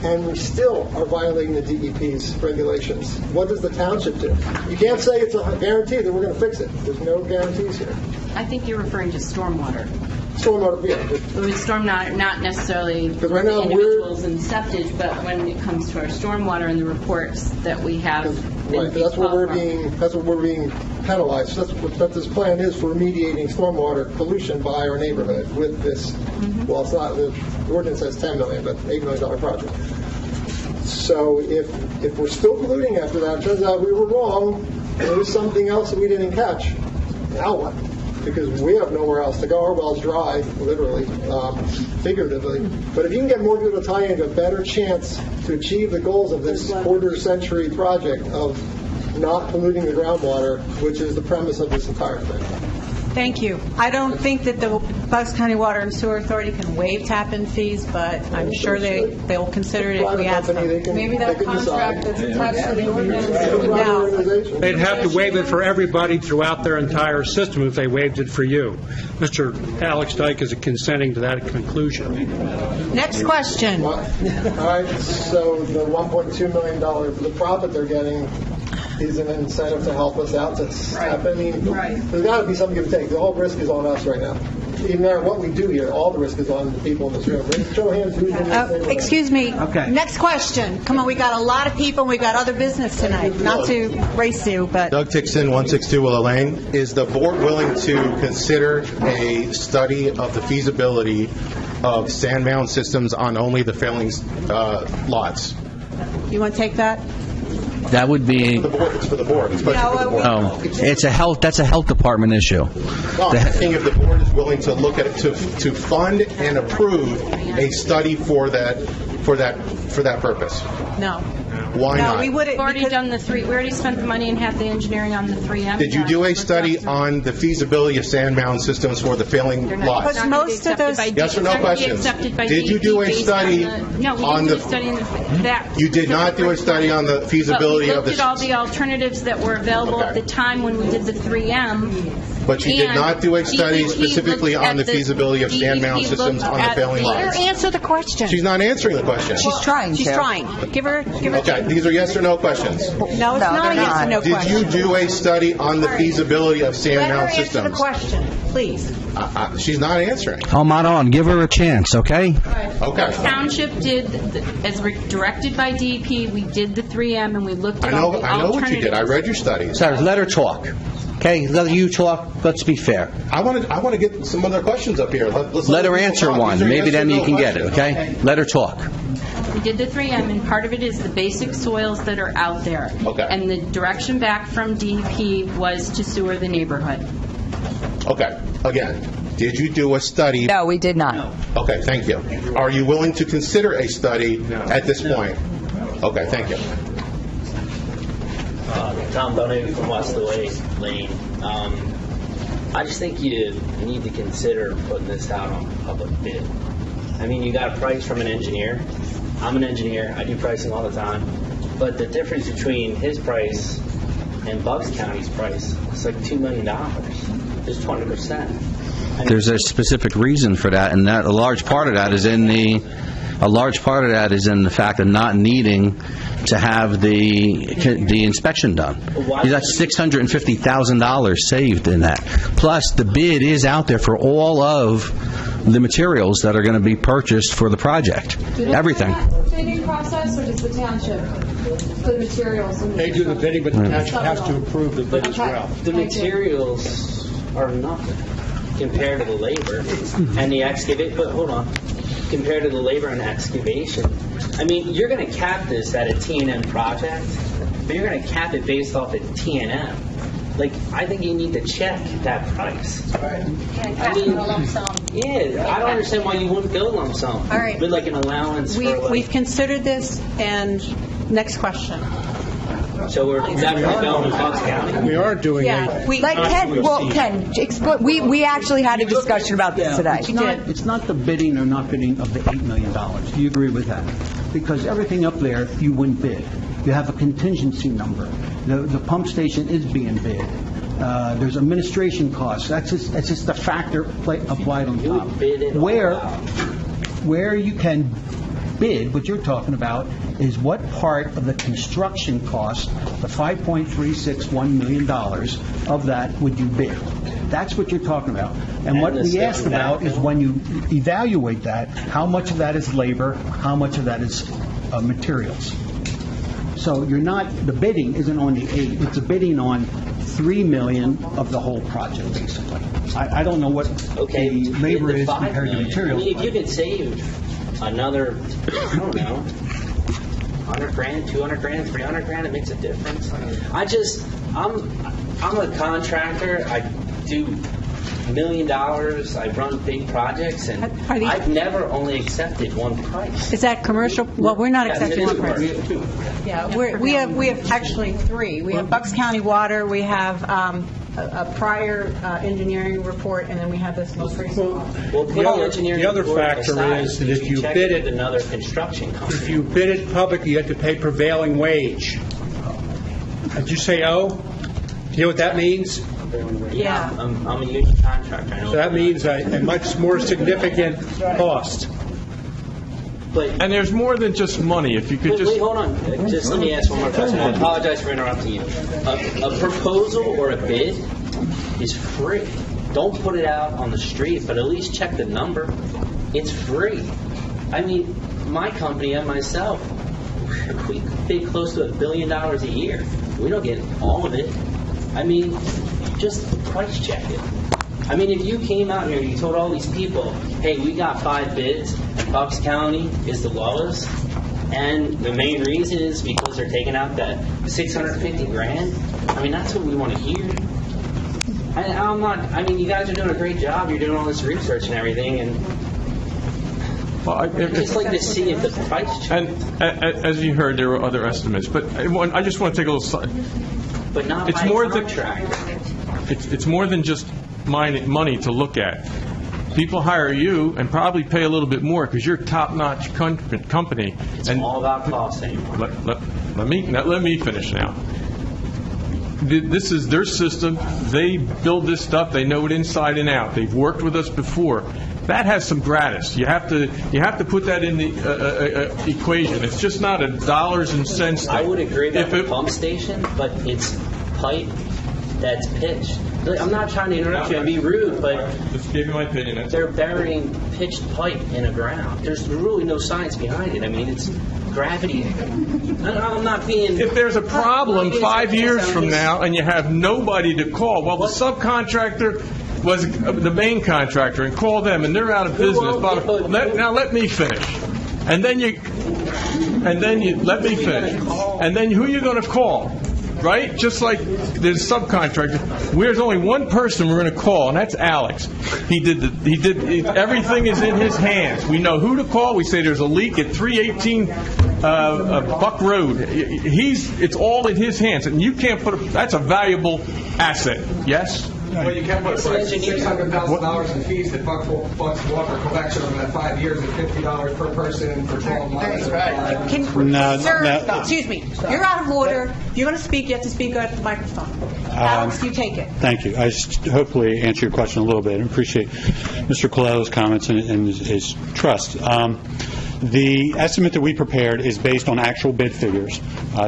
Speaker 11: and we still are violating the DEP's regulations? What does the township do? You can't say it's a guarantee that we're going to fix it. There's no guarantees here.
Speaker 10: I think you're referring to stormwater.
Speaker 11: Stormwater, yeah.
Speaker 10: With stormwater, not necessarily
Speaker 11: right now
Speaker 10: individuals and septic, but when it comes to our stormwater and the reports that we have.
Speaker 11: Right, that's what we're being penalized. That's what this plan is, for remediating stormwater pollution by our neighborhood with this. Well, it's not. The ordinance says $10 million, but $8 million project. So if we're still polluting after that, it turns out we were wrong. There was something else that we didn't catch. Now what? because we have nowhere else to go. Our well's dry, literally, figuratively. But if you can get more people to tie in, you have a better chance to achieve the goals of this quarter-century project of not polluting the groundwater, which is the premise of this entire thing.
Speaker 1: Thank you. I don't think that the Bucks County Water and Sewer Authority can waive tap-in fees, but I'm sure they'll consider it if we ask them.
Speaker 18: Maybe that contract that's attached to the ordinance.
Speaker 1: No.
Speaker 14: They'd have to waive it for everybody throughout their entire system if they waived it for you. Mr. Alex Dyke is consenting to that conclusion.
Speaker 1: Next question.
Speaker 11: All right, so the $1.2 million, the profit they're getting is an incentive to help us out to step. I mean, there's got to be some give and take. The whole risk is on us right now. Even no matter what we do here, all the risk is on the people in this room. Show hands who's in this
Speaker 1: Excuse me.
Speaker 19: Okay.
Speaker 1: Next question. Come on, we got a lot of people and we got other business tonight. Not to race you, but
Speaker 5: Doug Tixon, 162 Willow Lane. Is the board willing to consider a study of the feasibility of sand mound systems on only the failing lots?
Speaker 1: you want to take that?
Speaker 6: That would be.
Speaker 5: It's for the board. It's for the board.
Speaker 6: Oh, that's a health department issue.
Speaker 5: No, I'm asking if the board is willing to look at it to fund and approve a study for that purpose.
Speaker 1: No.
Speaker 5: Why not?
Speaker 10: We've already done the three. We already spent the money and had the engineering on the 3M.
Speaker 5: Did you do a study on the feasibility of sand mound systems for the failing lots?
Speaker 1: Because most of those.
Speaker 5: Yes or no questions? Did you do a study on the? You did not do a study on the feasibility of the.
Speaker 10: We looked at all the alternatives that were available at the time when we did the 3M.
Speaker 5: But you did not do a study specifically on the feasibility of sand mound systems on the failing lots.
Speaker 1: Answer the question.
Speaker 5: She's not answering the question.
Speaker 1: She's trying. She's trying. Give her.
Speaker 5: Okay, these are yes or no questions.
Speaker 1: No, it's not a yes or no question.
Speaker 5: Did you do a study on the feasibility of sand mound systems?
Speaker 1: Let her answer the question, please.
Speaker 5: She's not answering.
Speaker 6: Come on, give her a chance, okay?
Speaker 5: Okay.
Speaker 10: The township did, as directed by DEP, we did the 3M and we looked at all the alternatives.
Speaker 5: I know what you did. I read your studies.
Speaker 6: Sorry, let her talk. Okay, let you talk. Let's be fair.
Speaker 5: I want to get some other questions up here.
Speaker 6: Let her answer one. Maybe then you can get it, okay? Let her talk.
Speaker 10: We did the 3M, and part of it is the basic soils that are out there.
Speaker 5: Okay.
Speaker 10: And the direction back from DEP was to sewer the neighborhood.
Speaker 5: Okay. Again, did you do a study?
Speaker 16: No, we did not.
Speaker 5: No. Okay, thank you. Are you willing to consider a study at this point? Okay, thank you.
Speaker 20: Tom Donahue from Wesley Lane. I just think you need to consider putting this out on public bid. I mean, you got a price from an engineer. I'm an engineer. I do pricing all the time. But the difference between his price and Bucks County's price is like $2 million. Just 20%.
Speaker 6: There's a specific reason for that, and that a large part of that is in the fact of not needing to have the inspection done. You got $650,000 saved in that. Plus, the bid is out there for all of the materials that are going to be purchased for the project. Everything.
Speaker 18: Bidding process, or does the township for the materials?
Speaker 14: They do the bidding, but the township has to approve the bid as well.
Speaker 20: The materials are nothing compared to the labor and the excavation. But hold on. Compared to the labor and excavation, I mean, you're going to cap this at a T&M project, but you're going to cap it based off of T&M. Like, I think you need to check that price.
Speaker 1: Right.
Speaker 20: I mean, yeah, I don't understand why you wouldn't go lump sum.
Speaker 1: All right.
Speaker 20: With like an allowance.
Speaker 1: We've considered this, and next question.
Speaker 20: So we're definitely going with Bucks County.
Speaker 14: We are doing
Speaker 16: Ken, explain. We actually had a discussion about this today.
Speaker 19: It's not the bidding or not bidding of the $8 million. Do you agree with that? Because everything up there, you wouldn't bid. You have a contingency number. The pump station is being bid. There's administration costs. That's just a factor applied on top. Where you can bid, what you're talking about, is what part of the construction cost, the $5.361 million of that would you bid? That's what you're talking about. And what we asked about is when you evaluate that, how much of that is labor, how much of that is materials. So you're not, the bidding isn't on the 8, it's a bidding on $3 million of the whole project, basically. I don't know what the labor is compared to materials.
Speaker 20: I mean, if you could save another, I don't know, 100 grand, 200 grand, 300 grand, it makes a difference. I'm a contractor. I do $1 million. I've run big projects, and I've never only accepted one price.
Speaker 1: Is that commercial? Well, we're not accepting one price.
Speaker 20: We have two.
Speaker 1: Yeah, we have actually three. We have Bucks County Water, we have a prior engineering report, and then we have this most recent one.
Speaker 20: Well,
Speaker 14: The other factor is that if you bid it,
Speaker 20: another construction company.
Speaker 14: if you bid it publicly, you have to pay prevailing wage. Did you say O? Do you know what that means?
Speaker 20: Yeah, I'm a union contractor. I know.
Speaker 14: So that means a much more significant cost.
Speaker 8: And there's more than just money. If you could
Speaker 20: Wait, hold on. Just let me ask one more question. I apologize for interrupting you. A proposal or a bid is free. Don't put it out on the street, but at least check the number. It's free. I mean, my company and myself, we bid close to $1 billion a year. We don't get all of it. I mean, just price check it. I mean, if you came out here and you told all these people, hey, we got 5 bids, and Bucks County is the lowest, and the main reason is because they're taking out that $650,000, I mean, that's what we want to hear. I mean, you guys are doing a great job. You're doing all this research and everything, and I'd just like to see if the price check.
Speaker 8: And as you heard, there were other estimates, but I just want to take a little side.
Speaker 20: But not
Speaker 8: it's
Speaker 20: by
Speaker 8: more
Speaker 20: contract.
Speaker 8: It's more than just money to look at. People hire you and probably pay a little bit more because you're a top-notch company.
Speaker 20: It's all about cost anymore.
Speaker 8: Let me finish now. This is their system. They build this stuff. They know it inside and out. They've worked with us before. That has some gratis. You have to put that in the equation. It's just not a dollars and cents thing.
Speaker 20: I would agree about the pump station, but it's pipe that's pitched. I'm not trying to interrupt you and be rude, but
Speaker 8: just give you my opinion.
Speaker 20: They're burying pitched pipe in the ground. There's really no science behind it. I mean, it's gravity. I'm not being...
Speaker 8: If there's a problem 5 years from now and you have nobody to call, well, the subcontractor was the main contractor, and call them, and they're out of business. Now let me finish. And then you let me finish. And then who are you going to call? Right? Just like there's subcontractor. There's only one person we're going to call, and that's Alex. Everything is in his hands. We know who to call. We say there's a leak at 318 Buck Road. It's all in his hands, and you can't that's a valuable asset. Yes?
Speaker 21: Well, you can't put $600,000 in fees that Bucks Water collection over that 5 years at $50 per person for 12 months.
Speaker 1: Sir, excuse me. You're out of order. If you're going to speak, you have to speak at the microphone. Alex, you take it.
Speaker 12: Thank you. I just hopefully answer your question a little bit. I appreciate Mr. Colella's comments and his trust. The estimate that we prepared is based on actual bid figures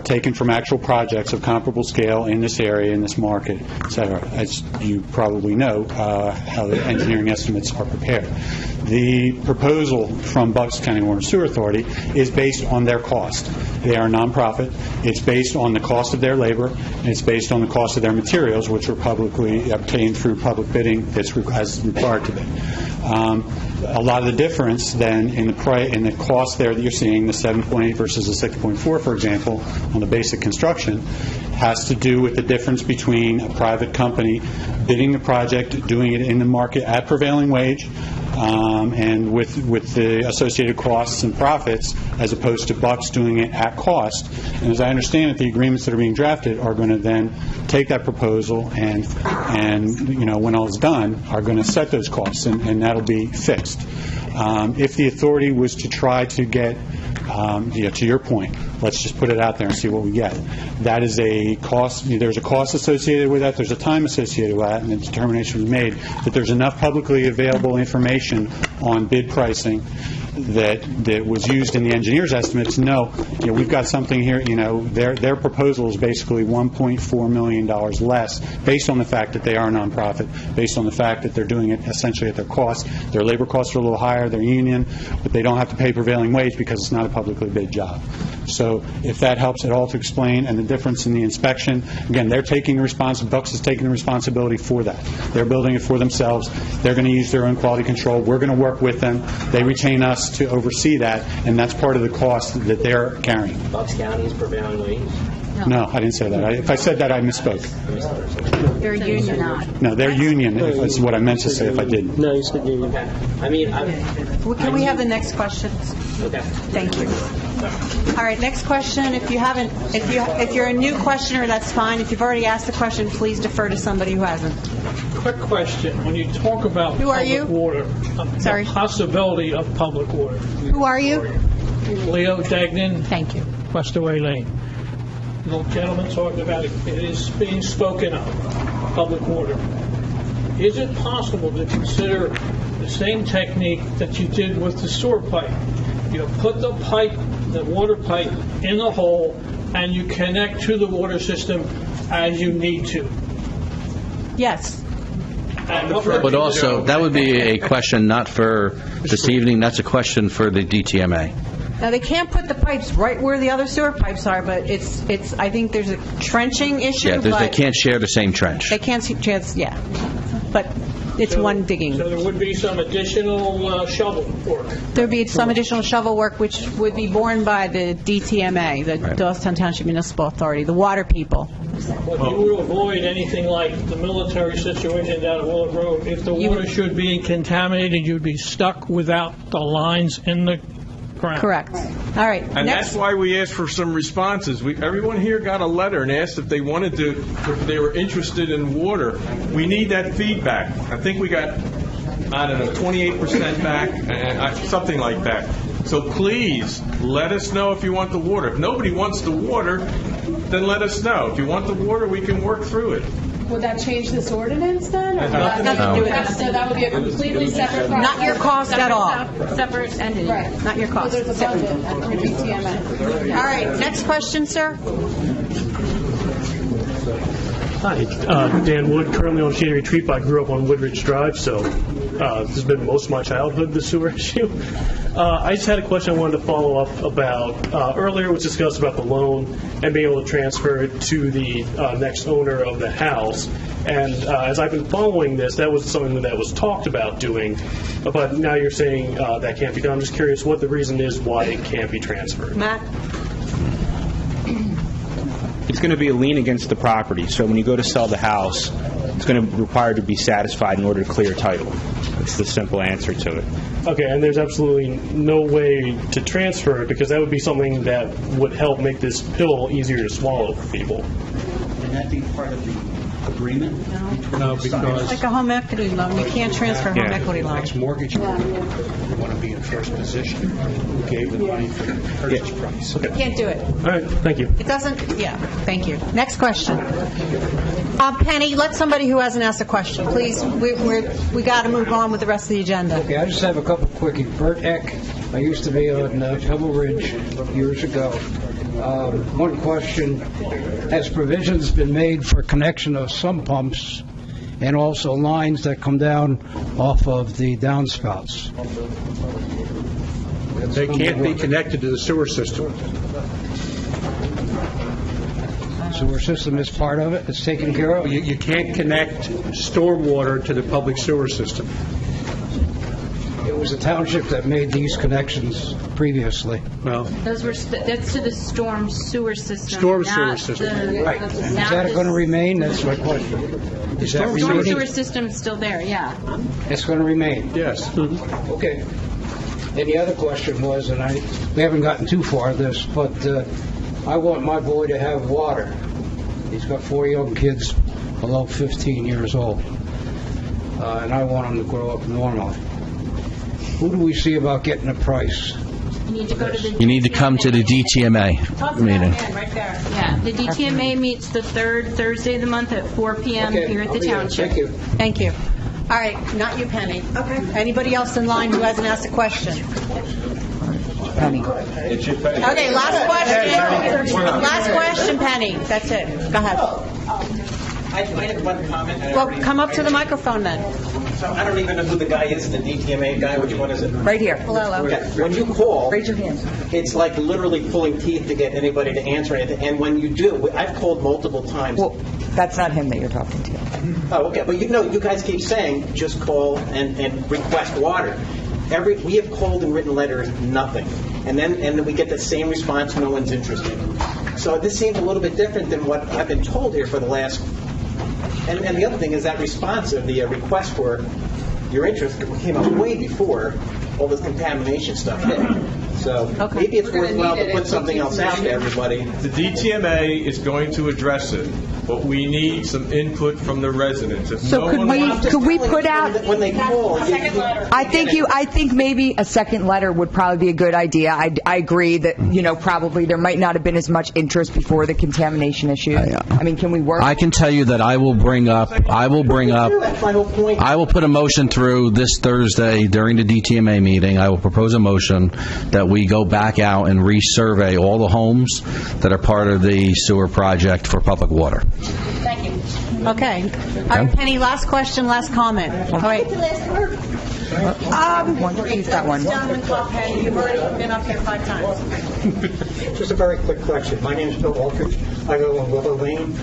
Speaker 12: taken from actual projects of comparable scale in this area, in this market, et cetera. As you probably know, how the engineering estimates are prepared. The proposal from Bucks County Water and Sewer Authority is based on their cost. They are a nonprofit. It's based on the cost of their labor, and it's based on the cost of their materials, which were publicly obtained through public bidding that's as required to bid. A lot of the difference then in the cost there that you're seeing, the 7.8 versus the 6.4, for example, on the basic construction, has to do with the difference between a private company bidding the project, doing it in the market at prevailing wage, and with the associated costs and profits, as opposed to Bucks doing it at cost. And as I understand it, the agreements that are being drafted are going to then take that proposal and when all is done, are going to set those costs, and that'll be fixed. If the authority was to try to get, to your point, let's just put it out there and see what we get. That is a cost. There's a cost associated with that. There's a time associated with that, and the determination was made that there's enough publicly available information on bid pricing that was used in the engineer's estimates to know, we've got something here, their proposal is basically $1.4 million less based on the fact that they are a nonprofit, based on the fact that they're doing it essentially at their cost. Their labor costs are a little higher, they're union, but they don't have to pay prevailing wage because it's not a publicly bid job. So if that helps at all to explain, and the difference in the inspection, again, they're taking Bucks is taking the responsibility for that. They're building it for themselves. They're going to use their own quality control. We're going to work with them. They retain us to oversee that, and that's part of the cost that they're carrying.
Speaker 20: Bucks County is prevailing wage?
Speaker 12: No, I didn't say that. If I said that, I misspoke.
Speaker 10: They're union.
Speaker 12: No, they're union, is what I meant to say if I didn't.
Speaker 20: No, you said union. Okay. I mean,
Speaker 1: Can we have the next question?
Speaker 20: okay.
Speaker 1: Thank you. All right, next question. If you're a new questioner, that's fine. If you've already asked a question, please defer to somebody who hasn't.
Speaker 3: Quick question. When you talk about
Speaker 1: Who are you?
Speaker 3: public water,
Speaker 1: Sorry.
Speaker 3: the possibility of public water.
Speaker 1: Who are you?
Speaker 3: Leo Degnan.
Speaker 1: Thank you.
Speaker 3: Westaway Lane. The gentleman talked about it. It is being spoken of, public water. Is it possible to consider the same technique that you did with the sewer pipe? You put the water pipe in the hole, and you connect to the water system as you need to.
Speaker 1: Yes.
Speaker 6: But also, that would be a question not for this evening, that's a question for the DTMA.
Speaker 1: Now, they can't put the pipes right where the other sewer pipes are, but it's. I think there's a trenching issue.
Speaker 6: Yeah, they
Speaker 1: but
Speaker 6: can't share the same trench.
Speaker 1: They can't see chance, yeah. But it's one digging.
Speaker 3: So there would be some additional shovel work.
Speaker 1: There'd be some additional shovel work, which would be borne by the DTMA, the Doylestown Township Municipal Authority, the water people.
Speaker 3: But you will avoid anything like the military situation down at Willard Road. If the water should be contaminated, you'd be stuck without the lines in the ground.
Speaker 1: Correct. All right.
Speaker 8: And that's why we asked for some responses. Everyone here got a letter and asked if they wanted to, if they were interested in water. We need that feedback. I think we got, 28% back, something like that. So please, let us know if you want the water. If nobody wants the water, then let us know. If you want the water, we can work through it.
Speaker 18: Would that change this ordinance then? Or
Speaker 8: Nothing
Speaker 18: would that
Speaker 8: to do
Speaker 18: with that? So that would be a completely separate process?
Speaker 1: Not your cost at all.
Speaker 10: Separate entity.
Speaker 18: Right.
Speaker 1: Not your cost.
Speaker 18: So there's a budget for DTMA.
Speaker 1: All right. Next question, sir.
Speaker 22: Hi, Dan Wood, currently on Shady Retreat. I grew up on Woodridge Drive, so this has been most of my childhood, the sewer issue. I just had a question I wanted to follow up about. Earlier it was discussed about the loan and being able to transfer it to the next owner of the house. And as I've been following this, that was something that was talked about doing, but now you're saying that can't be done. I'm just curious what the reason is why it can't be transferred.
Speaker 1: Matt?
Speaker 9: It's going to be a lien against the property. So when you go to sell the house, it's going to require to be satisfied in order to clear title. That's the simple answer to it.
Speaker 22: Okay, and there's absolutely no way to transfer it because that would be something that would help make this pill easier to swallow for people.
Speaker 19: Can that be part of the agreement?
Speaker 22: No, because
Speaker 1: It's like a home equity loan. You can't transfer a home equity loan.
Speaker 19: Next mortgage, you want to be in first position. Who gave the money for the purchase price?
Speaker 22: Okay.
Speaker 1: Can't do it.
Speaker 22: All right, thank you.
Speaker 1: It doesn't, yeah, thank you. Next question. Penny, let somebody who hasn't asked a question, please. We got to move on with the rest of the agenda.
Speaker 23: Okay, I just have a couple quickies. Bert Eck, I used to be on Pebble Ridge years ago. One question, has provisions been made for connection of some pumps and also lines that come down off of the downspouts?
Speaker 14: They can't be connected to the sewer system.
Speaker 23: Sewer system is part of it? It's taken care of?
Speaker 14: You can't connect stormwater to the public sewer system.
Speaker 23: It was the township that made these connections previously.
Speaker 14: Well,
Speaker 10: Those were that's to the storm sewer system.
Speaker 23: Storm
Speaker 10: not
Speaker 23: sewer system.
Speaker 10: the-
Speaker 23: Right.
Speaker 10: not
Speaker 23: Is that
Speaker 10: the-
Speaker 23: going to remain? That's my question. Is that
Speaker 10: Storm sewer
Speaker 23: remaining?
Speaker 10: system is still there, yeah.
Speaker 23: It's going to remain?
Speaker 14: yes.
Speaker 23: Okay. And the other question was, and we haven't gotten too far this, but I want my boy to have water. He's got 4 young kids below 15 years old, and I want him to grow up normally. Who do we see about getting a price?
Speaker 10: You need to go to the.
Speaker 6: You need to come to the DTMA meeting.
Speaker 10: Right there. Yeah, the DTMA meets the third Thursday of the month at 4 p.m.
Speaker 23: Okay,
Speaker 10: here at the
Speaker 23: I'll be there.
Speaker 10: township.
Speaker 23: Thank you.
Speaker 1: Thank you. All right, not you, Penny. Okay. Anybody else in line who hasn't asked a question?
Speaker 23: Penny.
Speaker 1: Okay, last question. Last question, Penny. That's it. Go ahead.
Speaker 2: I had one comment.
Speaker 1: Well, come up to the microphone then.
Speaker 2: So I don't even know who the guy is, the DTMA guy. Which one is it?
Speaker 16: Right here.
Speaker 1: Hello.
Speaker 2: Yeah. When you call,
Speaker 16: Raise your hand.
Speaker 2: it's like literally pulling teeth to get anybody to answer anything. And when you do, I've called multiple times.
Speaker 16: Well, that's not him that you're talking to.
Speaker 2: Oh, okay. But you guys keep saying just call and request water. We have called and written letters, nothing. And then we get the same response, no one's interested. So this seems a little bit different than what I've been told here for the last. And the other thing is that response of the request for your interest came up way before all this contamination stuff hit. So maybe it's worthwhile to put something else out to everybody.
Speaker 8: The DTMA is going to address it, but we need some input from the residents. If
Speaker 16: So
Speaker 8: no
Speaker 16: could we put out?
Speaker 2: When they call,
Speaker 16: I think maybe a second letter would probably be a good idea. I agree that probably there might not have been as much interest before the contamination issue. I mean, can we work?
Speaker 6: I can tell you that I will put a motion through this Thursday during the DTMA meeting. I will propose a motion that we go back out and resurvey all the homes that are part of the sewer project for public water.
Speaker 1: Thank you. Okay. All right, Penny, last question, last comment. All right.
Speaker 16: He's got one.
Speaker 1: Gentleman called Penny, you've already been up here 5 times.
Speaker 4: Just a very quick question. My name is Bill Aldridge. I live on Willow Lane.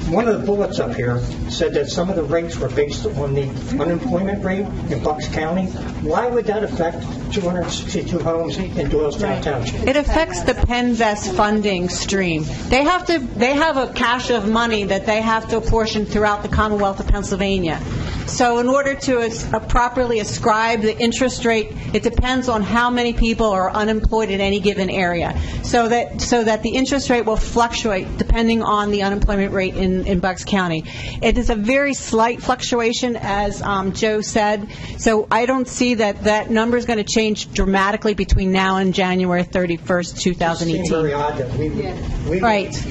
Speaker 4: One of the bullets up here said that some of the rates were based on the unemployment rate in Bucks County. Why would that affect 262 homes in Doylestown Township?
Speaker 1: It affects the PennVest funding stream. They have a cache of money that they have to apportion throughout the Commonwealth of Pennsylvania. So in order to properly ascribe the interest rate, it depends on how many people are unemployed in any given area. So that the interest rate will fluctuate depending on the unemployment rate in Bucks County. It is a very slight fluctuation, as Joe said. So I don't see that number is going to change dramatically between now and January 31st, 2018.
Speaker 4: It seems very odd that we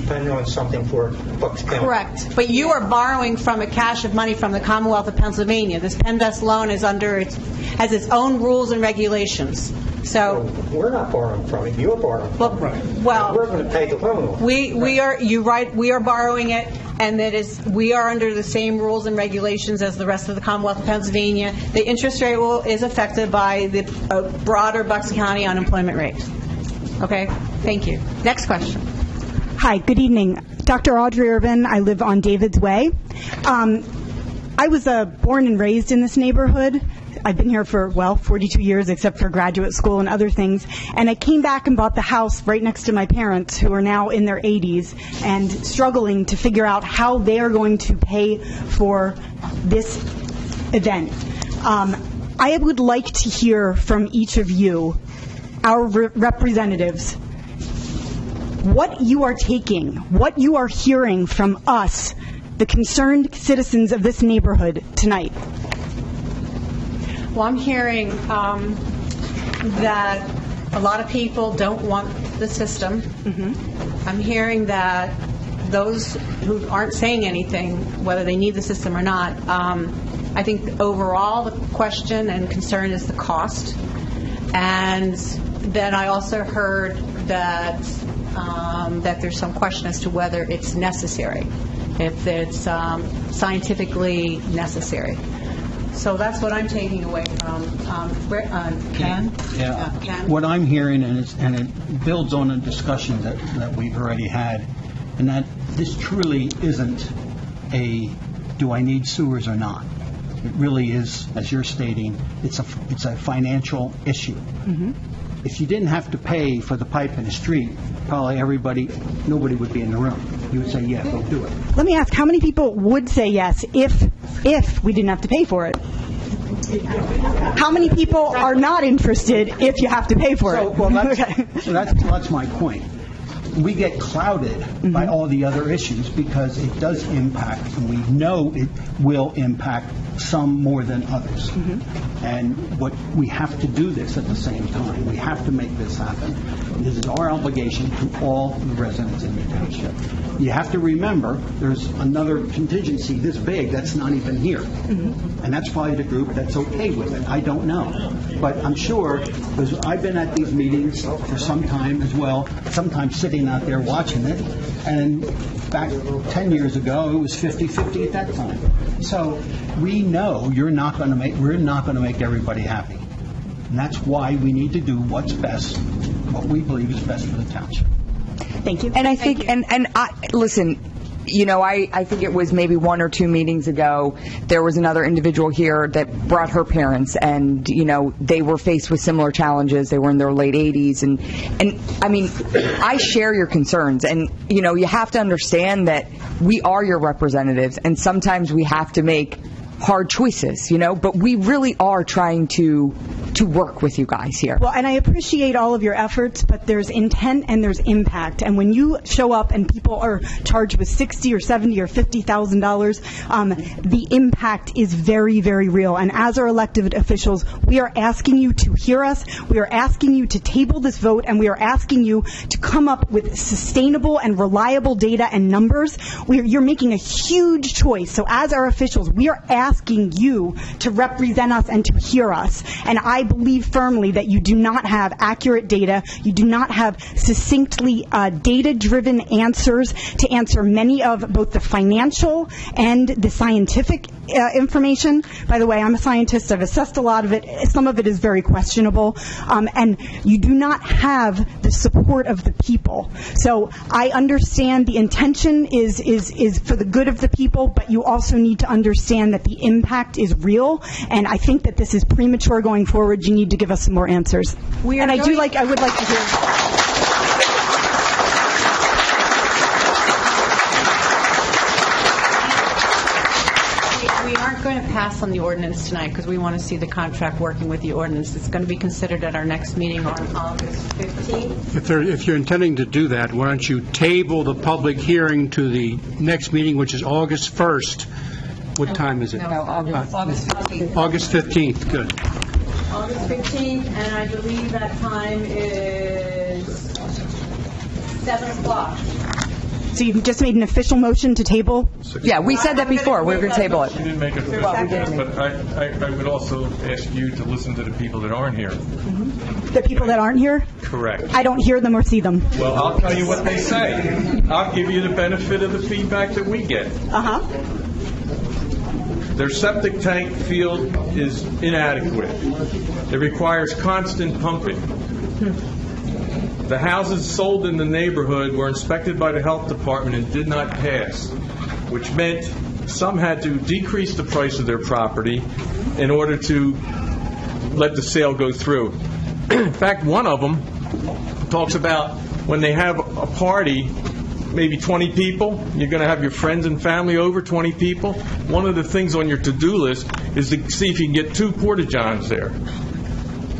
Speaker 4: depend on something for Bucks County.
Speaker 1: Correct. But you are borrowing from a cache of money from the Commonwealth of Pennsylvania. This PennVest loan is has its own rules and regulations. So
Speaker 4: we're not borrowing from it. You're borrowing from it.
Speaker 1: Well,
Speaker 4: we're going to pay the loan.
Speaker 1: We are. You're right. We are borrowing it, and we are under the same rules and regulations as the rest of the Commonwealth of Pennsylvania. The interest rate is affected by the broader Bucks County unemployment rate. Okay. Thank you. Next question.
Speaker 7: Hi. Good evening, Dr. Audrey Urban. I live on David's Way. I was born and raised in this neighborhood. I've been here for, 42 years, except for graduate school and other things. And I came back and bought the house right next to my parents, who are now in their 80s, and struggling to figure out how they are going to pay for this event. I would like to hear from each of you, our representatives, what you are taking, what you are hearing from us, the concerned citizens of this neighborhood tonight.
Speaker 1: Well, I'm hearing that a lot of people don't want the system. Mm-hmm. I'm hearing that those who aren't saying anything, whether they need the system or not, I think overall the question and concern is the cost. And then I also heard that there's some question as to whether it's necessary, if it's scientifically necessary. So that's what I'm taking away from Ken.
Speaker 19: Yeah.
Speaker 1: Ken?
Speaker 19: What I'm hearing, and it builds on a discussion that we've already had, and that this truly isn't a do I need sewers or not. It really is, as you're stating, it's a financial issue. Mm-hmm. If you didn't have to pay for the pipe in the street, probably nobody would be in the room. You would say, yeah, go do it.
Speaker 7: Let me ask, how many people would say yes if we didn't have to pay for it? How many people are not interested if you have to pay for it?
Speaker 19: Well, that's my point. We get clouded by all the other issues because it does impact, and we know it will impact some more than others. Mm-hmm. And we have to do this at the same time. We have to make this happen. This is our obligation to all the residents in the township. You have to remember there's another contingency this big that's not even here. Mm-hmm. And that's probably the group that's okay with it. I don't know. But I'm sure, because I've been at these meetings for some time as well, sometimes sitting out there watching it, and back 10 years ago, it was 50-50 at that time. So we know we're not going to make everybody happy. And that's why we need to do what's best, what we believe is best for the township.
Speaker 7: Thank you.
Speaker 16: And I think, and listen, I think it was maybe 1 or 2 meetings ago, there was another individual here that brought her parents, and, they were faced with similar challenges. They were in their late 80s, and I mean, I share your concerns, and, you have to understand that we are your representatives, and sometimes we have to make hard choices, but we really are trying to work with you guys here.
Speaker 7: Well, and I appreciate all of your efforts, but there's intent and there's impact. And when you show up and people are charged with $60,000 or $70,000 or $50,000, the impact is very, very real. And as our elected officials, we are asking you to hear us. We are asking you to table this vote, and we are asking you to come up with sustainable and reliable data and numbers. You're making a huge choice. So as our officials, we are asking you to represent us and to hear us. And I believe firmly that you do not have accurate data. You do not have succinctly data-driven answers to answer many of both the financial and the scientific information. By the way, I'm a scientist. I've assessed a lot of it. Some of it is very questionable. And you do not have the support of the people. So I understand the intention is for the good of the people, but you also need to understand that the impact is real. And I think that this is premature going forward. You need to give us some more answers. I would like to hear.
Speaker 1: Going to pass on the ordinance tonight because we want to see the contract working with the ordinance. It's going to be considered at our next meeting on August 15th.
Speaker 14: If you're intending to do that, why don't you table the public hearing to the next meeting, which is August 1st? What time is it?
Speaker 1: No, August 15th.
Speaker 14: August 15th, good.
Speaker 1: August 15th, and I believe that time is 7 o'clock.
Speaker 7: So you've just made an official motion to table?
Speaker 16: Yeah, we said that before. We were going to table it.
Speaker 8: You didn't make it official, but I would also ask you to listen to the people that aren't here.
Speaker 7: Mm-hmm. The people that aren't here?
Speaker 8: Correct.
Speaker 7: I don't hear them or see them.
Speaker 8: Well, I'll tell you what they say. I'll give you the benefit of the feedback that we get.
Speaker 7: Uh-huh.
Speaker 8: Their septic tank field is inadequate. It requires constant pumping. The houses sold in the neighborhood were inspected by the health department and did not pass, which meant some had to decrease the price of their property in order to let the sale go through. In fact, one of them talks about when they have a party, maybe 20 people, you're going to have your friends and family over, 20 people. One of the things on your to-do list is to see if you can get 2 porta-johns there.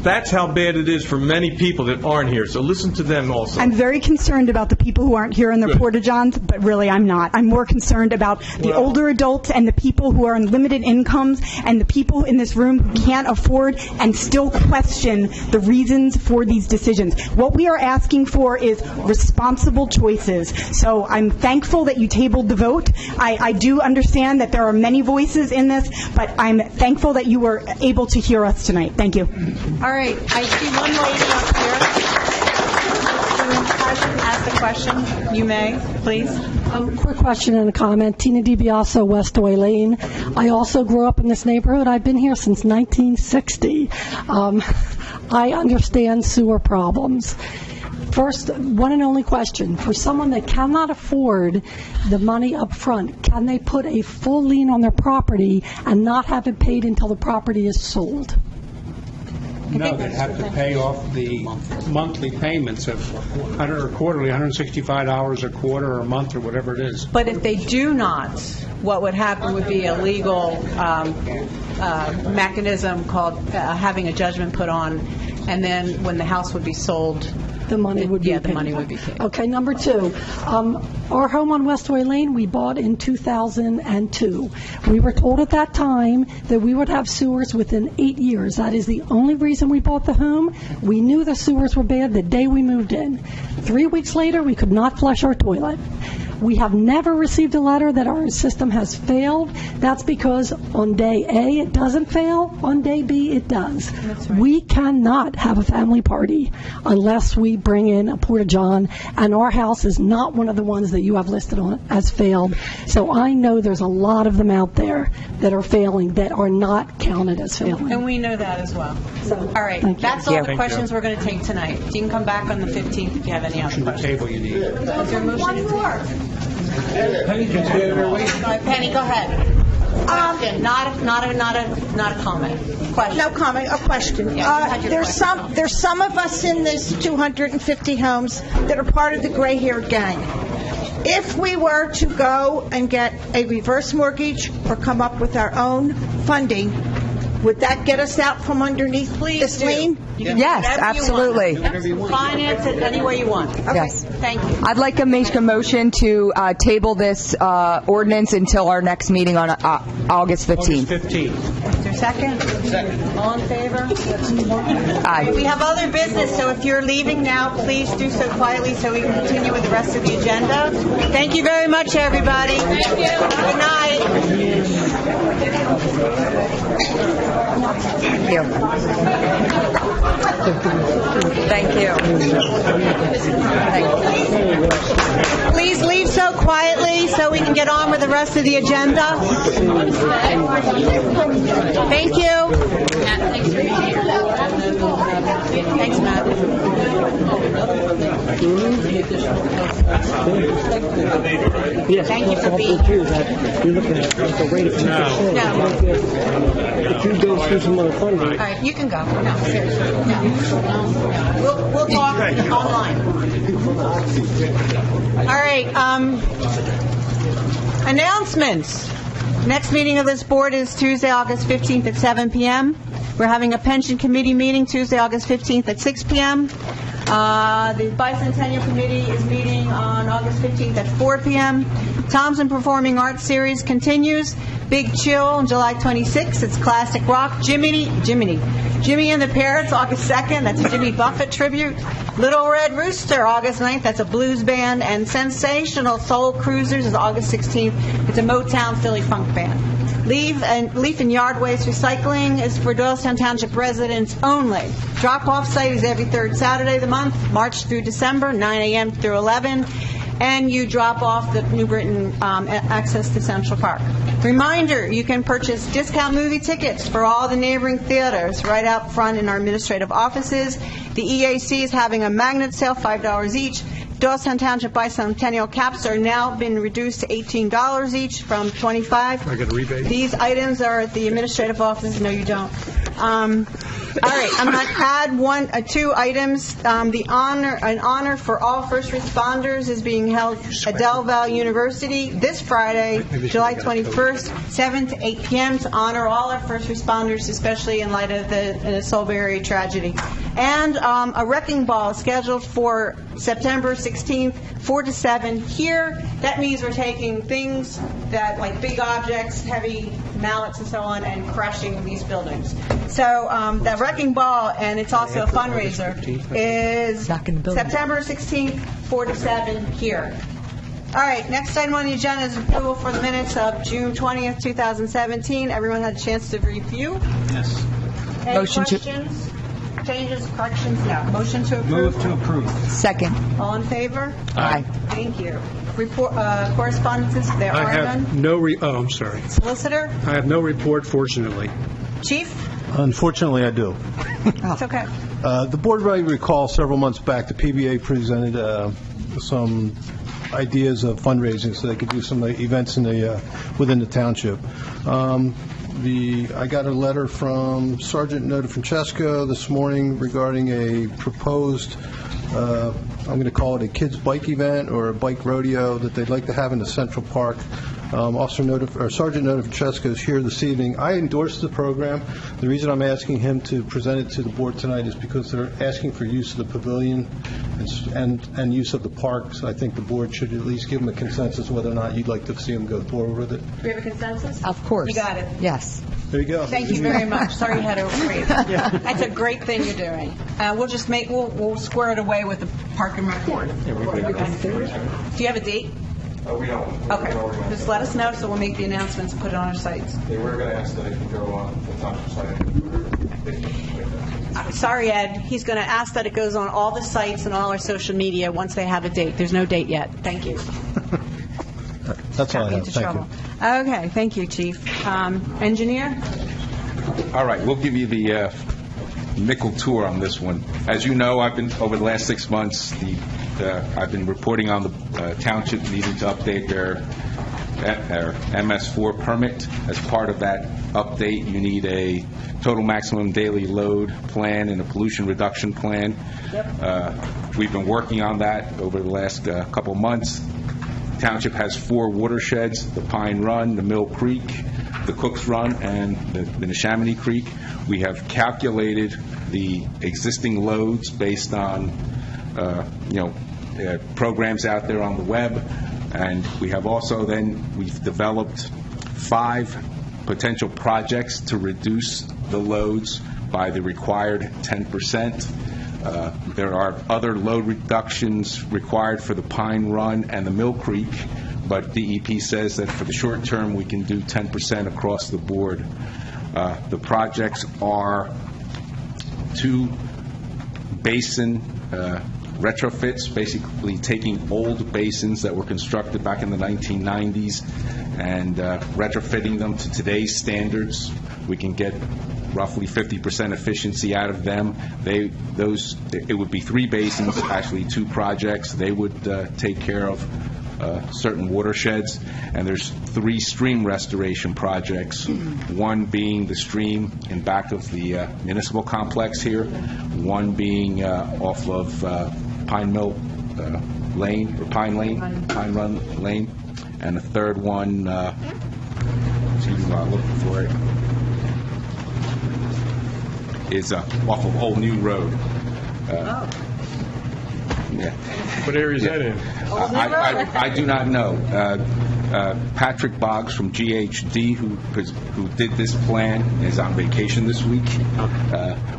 Speaker 8: That's how bad it is for many people that aren't here. So listen to them also.
Speaker 7: I'm very concerned about the people who aren't here in their porta-johns, but really I'm not. I'm more concerned about the older adults and the people who are on limited incomes and the people in this room who can't afford and still question the reasons for these decisions. What we are asking for is responsible choices. So I'm thankful that you tabled the vote. I do understand that there are many voices in this, but I'm thankful that you were able to hear us tonight. Thank you.
Speaker 1: All right, I see one lady up here. Can I ask a question? You may, please.
Speaker 13: Quick question and a comment. Tina DiBiaso, Westaway Lane. I also grew up in this neighborhood. I've been here since 1960. I understand sewer problems. First, one and only question. For someone that cannot afford the money up front, can they put a full lien on their property and not have it paid until the property is sold?
Speaker 14: No, they'd have to pay off the monthly payments of quarterly, $165 a quarter or a month or whatever it is.
Speaker 1: But if they do not, what would happen would be a legal mechanism called having a judgment put on, and then when the house would be sold,
Speaker 13: the money would be paid.
Speaker 1: The money would be paid.
Speaker 13: Okay, number 2. Our home on Westaway Lane we bought in 2002. We were told at that time that we would have sewers within 8 years. That is the only reason we bought the home. We knew the sewers were bad the day we moved in. 3 weeks later, we could not flush our toilet. We have never received a letter that our system has failed. That's because on day A it doesn't fail, on day B it does.
Speaker 1: That's right.
Speaker 13: We cannot have a family party unless we bring in a porta-john, and our house is not one of the ones that you have listed on as failed. So I know there's a lot of them out there that are failing that are not counted as failing.
Speaker 1: And we know that as well. So, all right, that's all the questions we're going to take tonight. You can come back on the 15th if you have any other questions.
Speaker 14: The table you need.
Speaker 1: Is there a motion? One more. Penny, go ahead. Question, not a comment. Question.
Speaker 11: No comment, a question. There's some of us in this 250 homes that are part of the gray-haired gang. If we were to go and get a reverse mortgage or come up with our own funding, would that get us out from underneath this lien?
Speaker 16: Yes, absolutely.
Speaker 1: Finance it any way you want. Okay.
Speaker 16: Yes.
Speaker 1: Thank you.
Speaker 16: I'd like to make a motion to table this ordinance until our next meeting on August 15th.
Speaker 1: Is there a second? Second. All in favor?
Speaker 16: Aye.
Speaker 1: We have other business, so if you're leaving now, please do so quietly so we can continue with the rest of the agenda. Thank you very much, everybody. Thank you. Good night.
Speaker 16: Thank you. Thank you.
Speaker 1: Please leave so quietly so we can get on with the rest of the agenda. Thank you. Thanks, Matt.
Speaker 15: Yes.
Speaker 1: Thank you for being
Speaker 15: here. You're looking at the rate of 2%.
Speaker 1: No.
Speaker 15: If you go through some other funding.
Speaker 1: All right, you can go. No, seriously. No. We'll talk online. All right. Announcements. Next meeting of this board is Tuesday, August 15th at 7 p.m. We're having a pension committee meeting Tuesday, August 15th at 6 p.m. The Bicentennial Committee is meeting on August 15th at 4 p.m. Thompson Performing Arts Series continues. Big Chill on July 26th. It's classic rock. Jimmy and the Parrots, August 2nd. That's a Jimmy Buffett tribute. Little Red Rooster, August 9th. That's a blues band. And Sensational Soul Cruisers is August 16th. It's a Motown Philly funk band. Leaf and Yard Waste Recycling is for Doylestown Township residents only. Drop-off site is every third Saturday of the month, March through December, 9 a.m. through 11. And you drop off the New Britain access to Central Park. Reminder, you can purchase discount movie tickets for all the neighboring theaters right out front in our administrative offices. The EAC is having a magnet sale, $5 each. Doylestown Township Bicentennial caps are now been reduced to $18 each from $25.
Speaker 15: I get a rebate.
Speaker 1: These items are at the administrative office. No, you don't. All right, I'm going to add two items. An honor for all first responders is being held at Del Valle University this Friday, July 21st, 7 to 8 p.m. to honor all our first responders, especially in light of the Salisbury tragedy. And a wrecking ball is scheduled for September 16th, 4 to 7 here. That means we're taking things that, like big objects, heavy mallets and so on, and crushing these buildings. So that wrecking ball, and it's also a fundraiser, is September 16th, 4 to 7 here. All right, next item on the agenda is approval for the minutes of June 20th, 2017. Everyone had a chance to review?
Speaker 15: Yes.
Speaker 1: Any questions? Changes, corrections? No. Motion to approve?
Speaker 15: Move to approve.
Speaker 16: Second.
Speaker 1: All in favor?
Speaker 16: Aye.
Speaker 1: Thank you. Report, correspondences, there
Speaker 14: I
Speaker 1: are
Speaker 14: have
Speaker 1: none.
Speaker 14: no I'm sorry.
Speaker 1: Solicitor?
Speaker 14: I have no report, fortunately.
Speaker 1: Chief?
Speaker 17: Unfortunately, I do.
Speaker 1: It's okay.
Speaker 17: The board might recall several months back, the PBA presented some ideas of fundraising so they could do some events within the township. I got a letter from Sergeant Nota Francesco this morning regarding a proposed, I'm going to call it a kids' bike event or a bike rodeo that they'd like to have in the Central Park. Sergeant Nota Francesco is here this evening. I endorsed the program. The reason I'm asking him to present it to the board tonight is because they're asking for use of the pavilion and use of the park. So I think the board should at least give them a consensus whether or not you'd like to see them go forward with it.
Speaker 1: Do we have a consensus?
Speaker 16: Of course.
Speaker 1: You got it.
Speaker 16: Yes.
Speaker 17: There you go.
Speaker 1: Thank you very much. Sorry you had to wait. That's a great thing you're doing. We'll square it away with the Park and Rec Board. Do you have a date?
Speaker 21: We don't.
Speaker 1: Okay. Just let us know so we'll make the announcements and put it on our sites.
Speaker 21: They were going to ask that it can go on the township site.
Speaker 1: Sorry, Ed. He's going to ask that it goes on all the sites and all our social media once they have a date. There's no date yet. Thank you.
Speaker 17: That's all I have. Thank you.
Speaker 1: Okay. Thank you, Chief. Engineer?
Speaker 24: All right. We'll give you the
Speaker 5: nickel tour on this one. As you know, I've been, over the last 6 months, I've been reporting on the township needing to update their MS4 permit. As part of that update, you need a total maximum daily load plan and a pollution reduction plan. We've been working on that over the last couple months. Township has 4 watersheds: the Pine Run, the Mill Creek, the Cooks Run, and the Neshaminy Creek. We have calculated the existing loads based on programs out there on the web, and we have also we've developed 5 potential projects to reduce the loads by the required 10%. There are other load reductions required for the Pine Run and the Mill Creek, but DEP says that for the short term we can do 10% across the board. The projects are 2 basin retrofits, basically taking old basins that were constructed back in the 1990s and retrofitting them to today's standards. We can get roughly 50% efficiency out of them. It would be 3 basins, actually 2 projects. They would take care of certain watersheds, and there's 3 stream restoration projects, one being the stream in back of the municipal complex here, one being off of Pine Run Lane, and the third one, excuse me while I'm looking for it, is off of Old New Road. Yeah.
Speaker 8: What area is that in?
Speaker 5: I do not know. Patrick Boggs from GHD, who did this plan, is on vacation this week,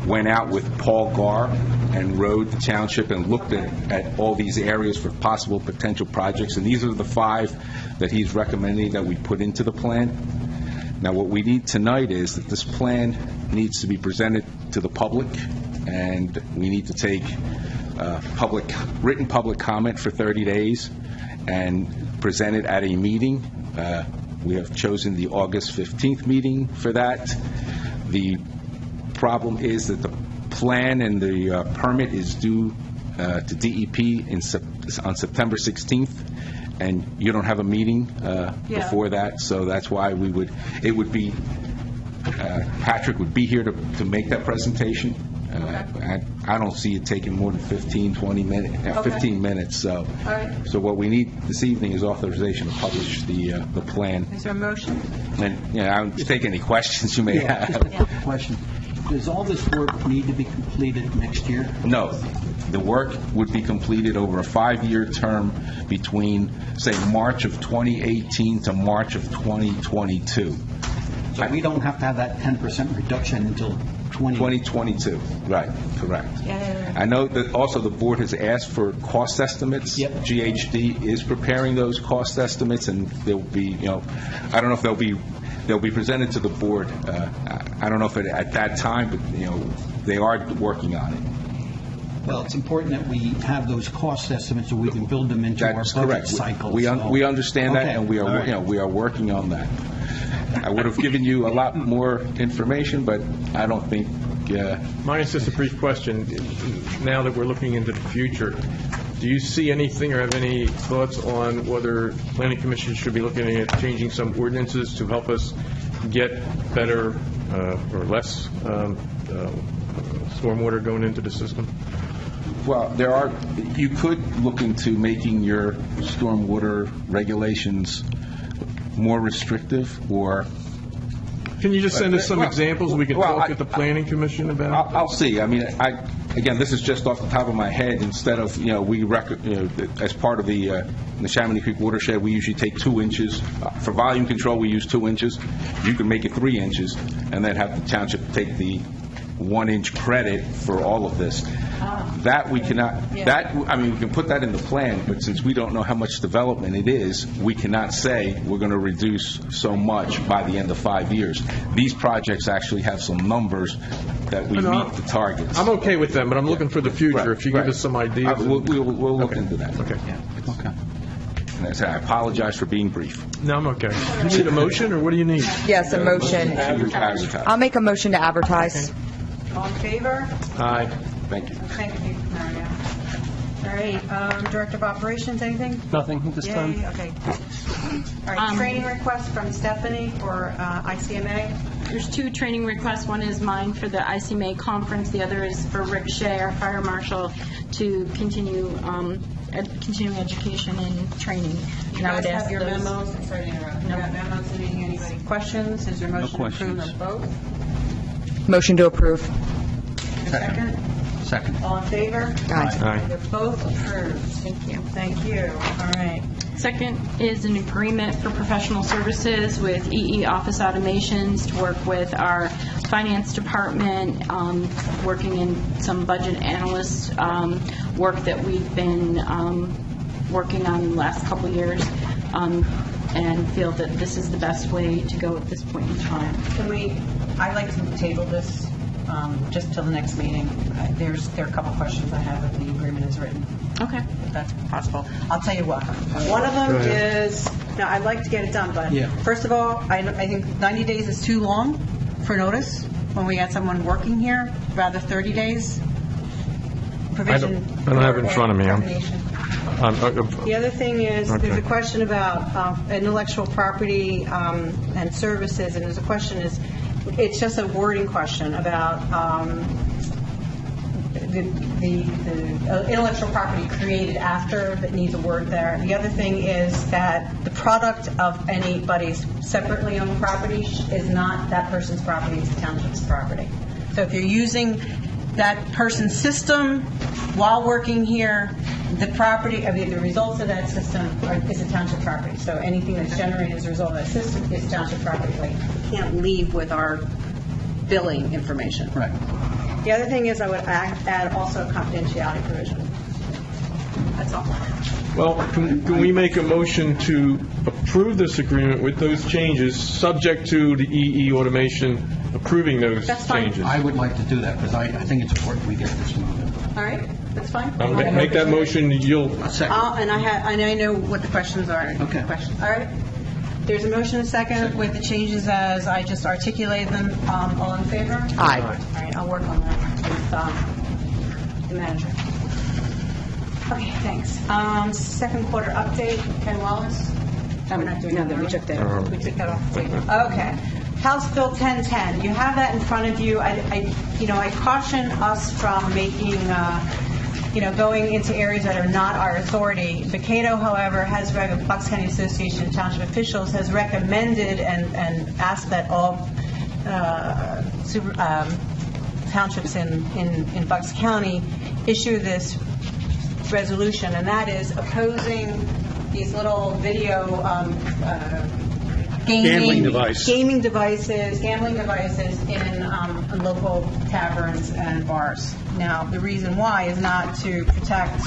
Speaker 5: went out with Paul Garr and rode the township and looked at all these areas for possible potential projects, and these are the 5 that he's recommending that we put into the plan. Now, what we need tonight is that this plan needs to be presented to the public, and we need to take written public comment for 30 days and present it at a meeting. We have chosen the August 15th meeting for that. The problem is that the plan and the permit is due to DEP on September 16th, and you don't have a meeting before that, so that's why Patrick would be here to make that presentation. I don't see it taking more than 15 minutes. So what we need this evening is authorization to publish the plan.
Speaker 1: Is there a motion?
Speaker 5: And I'll take any questions you may have.
Speaker 19: Question. Does all this work need to be completed next year?
Speaker 5: No. The work would be completed over a 5-year term between, say, March of 2018 to March of 2022.
Speaker 19: So we don't have to have that 10% reduction until
Speaker 5: 2022. Right, correct.
Speaker 1: Yeah.
Speaker 5: I know that also the board has asked for cost estimates.
Speaker 19: Yep.
Speaker 5: GHD is preparing those cost estimates, and they'll be, I don't know if they'll be presented to the board. I don't know if at that time, but they are working on it.
Speaker 19: Well, it's important that we have those cost estimates so we can build them into our budget cycle.
Speaker 5: We understand that, and we are we are working on that. I would have given you a lot more information, but I don't think...
Speaker 8: Mine is just a brief question. Now that we're looking into the future, do you see anything or have any thoughts on whether Planning Commission should be looking at changing some ordinances to help us get better or less stormwater going into the system?
Speaker 5: Well, you could look into making your stormwater regulations more restrictive, or...
Speaker 8: Can you just send us some examples we can talk at the Planning Commission about?
Speaker 5: I'll see. I mean, again, this is just off the top of my head. Instead of, as part of the Neshaminy Creek watershed, we usually take 2 inches. For volume control, we use 2 inches. You can make it 3 inches, and then have the township take the 1-inch credit for all of this. That we cannot, we can put that in the plan, but since we don't know how much development it is, we cannot say we're going to reduce so much by the end of 5 years. These projects actually have some numbers that we meet the targets.
Speaker 8: I'm okay with them, but I'm looking for the future. Right, if you give us some ideas.
Speaker 5: We'll look into that.
Speaker 8: Okay.
Speaker 5: Okay. And I apologize for being brief.
Speaker 8: No, I'm okay. You need a motion, or what do you need?
Speaker 16: Yes, a motion. I'll make a motion to advertise.
Speaker 1: All in favor?
Speaker 8: Aye.
Speaker 5: Thank you.
Speaker 1: Thank you, Mario. All right, Director of Operations, anything?
Speaker 15: Nothing at this
Speaker 1: Yay,
Speaker 15: time.
Speaker 1: okay. All right, training request from Stephanie for ICMA.
Speaker 10: There's 2 training requests. One is mine for the ICMA conference. The other is for Rick Shea, our fire marshal, to continue continuing education and training.
Speaker 1: You guys have your memos. Sorry to interrupt. You got memos. Anybody questions? Is there a motion to approve or vote?
Speaker 16: Motion to approve.
Speaker 1: Second?
Speaker 19: Second.
Speaker 1: All in favor?
Speaker 8: Aye.
Speaker 1: They're both approved. Thank you. Thank you. All right.
Speaker 10: Second is an agreement for professional services with EE Office Automations to work with our finance department, working in some budget analyst work that we've been working on in the last couple of years, and feel that this is the best way to go at this point in time.
Speaker 1: I'd like to table this just till the next meeting. There are a couple questions I have if the agreement is written.
Speaker 10: Okay.
Speaker 1: If that's possible. I'll tell you what. One of them is, now I'd like to get it done, but first of all, I think 90 days is too long for notice when we got someone working here, rather 30 days.
Speaker 8: I don't have it in front of me.
Speaker 1: The other thing is, there's a question about intellectual property and services, and there's a question it's just a wording question about the intellectual property created after that needs a word there. The other thing is that the product of anybody's separately owned property is not that person's property, it's the township's property. So if you're using that person's system while working here, the property, the results of that system is a township property. So anything that's generated as a result of that system is township property. Like, you can't leave with our billing information.
Speaker 19: Right.
Speaker 1: The other thing is I would add also a confidentiality provision. That's all.
Speaker 8: Well, can we make a motion to approve this agreement with those changes, subject to the EE Automation approving those changes?
Speaker 19: I would like to do that because I think it's important we get this moving.
Speaker 1: All right, that's fine.
Speaker 8: I'll make that motion. You'll.
Speaker 1: And I know what the questions are.
Speaker 19: Okay.
Speaker 1: All right. There's a motion and a second with the changes as I just articulated them. All in favor?
Speaker 16: Aye.
Speaker 1: All right, I'll work on that with the manager. Okay, thanks. Second quarter update, Ken Wallace. We're not doing that. We took that. We took that off the table. Okay. House Bill 1010. You have that in front of you. I caution us from making, going into areas that are not our authority. The Cato, however, Bucks County Association of Township Officials has recommended and asked that all townships in Bucks County issue this resolution, and that is opposing these little video gambling devices in local taverns and bars. Now, the reason why is not to protect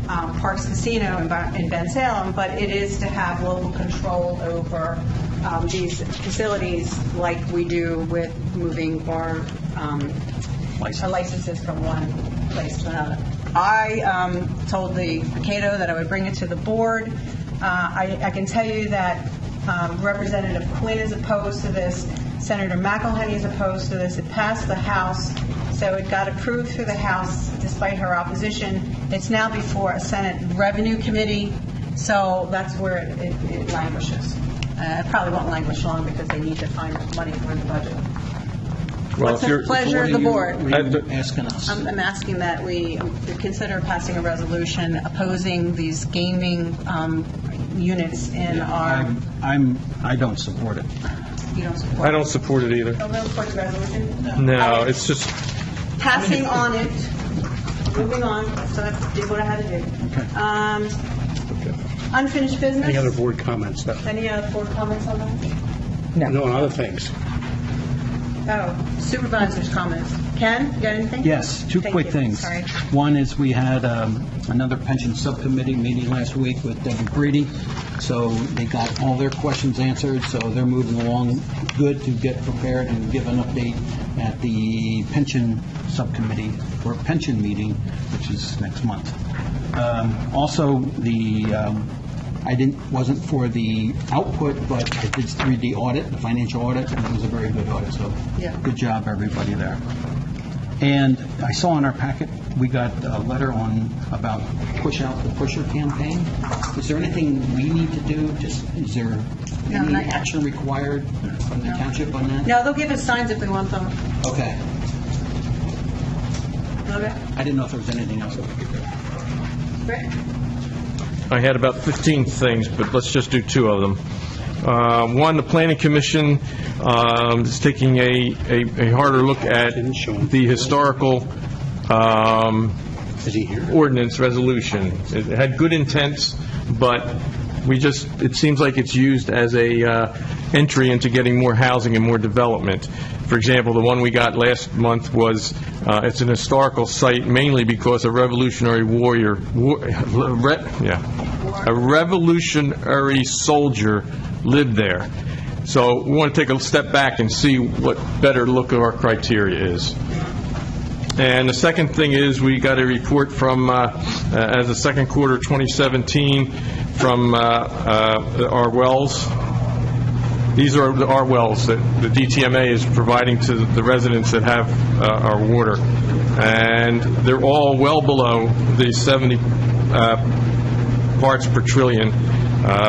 Speaker 1: Parks Casino in Ben Salem, but it is to have local control over these facilities like we do with moving our licenses from one place to another. I told the Cato that I would bring it to the board. I can tell you that Representative Quinn is opposed to this. Senator McElhenney is opposed to this. It passed the House, so it got approved through the House despite her opposition. It's now before a Senate Revenue Committee, so that's where it languishes. It probably won't languish long because they need to find money for the budget. What's the pleasure of the board?
Speaker 19: Asking us.
Speaker 1: I'm asking that we consider passing a resolution opposing these gaming units in our...
Speaker 19: I don't support it.
Speaker 1: You don't support it?
Speaker 8: I don't support it either.
Speaker 1: Don't support the resolution?
Speaker 8: No, it's just...
Speaker 1: Passing on it, moving on, so I did what I had to do. Unfinished business?
Speaker 15: Any other board comments, though?
Speaker 1: Any other board comments on that?
Speaker 15: No, on other things.
Speaker 1: Oh, supervisors' comments. Ken, you got anything?
Speaker 19: Yes, two quick things.
Speaker 1: Sorry.
Speaker 19: One is we had another pension subcommittee meeting last week with Debbie Breedy, so they got all their questions answered, so they're moving along good to get prepared and give an update at the pension subcommittee or pension meeting, which is next month. Also, wasn't for the output, but I did read the audit, the financial audit, and it was a very good audit, so good job, everybody there. And I saw in our packet, we got a letter about Push Out the Pusher campaign. Is there anything we need to do? Is there any action required from the township on that?
Speaker 1: No, they'll give us signs if we want them.
Speaker 19: Okay.
Speaker 1: Okay.
Speaker 19: I didn't know if there was anything else.
Speaker 1: Great.
Speaker 8: I had about 15 things, but let's just do 2 of them. One, the Planning Commission is taking a harder look at the historical ordinance resolution. It had good intents, but it seems like it's used as a entry into getting more housing and more development. For example, the one we got last month was, it's an historical site mainly because a Revolutionary a Revolutionary soldier lived there. So we want to take a step back and see what better look of our criteria is. And the second thing is we got a report from, as the second quarter 2017, from our wells. These are our wells that the DTMA is providing to the residents that have our water. And they're all well below the 70 parts per trillion.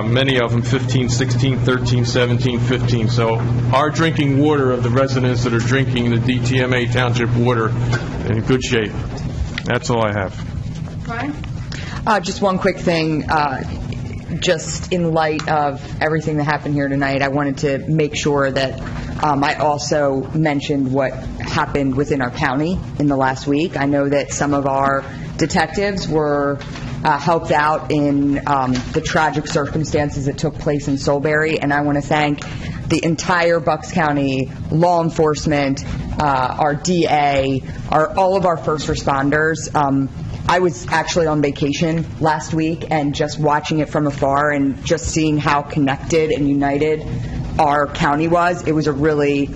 Speaker 8: Many of them 15, 16, 13, 17, 15. So our drinking water of the residents that are drinking the DTMA township water in good shape. That's all I have.
Speaker 1: Brian?
Speaker 16: Just one quick thing. Just in light of everything that happened here tonight, I wanted to make sure that I also mentioned what happened within our county in the last week. I know that some of our detectives were helped out in the tragic circumstances that took place in Solebury, and I want to thank the entire Bucks County law enforcement, our DA, all of our first responders. I was actually on vacation last week, and just watching it from afar and just seeing how connected and united our county was, it was a really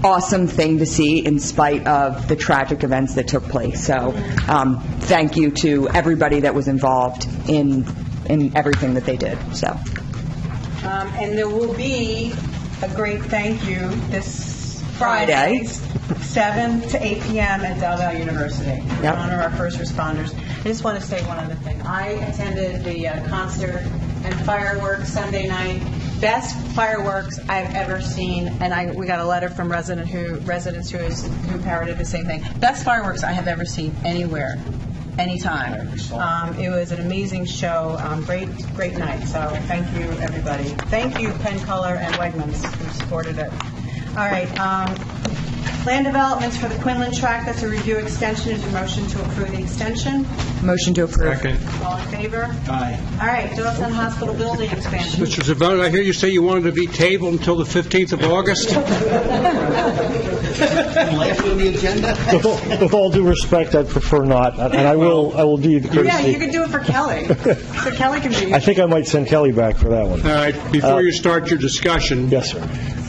Speaker 16: awesome thing to see in spite of the tragic events that took place. So thank you to everybody that was involved in everything that they did. So.
Speaker 1: And there will be a great thank you this Friday, 7 to 8 p.m. at Del Valle University.
Speaker 16: Yep.
Speaker 1: To honor our first responders. I just want to say one other thing. I attended the concert and fireworks Sunday night. Best fireworks I've ever seen, and we got a letter from residents who parroted the same thing. Best fireworks I have ever seen anywhere, anytime. It was an amazing show. Great night. So thank you, everybody. Thank you, Penn Color and Wegmans, who supported it. All right. Land developments for the Quinlan tract. That's a review extension. Is a motion to approve the extension?
Speaker 16: Motion to approve.
Speaker 8: Second.
Speaker 1: All in favor?
Speaker 19: Aye.
Speaker 1: All right. Doylestown Hospital building expansion.
Speaker 14: Mr. Zavone, I hear you say you wanted to be tabled until the 15th of August?
Speaker 19: Last on the agenda?
Speaker 3: With all due respect, I'd prefer not, and I will do you the courtesy.
Speaker 1: Yeah, you could do it for Kelly. So Kelly can be.
Speaker 3: I think I might send Kelly back for that one.
Speaker 14: All right, before you start your discussion.
Speaker 3: Yes, sir.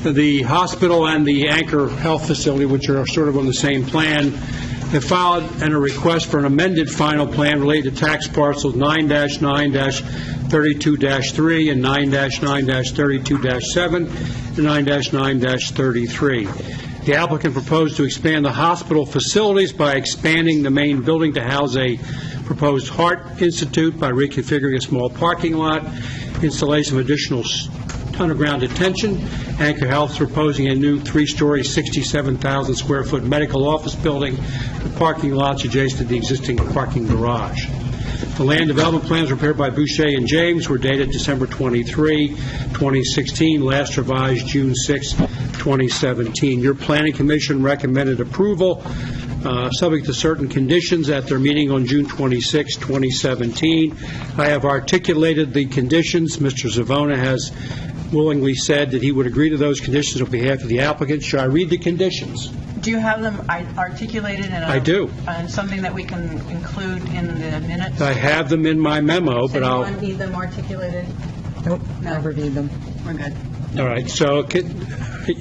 Speaker 14: The hospital and the Anchor Health Facility, which are sort of on the same plan, have filed a request for an amended final plan related to tax parcels 9-9-32-3 and 9-9-32-7 and 9-9-33. The applicant proposed to expand the hospital facilities by expanding the main building to house a proposed Heart Institute by reconfiguring a small parking lot, installation of additional underground detention. Anchor Health is proposing a new 3-story, 67,000 square foot medical office building with parking lots adjacent to the existing parking garage. The land development plans prepared by Boucher and James were dated December 23, 2016, last revised June 6, 2017. Your Planning Commission recommended approval subject to certain conditions at their meeting on June 26, 2017. I have articulated the conditions. Mr. Zavona has willingly said that he would agree to those conditions on behalf of the applicant. Should I read the conditions?
Speaker 1: Do you have them articulated in
Speaker 14: I do.
Speaker 1: Something that we can include in the minutes?
Speaker 14: I have them in my memo, but I'll...
Speaker 1: Does anyone need them articulated?
Speaker 16: Nope, no. I've reviewed them.
Speaker 1: We're good.
Speaker 14: All right, so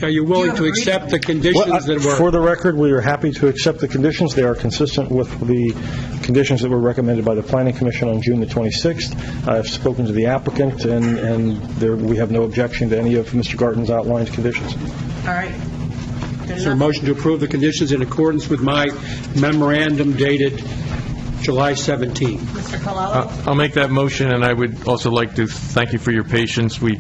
Speaker 14: are you willing to accept the conditions that were...
Speaker 3: For the record, we are happy to accept the conditions. They are consistent with the conditions that were recommended by the Planning Commission on June the 26th. I've spoken to the applicant, and we have no objection to any of Mr. Garton's outlined conditions.
Speaker 1: All right.
Speaker 14: Is there a motion to approve the conditions in accordance with my memorandum dated July 17?
Speaker 1: Mr. Colella?
Speaker 8: I'll make that motion, and I would also like to thank you for your patience. We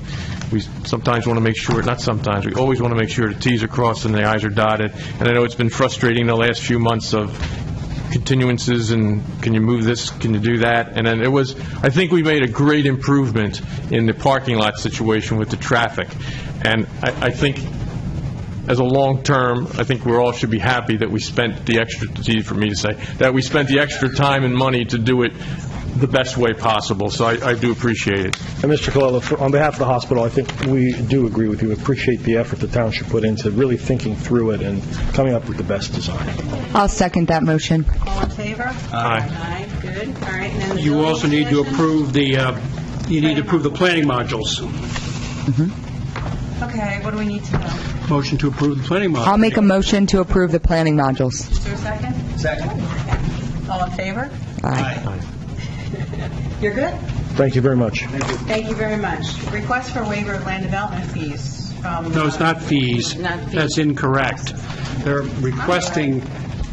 Speaker 8: sometimes want to make sure, not sometimes, we always want to make sure the Ts are crossed and the Is are dotted. And I know it's been frustrating the last few months of continuances and can you move this, can you do that? And then I think we made a great improvement in the parking lot situation with the traffic. And I think as a long-term, I think we all should be happy that we spent the extra, it's easy for me to say, that we spent the extra time and money to do it the best way possible. So I do appreciate it.
Speaker 3: And Mr. Colella, on behalf of the hospital, I think we do agree with you. Appreciate the effort the township put into really thinking through it and coming up with the best design.
Speaker 16: I'll second that motion.
Speaker 1: All in favor?
Speaker 8: Aye.
Speaker 1: Good. All right. And then the
Speaker 14: You
Speaker 1: building
Speaker 14: also need to
Speaker 1: commission?
Speaker 14: approve the planning modules.
Speaker 1: Okay, what do we need to know?
Speaker 14: Motion to approve the planning modules.
Speaker 16: I'll make a motion to approve the planning modules.
Speaker 1: Is there a second?
Speaker 21: Second.
Speaker 1: All in favor?
Speaker 16: Aye.
Speaker 1: You're good?
Speaker 3: Thank you very much.
Speaker 1: Thank you very much. Request for waiver of land development fees from...
Speaker 14: No, it's not fees.
Speaker 1: Not fees.
Speaker 14: That's incorrect. They're requesting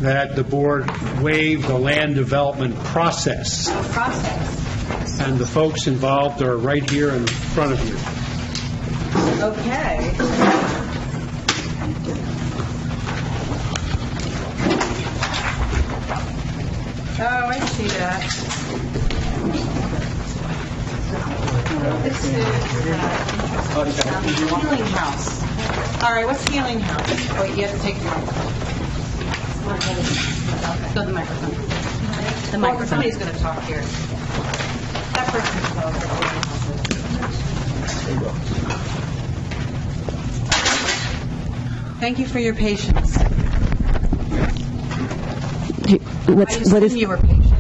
Speaker 14: that the board waive the land development process.
Speaker 1: Process.
Speaker 14: And the folks involved are right here in front of you.
Speaker 1: Okay. Oh, I see that. This is Healing House. All right, what's Healing House? Wait, you have to take the microphone.
Speaker 10: Go to the microphone. The
Speaker 1: Well,
Speaker 10: microphone.
Speaker 1: somebody's going to talk here. That person's Thank you for your patience.
Speaker 12: What is?
Speaker 1: You were patient.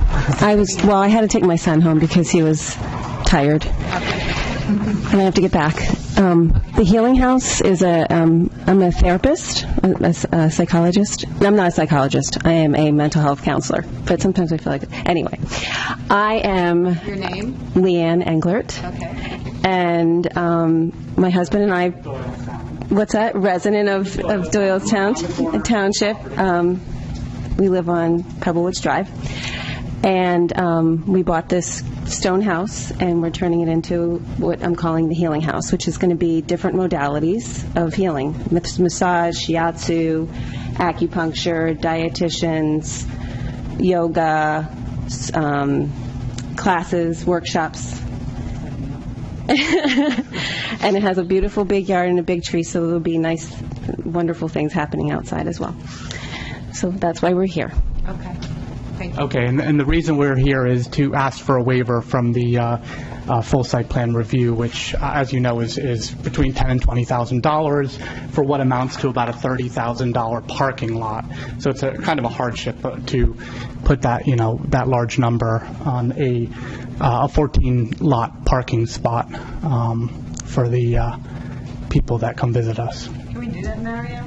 Speaker 12: I had to take my son home because he was tired, and I have to get back. The Healing House is I'm a therapist, a psychologist. No, I'm not a psychologist. I am a mental health counselor, but sometimes I feel like it. Anyway, I am...
Speaker 1: Your name?
Speaker 12: Leanne Englert.
Speaker 1: Okay.
Speaker 12: And my husband and I... What's that? Resident of Doylestown Township. We live on Pebblewoods Drive. And we bought this stone house, and we're turning it into what I'm calling the Healing House, which is going to be different modalities of healing. Massage, shiatsu, acupuncture, dietitians, yoga, classes, workshops. And it has a beautiful big yard and a big tree, so there'll be nice, wonderful things happening outside as well. So that's why we're here.
Speaker 1: Okay. Thank you.
Speaker 18: Okay, and the reason we're here is to ask for a waiver from the full site plan review, which, as you know, is between $10,000 and $20,000 for what amounts to about a $30,000 parking lot. So it's a kind of a hardship to put that, that large number on a 14-lot parking spot for the people that come visit us.
Speaker 1: Can we do that, Mario?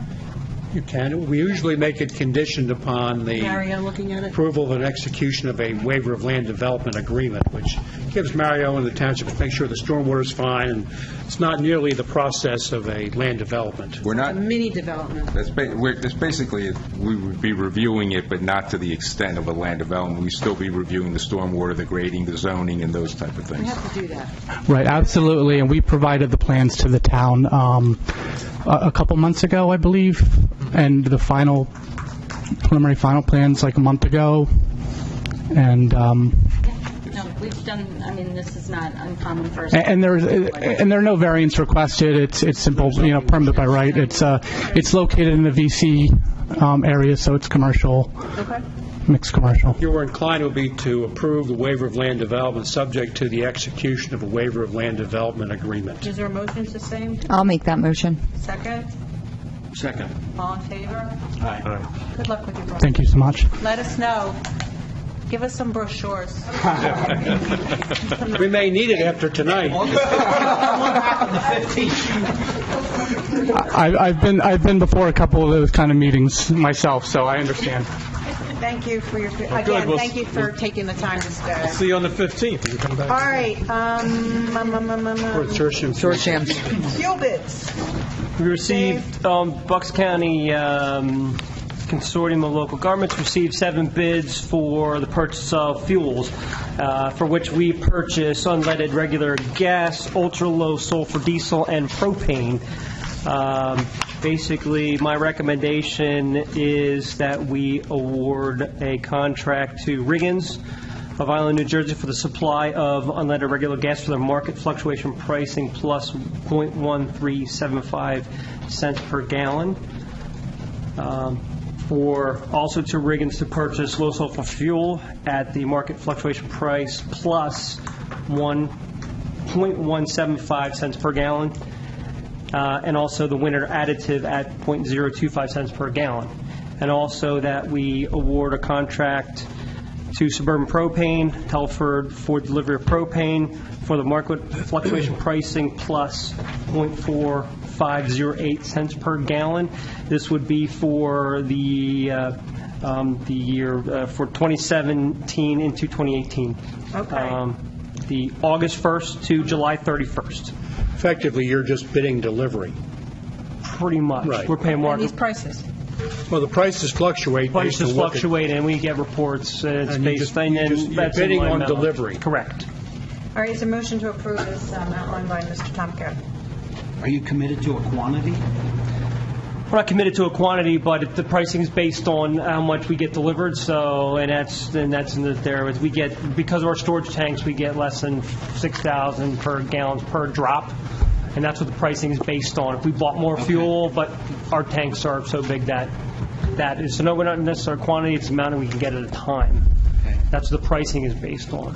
Speaker 14: You can. We usually make it conditioned upon the
Speaker 1: Mario looking at it?
Speaker 14: approval and execution of a waiver of land development agreement, which gives Mario and the township to make sure the stormwater is fine, and it's not nearly the process of a land development.
Speaker 5: We're not.
Speaker 1: A mini development.
Speaker 5: That's basically, we would be reviewing it, but not to the extent of a land development. We'd still be reviewing the stormwater, the grading, the zoning, and those type of
Speaker 1: We
Speaker 5: things.
Speaker 1: have to do that.
Speaker 18: Right, absolutely, and we provided the plans to the town a couple months ago, I believe, and the preliminary final plans like a month ago, and
Speaker 10: No, we've done, this is not uncommon for us.
Speaker 18: and there are no variants requested. It's simple, permitted by right. It's located in the VC area, so it's commercial.
Speaker 1: Okay.
Speaker 18: Mixed commercial.
Speaker 14: Your inclined would be to approve the waiver of land development subject to the execution of a waiver of land development agreement.
Speaker 1: Is there a motion to same?
Speaker 16: I'll make that motion.
Speaker 1: Second?
Speaker 14: Second.
Speaker 1: All in favor?
Speaker 14: Aye.
Speaker 1: Good luck with your project.
Speaker 18: Thank you so much.
Speaker 1: Let us know. Give us some brochures.
Speaker 14: We may need it after tonight.
Speaker 18: I've been before a couple of those kind of meetings myself, so I understand.
Speaker 1: Thank you for your,
Speaker 8: good.
Speaker 1: again, thank you for taking the time to stay.
Speaker 8: See you on the 15th. You come
Speaker 1: All
Speaker 8: back.
Speaker 1: right,
Speaker 14: Consortium.
Speaker 16: Consortiums.
Speaker 1: fuel bids.
Speaker 9: We received, Bucks County Consortium of Local Governments received 7 bids for the purchase of fuels, for which we purchase unleaded regular gas, ultra-low sulfur diesel, and propane. Basically, my recommendation is that we award a contract to Riggins of Island, New Jersey for the supply of unleaded regular gas for their market fluctuation pricing plus 0.1375 cents per gallon. Or also to Riggins to purchase low sulfur fuel at the market fluctuation price plus 1.175 cents per gallon. And also the winter additive at 0.025 cents per gallon. And also that we award a contract to Suburban Propane, Telford, for delivery of propane for the market fluctuation pricing plus 0.4508 cents per gallon. This would be for the year for 2017 into 2018.
Speaker 1: Okay.
Speaker 9: The August 1st to July 31st.
Speaker 14: Effectively, you're just bidding delivery.
Speaker 9: Pretty much.
Speaker 14: Right.
Speaker 9: We're paying
Speaker 11: And
Speaker 9: market.
Speaker 11: these prices.
Speaker 14: Well, the prices fluctuate.
Speaker 9: Prices
Speaker 14: based on what
Speaker 9: fluctuate, and we get reports. It's
Speaker 14: And you
Speaker 9: based
Speaker 14: just-
Speaker 9: on
Speaker 14: you just- you're bidding on delivery.
Speaker 9: Correct.
Speaker 1: All right, is there a motion to approve this outlined by Mr. Tomko?
Speaker 19: Are you committed to a quantity?
Speaker 9: We're not committed to a quantity, but the pricing is based on how much we get delivered. So, and that's in there. As we get, because of our storage tanks, we get less than 6,000 per gallons per drop, and that's what the pricing is based on. If we bought more fuel, but our tanks are so big that is, so no, we're not necessarily quantity. It's the amount that we can get at a time. That's what the pricing is based on.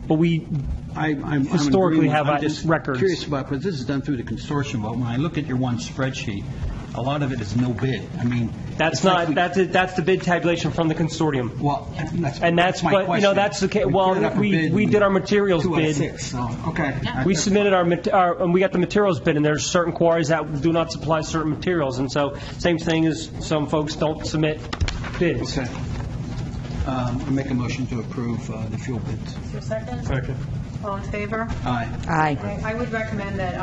Speaker 9: But we
Speaker 19: I'm
Speaker 9: historically have
Speaker 19: I'm just
Speaker 9: records.
Speaker 19: curious about, because this is done through the consortium, but when I look at your one spreadsheet, a lot of it is no bid. I mean,
Speaker 9: That's not, that's the bid tabulation from the consortium.
Speaker 19: Well,
Speaker 9: And that's,
Speaker 19: my
Speaker 9: but, you know,
Speaker 19: question.
Speaker 9: that's the case,
Speaker 19: We put it
Speaker 9: well,
Speaker 19: up for bid
Speaker 9: we did our materials
Speaker 19: 2 out of
Speaker 9: bid.
Speaker 19: 6, so, okay.
Speaker 9: We submitted and we got the materials bid, and there's certain quarries that do not supply certain materials, and so, same thing as some folks don't submit bids.
Speaker 19: Okay. I make a motion to approve the fuel bids.
Speaker 1: Is there a second?
Speaker 9: Second.
Speaker 1: All in favor?
Speaker 19: Aye.
Speaker 16: Aye.
Speaker 1: I would recommend that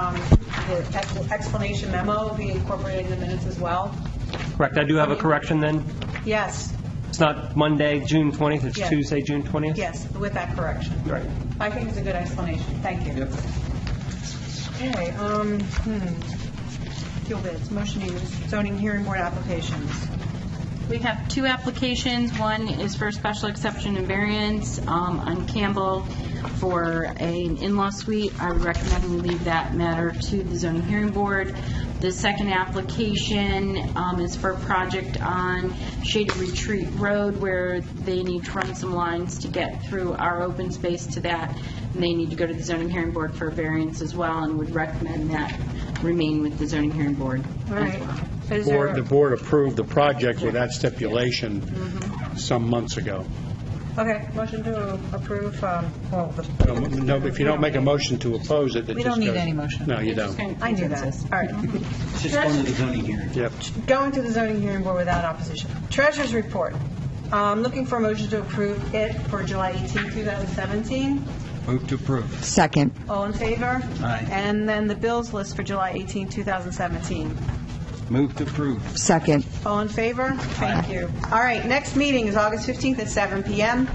Speaker 1: the explanation memo be incorporated in the minutes as well.
Speaker 9: Correct, I do have a correction then?
Speaker 1: Yes,
Speaker 9: It's not Monday, June 20th, it's
Speaker 1: Yes.
Speaker 9: Tuesday, June 20th?
Speaker 1: yes, with that correction.
Speaker 9: Right.
Speaker 1: I think it's a good explanation. Thank you. Okay, fuel bids, motion to use zoning hearing board applications.
Speaker 10: We have 2 applications. One is for a special exception and variance on Campbell for an in-law suite. I would recommend we leave that matter to the zoning hearing board. The second application is for a project on Shady Retreat Road where they need to run some lines to get through our open space to that, and they need to go to the zoning hearing board for a variance as well, and would recommend that remain with the zoning hearing board
Speaker 1: All
Speaker 10: as
Speaker 1: right.
Speaker 10: well.
Speaker 1: Is there,
Speaker 14: The board approved the project with that stipulation some months ago.
Speaker 1: okay, motion to approve,
Speaker 14: No, if you don't make a motion to oppose it, it
Speaker 11: We
Speaker 14: just
Speaker 11: don't need
Speaker 14: goes-
Speaker 11: any motion.
Speaker 14: No, you don't.
Speaker 1: I knew that. All right.
Speaker 19: It's just going to the zoning hearing.
Speaker 14: Yep.
Speaker 1: Going to the zoning hearing board without opposition. Treasurer's report. Looking for a motion to approve it for July 18, 2017.
Speaker 19: Move to approve.
Speaker 16: Second.
Speaker 1: All in favor?
Speaker 19: Aye.
Speaker 1: And then the bills list for July 18, 2017.
Speaker 19: Move to approve.
Speaker 16: Second.
Speaker 1: All in favor? Thank you. All right, next meeting is August 15th at 7 p.m.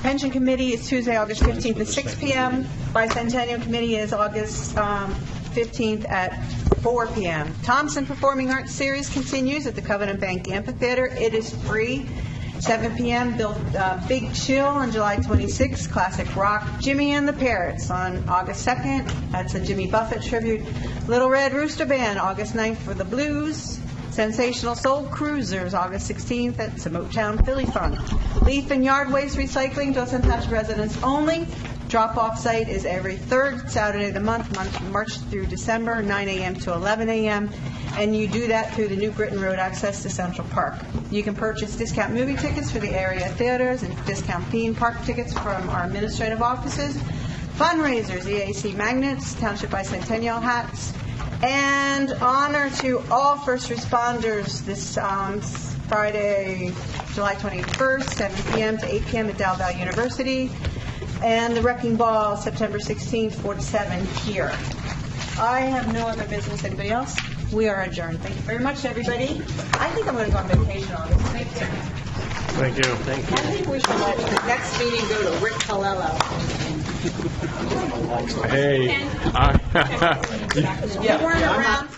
Speaker 1: Pension Committee is Tuesday, August 15th at 6 p.m. Bicentennial Committee is August 15th at 4 p.m. Thompson Performing Arts Series continues at the Covenant Bank Amphitheater. It is free. 7 p.m. Big Chill on July 26th. Classic Rock. Jimmy and the Parrots on August 2nd. That's a Jimmy Buffett tribute. Little Red Rooster Band August 9th for the blues. Sensational Soul Cruisers August 16th. That's a Motown Philly Funk. Leaf and Yard Waste Recycling, Dawson Township residents only. Drop-off site is every third Saturday of the month, March through December, 9 a.m. to 11 a.m., and you do that through the New Britain Road access to Central Park. You can purchase discount movie tickets for the area theaters and discount theme park tickets from our administrative offices. Fundraisers, EAC magnets, Township Bicentennial hats, and honor to all first responders this Friday, July 21st, 7 p.m. to 8 p.m. at Del Valle University. And the Wrecking Ball, September 16th, 4 to 7 here. I have no other business. Anybody else? We are adjourned. Thank you very much, everybody. I think I'm going to go on vacation on this. Thank you.
Speaker 8: Thank you. Thank
Speaker 1: I think we should let the next meeting go to Rick Colello.
Speaker 8: Hey.
Speaker 1: You weren't around